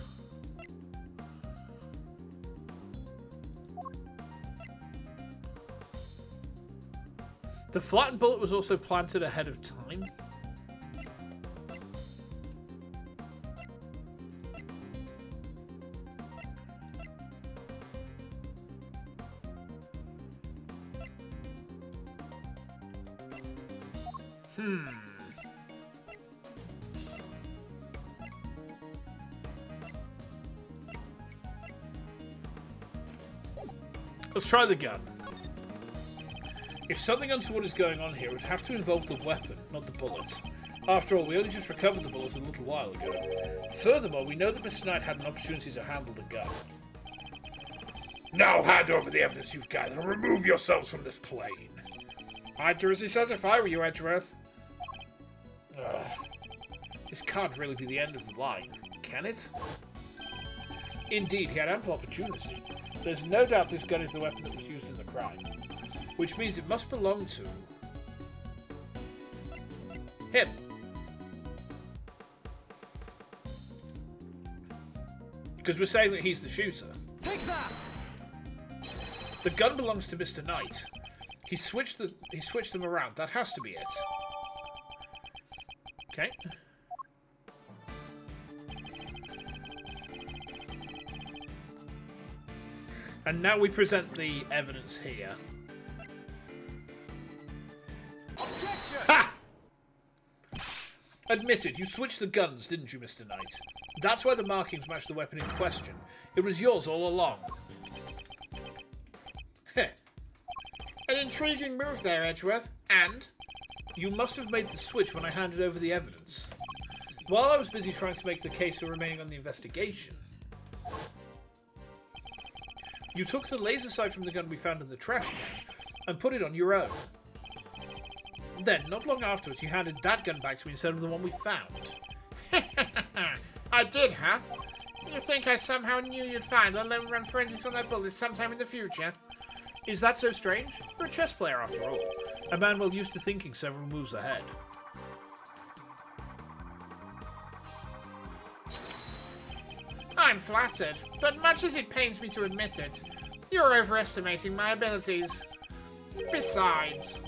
The flattened bullet was also planted ahead of time. Let's try the gun. If something untoward is going on here, it would have to involve the weapon, not the bullet. After all, we only just recovered the bullets a little while ago. Furthermore, we know that Mr. Knight had an opportunity to handle the gun. Now hand over the evidence you've gathered and remove yourselves from this plane. I'd do as he says if I were you, Edgeworth. This can't really be the end of the line, can it? Indeed, he had ample opportunity. There's no doubt this gun is the weapon that was used in the crime. Which means it must belong to... him. Because we're saying that he's the shooter. Take that! The gun belongs to Mr. Knight. He switched them around. That has to be it. Okay. And now we present the evidence here. Objection! Ha! Admitted, you switched the guns, didn't you, Mr. Knight? That's why the markings match the weapon in question. It was yours all along. Heh, intriguing move there, Edgeworth. And? You must have made the switch when I handed over the evidence. While I was busy trying to make the case for remaining on the investigation, you took the laser sight from the gun we found in the trash can and put it on your own. Then, not long afterwards, you handed that gun back to me instead of the one we found. I did, huh? You think I somehow knew you'd find a lone run forensics on that bullet sometime in the future? Is that so strange? You're a chess player after all. A man well used to thinking several moves ahead. I'm flattered, but much as it pains me to admit it, you're overestimating my abilities. Besides,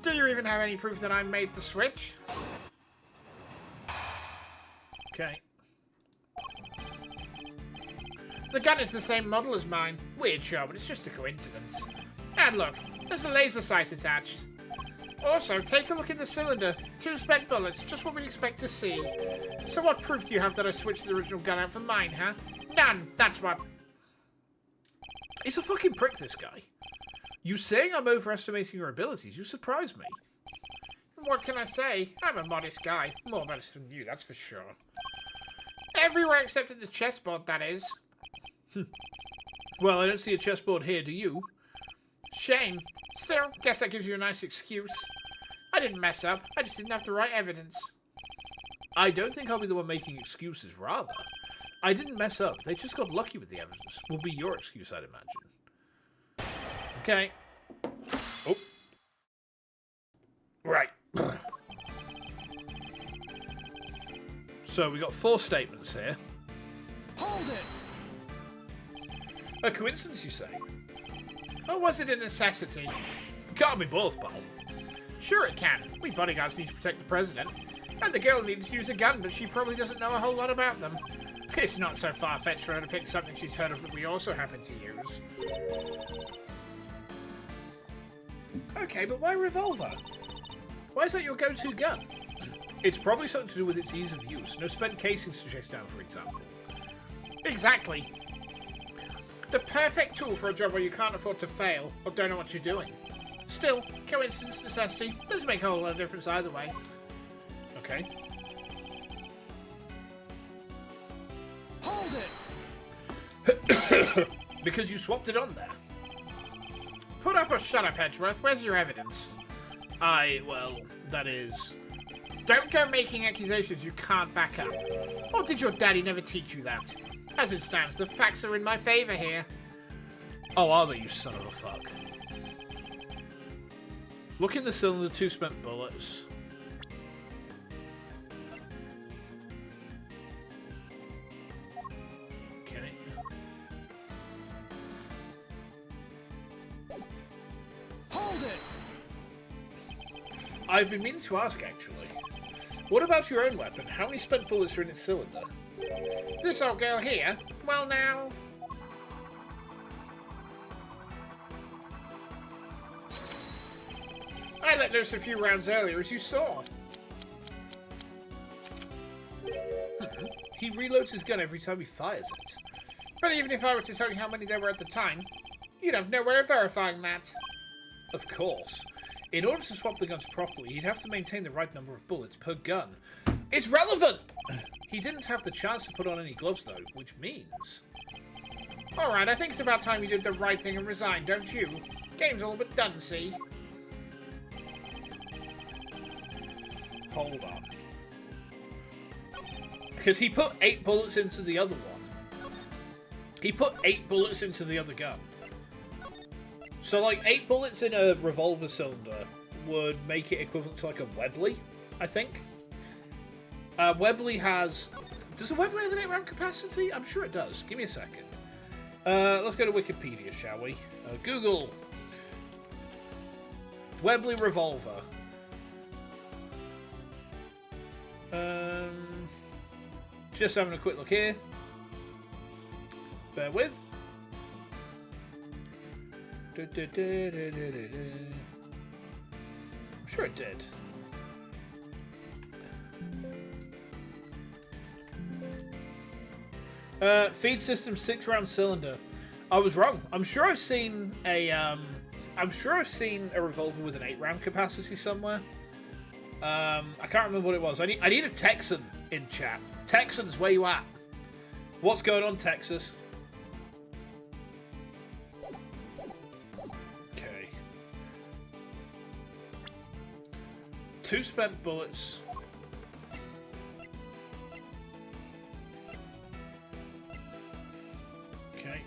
do you even have any proof that I made the switch? Okay. The gun is the same model as mine. Weird show, but it's just a coincidence. And look, there's a laser sight attached. Also, take a look in the cylinder. 2 spent bullets, just what we'd expect to see. So what proof do you have that I switched the original gun out for mine, huh? None, that's what. He's a fucking prick, this guy. You saying I'm overestimating your abilities, you surprise me. What can I say? I'm a modest guy. More modest than you, that's for sure. Everywhere except at the chessboard, that is. Well, I don't see a chessboard here, do you? Shame. Still, guess that gives you a nice excuse. I didn't mess up. I just didn't have the right evidence. I don't think I'll be the one making excuses, rather. I didn't mess up. They just got lucky with the evidence. Will be your excuse, I'd imagine. Okay. Oh. Right. So, we got 4 statements here. Hold it! A coincidence, you say? Or was it a necessity? Can't be both, pal. Sure it can. We bodyguards need to protect the president. And the girl needed to use a gun, but she probably doesn't know a whole lot about them. It's not so far-fetched for her to pick something she's heard of that we also happen to use. Okay, but why revolver? Why is that your go-to gun? It's probably something to do with its ease of use. No spent casings to chase down, for example. Exactly. The perfect tool for a job where you can't afford to fail or don't know what you're doing. Still, coincidence, necessity, doesn't make a whole lot of difference either way. Okay. Hold it! Because you swapped it on there. Put up or shut up, Edgeworth. Where's your evidence? Well, that is... Don't go making accusations you can't back up. Or did your daddy never teach you that? As it stands, the facts are in my favor here. Oh, are they, you son of a fuck? Look in the cylinder, 2 spent bullets. Okay. Hold it! I've been meaning to ask, actually. What about your own weapon? How many spent bullets are in its cylinder? This old girl here? Well now... I let loose a few rounds earlier, as you saw. He reloads his gun every time he fires it. But even if I were to tell you how many there were at the time, you'd have no way of verifying that. Of course. In order to swap the guns properly, he'd have to maintain the right number of bullets per gun. It's relevant! He didn't have the chance to put on any gloves, though, which means... Alright, I think it's about time you did the right thing and resigned, don't you? Game's all but done, see? Hold on. Because he put 8 bullets into the other one. He put 8 bullets into the other gun. So, like, 8 bullets in a revolver cylinder would make it equivalent to, like, a Webley, I think. Webley has... Does a Webley have an 8-round capacity? I'm sure it does. Give me a second. Let's go to Wikipedia, shall we? Google. Webley revolver. Just having a quick look here. Bear with. I'm sure it did. Feed system 6-round cylinder. I was wrong. I'm sure I've seen a revolver with an 8-round capacity somewhere. I can't remember what it was. I need a Texan in chat. Texans, where you at? What's going on, Texas? Okay. 2 spent bullets. Okay.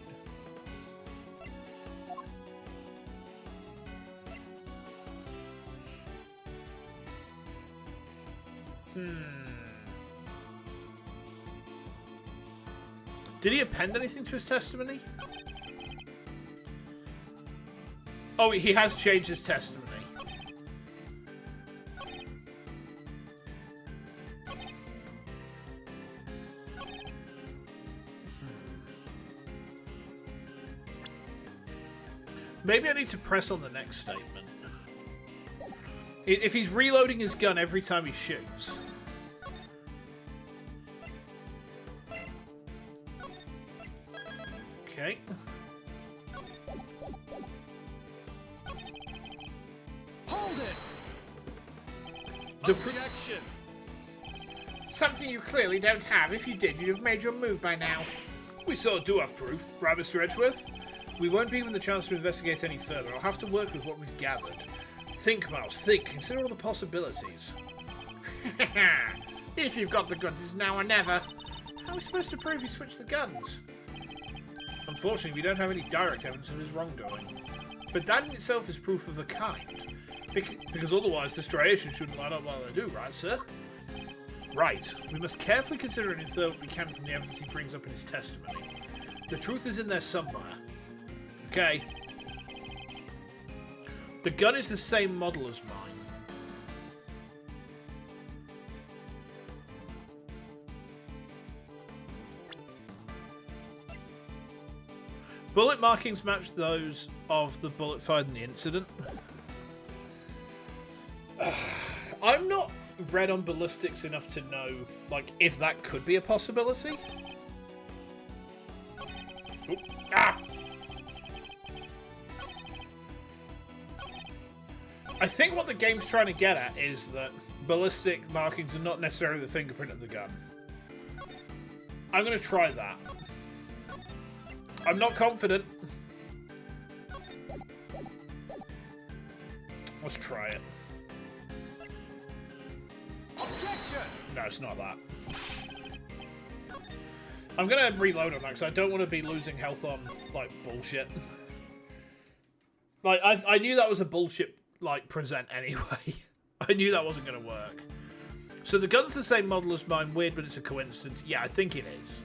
Did he append anything to his testimony? Oh, he has changed his testimony. Maybe I need to press on the next statement. If he's reloading his gun every time he shoots. Okay. Hold it! Objection! Something you clearly don't have. If you did, you'd have made your move by now. We sort of do have proof, right, Mr. Edgeworth? We won't be given the chance to investigate any further. I'll have to work with what we've gathered. Think, Mouse, think. Consider all the possibilities. If you've got the goods, it's now or never. How are we supposed to prove he switched the guns? Unfortunately, we don't have any direct evidence of his wrongdoing. But that in itself is proof of a kind. Because otherwise the striations shouldn't line up while they do, right, sir? Right. We must carefully consider and infer what we can from the evidence he brings up in his testimony. The truth is in there somewhere. Okay. The gun is the same model as mine. Bullet markings match those of the bullet fired in the incident. I'm not read on ballistics enough to know, like, if that could be a possibility. Oop. Ah! I think what the game's trying to get at is that ballistic markings are not necessarily the fingerprint of the gun. I'm going to try that. I'm not confident. Let's try it. Objection! No, it's not that. I'm going to reload on that because I don't want to be losing health on, like, bullshit. Like, I knew that was a bullshit, like, present anyway. I knew that wasn't going to work. So the gun's the same model as mine. Weird, but it's a coincidence. Yeah, I think it is.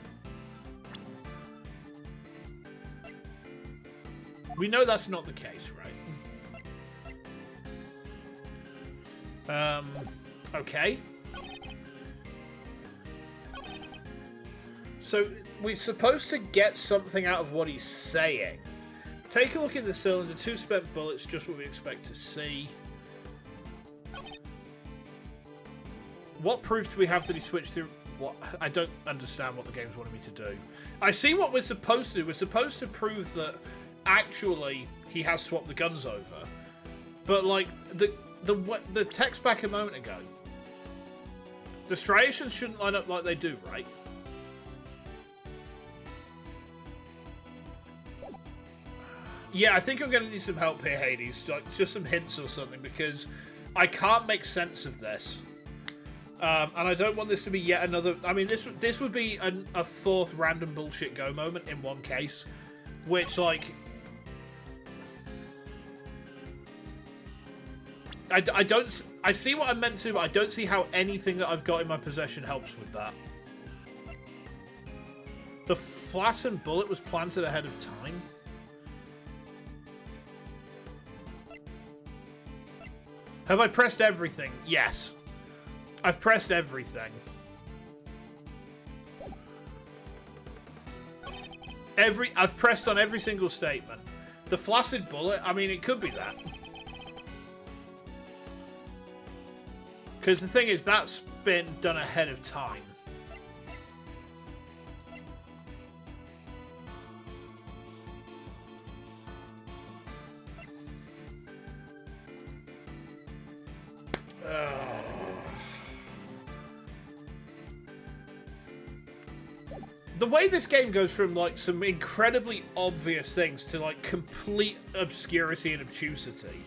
We know that's not the case, right? Okay. So, we're supposed to get something out of what he's saying. Take a look at the cylinder. 2 spent bullets, just what we expect to see. What proof do we have that he switched through? What? I don't understand what the game's wanting me to do. I see what we're supposed to do. We're supposed to prove that actually he has swapped the guns over. But, like, the text back a moment ago, the striations shouldn't line up like they do, right? Yeah, I think I'm going to need some help here, Hades. Like, just some hints or something, because I can't make sense of this. And I don't want this to be yet another... I mean, this would be a 4th random bullshit go moment in one case, which, like... I see what I'm meant to, but I don't see how anything that I've got in my possession helps with that. The flattened bullet was planted ahead of time. Have I pressed everything? Yes. I've pressed everything. I've pressed on every single statement. The flaccid bullet, I mean, it could be that. Because the thing is, that's been done ahead of time. the way this game goes from, like, some incredibly obvious things to, like, complete obscurity and obtusity.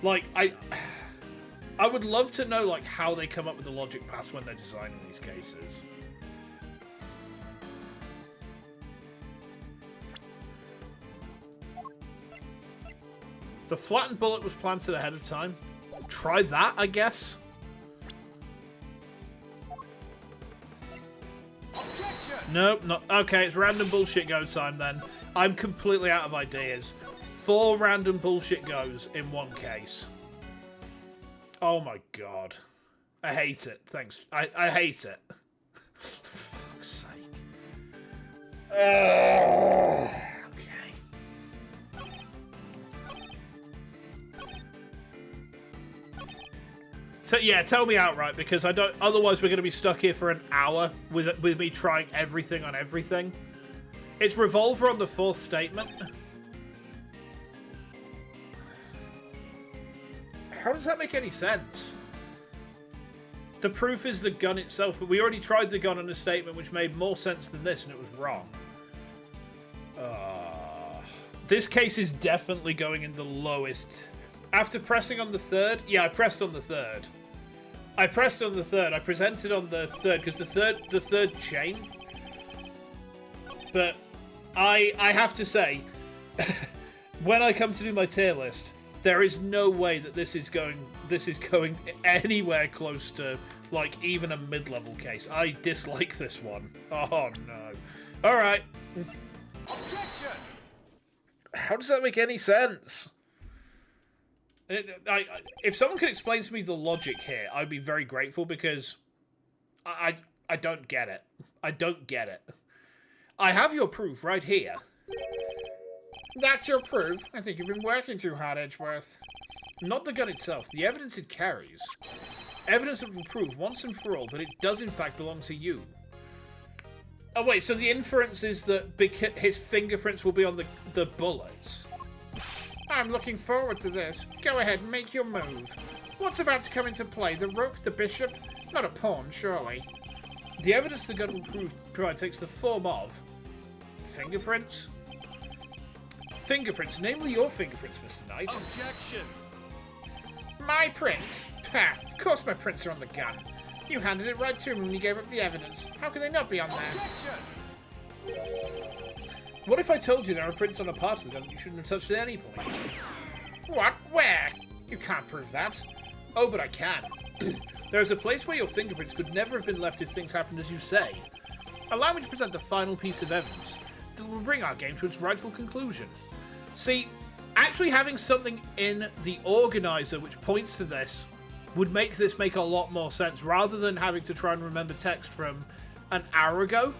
Like, I would love to know, like, how they come up with the logic past when they're designing these cases. The flattened bullet was planted ahead of time. Try that, I guess. Nope, not okay. It's random bullshit go time then. I'm completely out of ideas. 4 random bullshit goes in one case. Oh my god, I hate it. Thanks, I hate it. For fuck's sake. Okay. So yeah, tell me outright, because I don't. Otherwise, we're going to be stuck here for an hour with me trying everything on everything. It's revolver on the 4th statement. How does that make any sense? The proof is the gun itself, but we already tried the gun on a statement which made more sense than this, and it was wrong. This case is definitely going in the lowest. After pressing on the 3rd, yeah, I pressed on the 3rd. I pressed on the 3rd. I presented on the 3rd because the third chain. But I have to say, when I come to do my tier list, there is no way that this is going anywhere close to, like, even a mid-level case. I dislike this one. Oh no. All right. Objection! How does that make any sense? If someone could explain to me the logic here, I'd be very grateful, because I don't get it. I don't get it. I have your proof right here. That's your proof? I think you've been working too hard, Edgeworth. Not the gun itself, the evidence it carries. Evidence that will prove once and for all that it does in fact belong to you. Oh wait, so the inference is that his fingerprints will be on the bullets. I'm looking forward to this. Go ahead, make your move. What's about to come into play? The rook, the bishop? Not a pawn, surely. The evidence the gun will provide takes the form of fingerprints. Fingerprints, namely your fingerprints, Mr. Knight. Objection! My print? Ha! Of course my prints are on the gun. You handed it right to me when you gave up the evidence. How can they not be on there? Objection! What if I told you there are prints on a part of the gun that you shouldn't have touched at any point? What? Where? You can't prove that. Oh, but I can. There is a place where your fingerprints could never have been left if things happened as you say. Allow me to present the final piece of evidence that will bring our game to its rightful conclusion. See, actually having something in the organizer which points to this would make this make a lot more sense, rather than having to try and remember text from an hour ago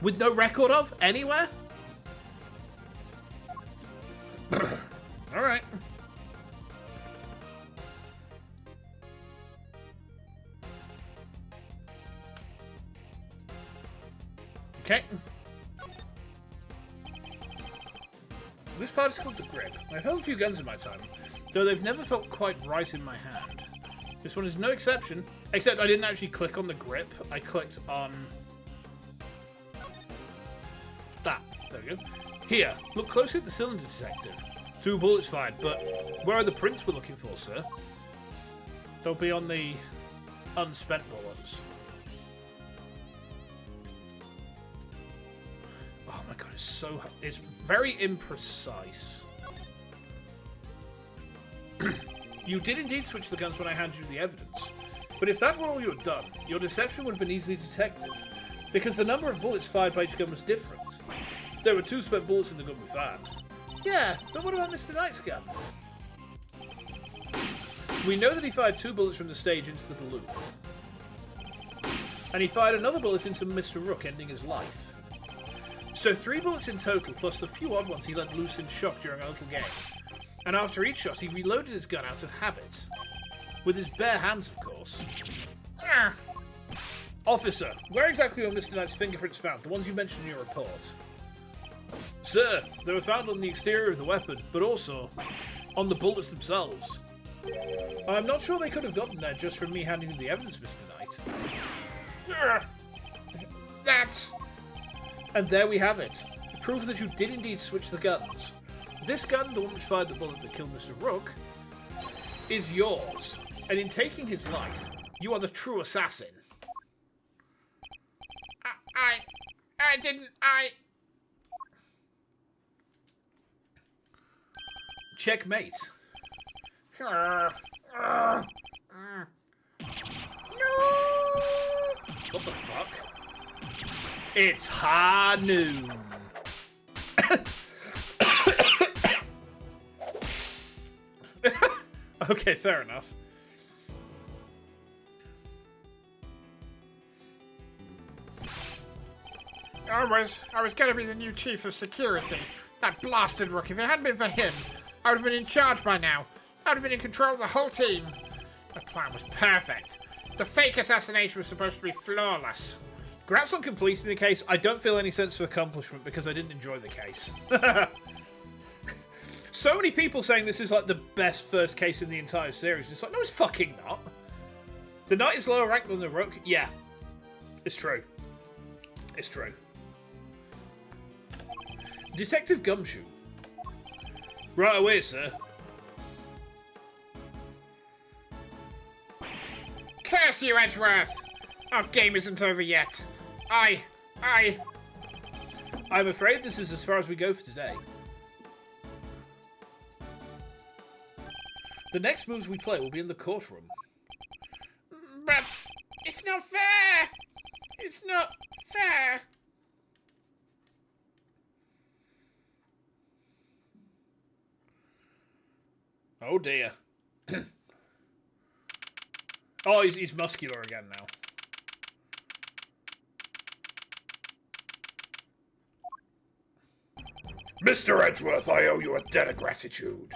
with no record of anywhere. All right. Okay. This part is called the grip. I've held a few guns in my time, though they've never felt quite right in my hand. This one is no exception, except I didn't actually click on the grip. I clicked on that. There we go. Here, look closely at the cylinder detective. 2 bullets fired, but where are the prints we're looking for, sir? They'll be on the unspent bullets. Oh my god, it's very imprecise. You did indeed switch the guns when I handed you the evidence. But if that were all you had done, your deception would have been easily detected, because the number of bullets fired by each gun was different. There were 2 spent bullets in the gun we found. Yeah, but what about Mr. Knight's gun? We know that he fired 2 bullets from the stage into the balloon. And he fired another bullet into Mr. Rook, ending his life. So 3 bullets in total, plus the few odd ones he let loose in shock during a little game. And after each shot, he reloaded his gun out of habit. With his bare hands, of course. Officer, where exactly were Mr. Knight's fingerprints found? The ones you mentioned in your report. Sir, they were found on the exterior of the weapon, but also on the bullets themselves. I'm not sure they could have gotten there just from me handing you the evidence, Mr. Knight. That's... And there we have it. Proof that you did indeed switch the guns. This gun, the one which fired the bullet that killed Mr. Rook, is yours. And in taking his life, you are the true assassin. I didn't... Checkmate. No! What the fuck? It's high noon. Okay, fair enough. I was gonna be the new chief of security. That blasted Rook. If it hadn't been for him, I would have been in charge by now. I would have been in control of the whole team. The plan was perfect. The fake assassination was supposed to be flawless. Congrats on completing the case. I don't feel any sense of accomplishment because I didn't enjoy the case. So many people saying this is like the best first case in the entire series. It's like, no, it's fucking not. The knight is lower ranked than the rook. Yeah, it's true. It's true. Detective Gumshoe. Right away, sir. Curse you, Edgeworth! Our game isn't over yet. I'm afraid this is as far as we go for today. The next moves we play will be in the courtroom. But it's not fair! It's not fair! Oh dear. Oh, he's muscular again now. Mr. Edgeworth, I owe you a debt of gratitude.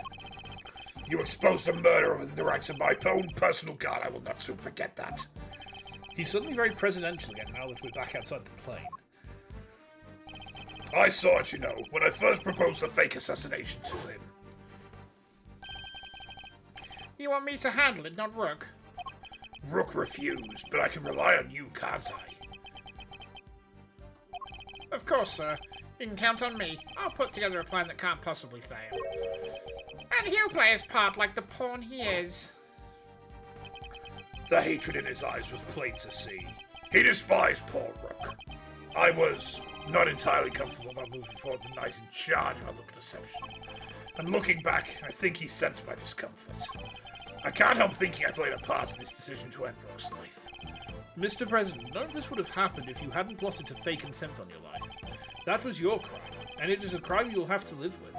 You exposed a murderer within the ranks of my own personal guard. I will not soon forget that. He's suddenly very presidential again now that we're back outside the plane. I saw it, you know, when I first proposed the fake assassination to him. You want me to handle it, not Rook? Rook refused, but I can rely on you, can't I? Of course, sir. You can count on me. I'll put together a plan that can't possibly fail. And he'll play his part like the pawn he is. The hatred in his eyes was plain to see. He despised poor Rook. I was not entirely comfortable about moving forward with the knight in charge of our little deception. And looking back, I think he sensed my discomfort. I can't help thinking I played a part in this decision to end Rook's life. Mr. President, none of this would have happened if you hadn't plotted to fake an attempt on your life. That was your crime, and it is a crime you'll have to live with.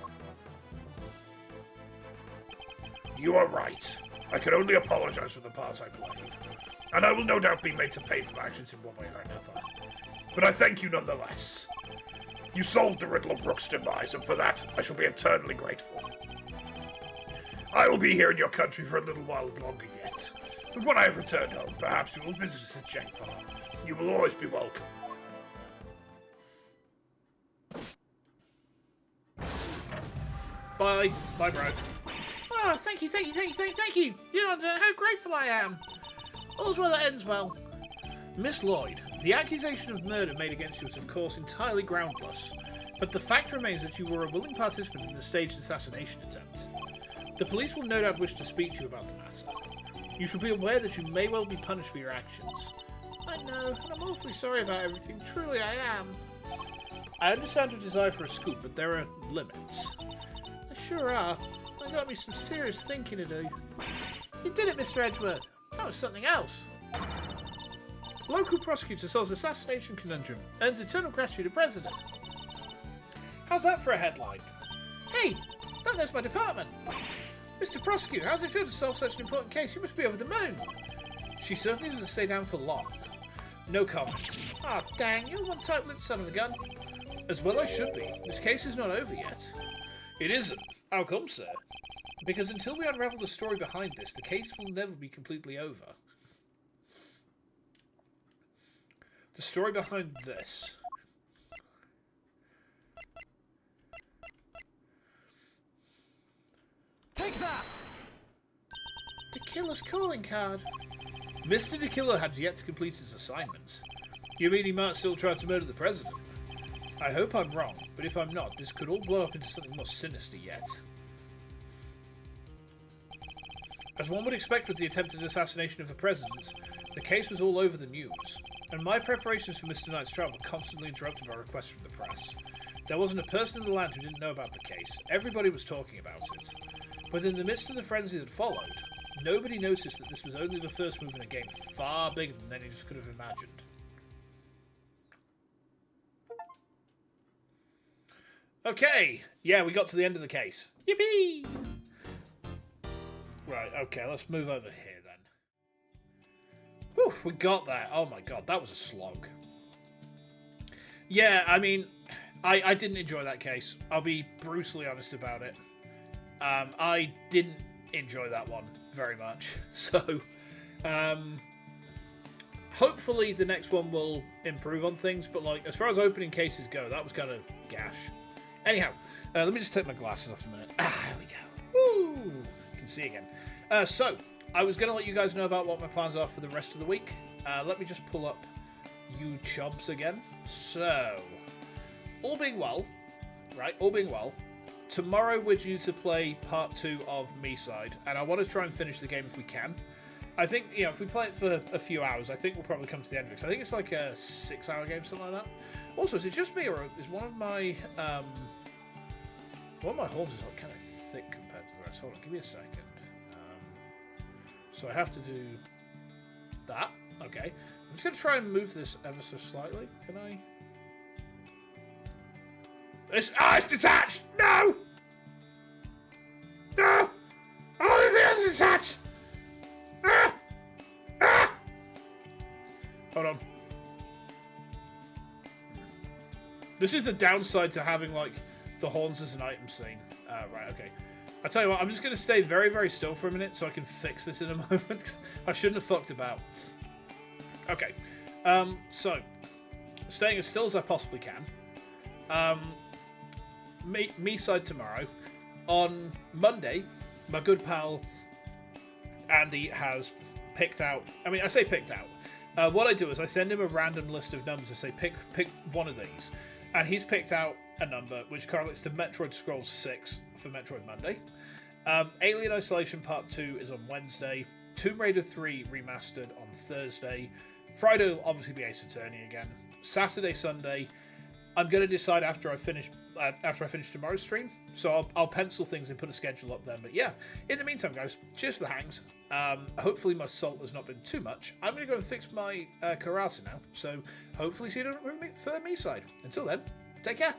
You are right. I can only apologize for the part I played. And I will no doubt be made to pay for my actions in one way or another. But I thank you nonetheless. You solved the riddle of Rook's demise, and for that, I shall be eternally grateful. I will be here in your country for a little while longer yet. But when I have returned home, perhaps you will visit us at Jangfar. You will always be welcome. Bye. Bye, bro. Oh, thank you. You don't know how grateful I am. All's well that ends well. Miss Lloyd, the accusation of murder made against you is of course entirely groundless, but the fact remains that you were a willing participant in the staged assassination attempt. The police will no doubt wish to speak to you about the matter. You should be aware that you may well be punished for your actions. I know, and I'm awfully sorry about everything. Truly, I am. I understand your desire for a scoop, but there are limits. There sure are. I got me some serious thinking to do. You did it, Mr. Edgeworth. That was something else. Local prosecutor solves assassination conundrum, earns eternal gratitude to president. How's that for a headline? Hey, that there's my department. Mr. Prosecutor, how does it feel to solve such an important case? You must be over the moon. She certainly doesn't stay down for long. No comments. Oh, dang, you're one tight-lipped son of a gun. As well I should be. This case is not over yet. It isn't. How come, sir? Because until we unravel the story behind this, the case will never be completely over. The story behind this. Take that! The killer's calling card. Mr. De Killer had yet to complete his assignment. You mean he might still try to murder the president? I hope I'm wrong, but if I'm not, this could all blow up into something more sinister yet. As one would expect with the attempted assassination of the president, the case was all over the news, and my preparations for Mr. Knight's trial were constantly interrupted by requests from the press. There wasn't a person in the land who didn't know about the case. Everybody was talking about it. But in the midst of the frenzy that followed, nobody noticed that this was only the first move in a game far bigger than any of us could have imagined. Okay, yeah, we got to the end of the case. Yippee! Right, okay, let's move over here then. Whew, we got there. Oh my god, that was a slog. Yeah, I mean, I didn't enjoy that case. I'll be brutally honest about it. I didn't enjoy that one very much. So, hopefully the next one will improve on things, but like, as far as opening cases go, that was kind of gash. Anyhow, let me just take my glasses off a minute. Ah, there we go. Woo! You can see again. So, I was going to let you guys know about what my plans are for the rest of the week. Let me just pull up YouTubes again. So, all being well, right, all being well, tomorrow we're due to play part 2 of Me-Side, and I want to try and finish the game if we can. I think, you know, if we play it for a few hours, I think we'll probably come to the end of it. I think it's like a 6-hour game, something like that. Also, is it just me, or is one of my horns is like kind of thick compared to the rest? Hold on, give me a second. So I have to do that. Okay. I'm just going to try and move this ever so slightly. Can I? It's detached! No! No! Oh, it's detached! Ah! Ah! Hold on. This is the downside to having, like, the horns as an item scene. Right, okay. I'll tell you what, I'm just going to stay very, very still for a minute so I can fix this in a moment, because I shouldn't have fucked about. Okay. So, staying as still as I possibly can. Me-Side tomorrow. On Monday, my good pal Andy has picked out... I mean, I say picked out. What I do is I send him a random list of numbers and say, pick one of these. And he's picked out a number which correlates to Metroid Scrolls 6 for Metroid Monday. Alien Isolation Part 2 is on Wednesday. Tomb Raider 3 Remastered on Thursday. Friday will obviously be Ace Attorney again. Saturday, Sunday, I'm going to decide after I finish tomorrow's stream. So I'll pencil things and put a schedule up then. But yeah, in the meantime, guys, cheers for the hangs. Hopefully my salt has not been too much. I'm going to go and fix my Cerata now. So hopefully see you for Me-Side. Until then, take care.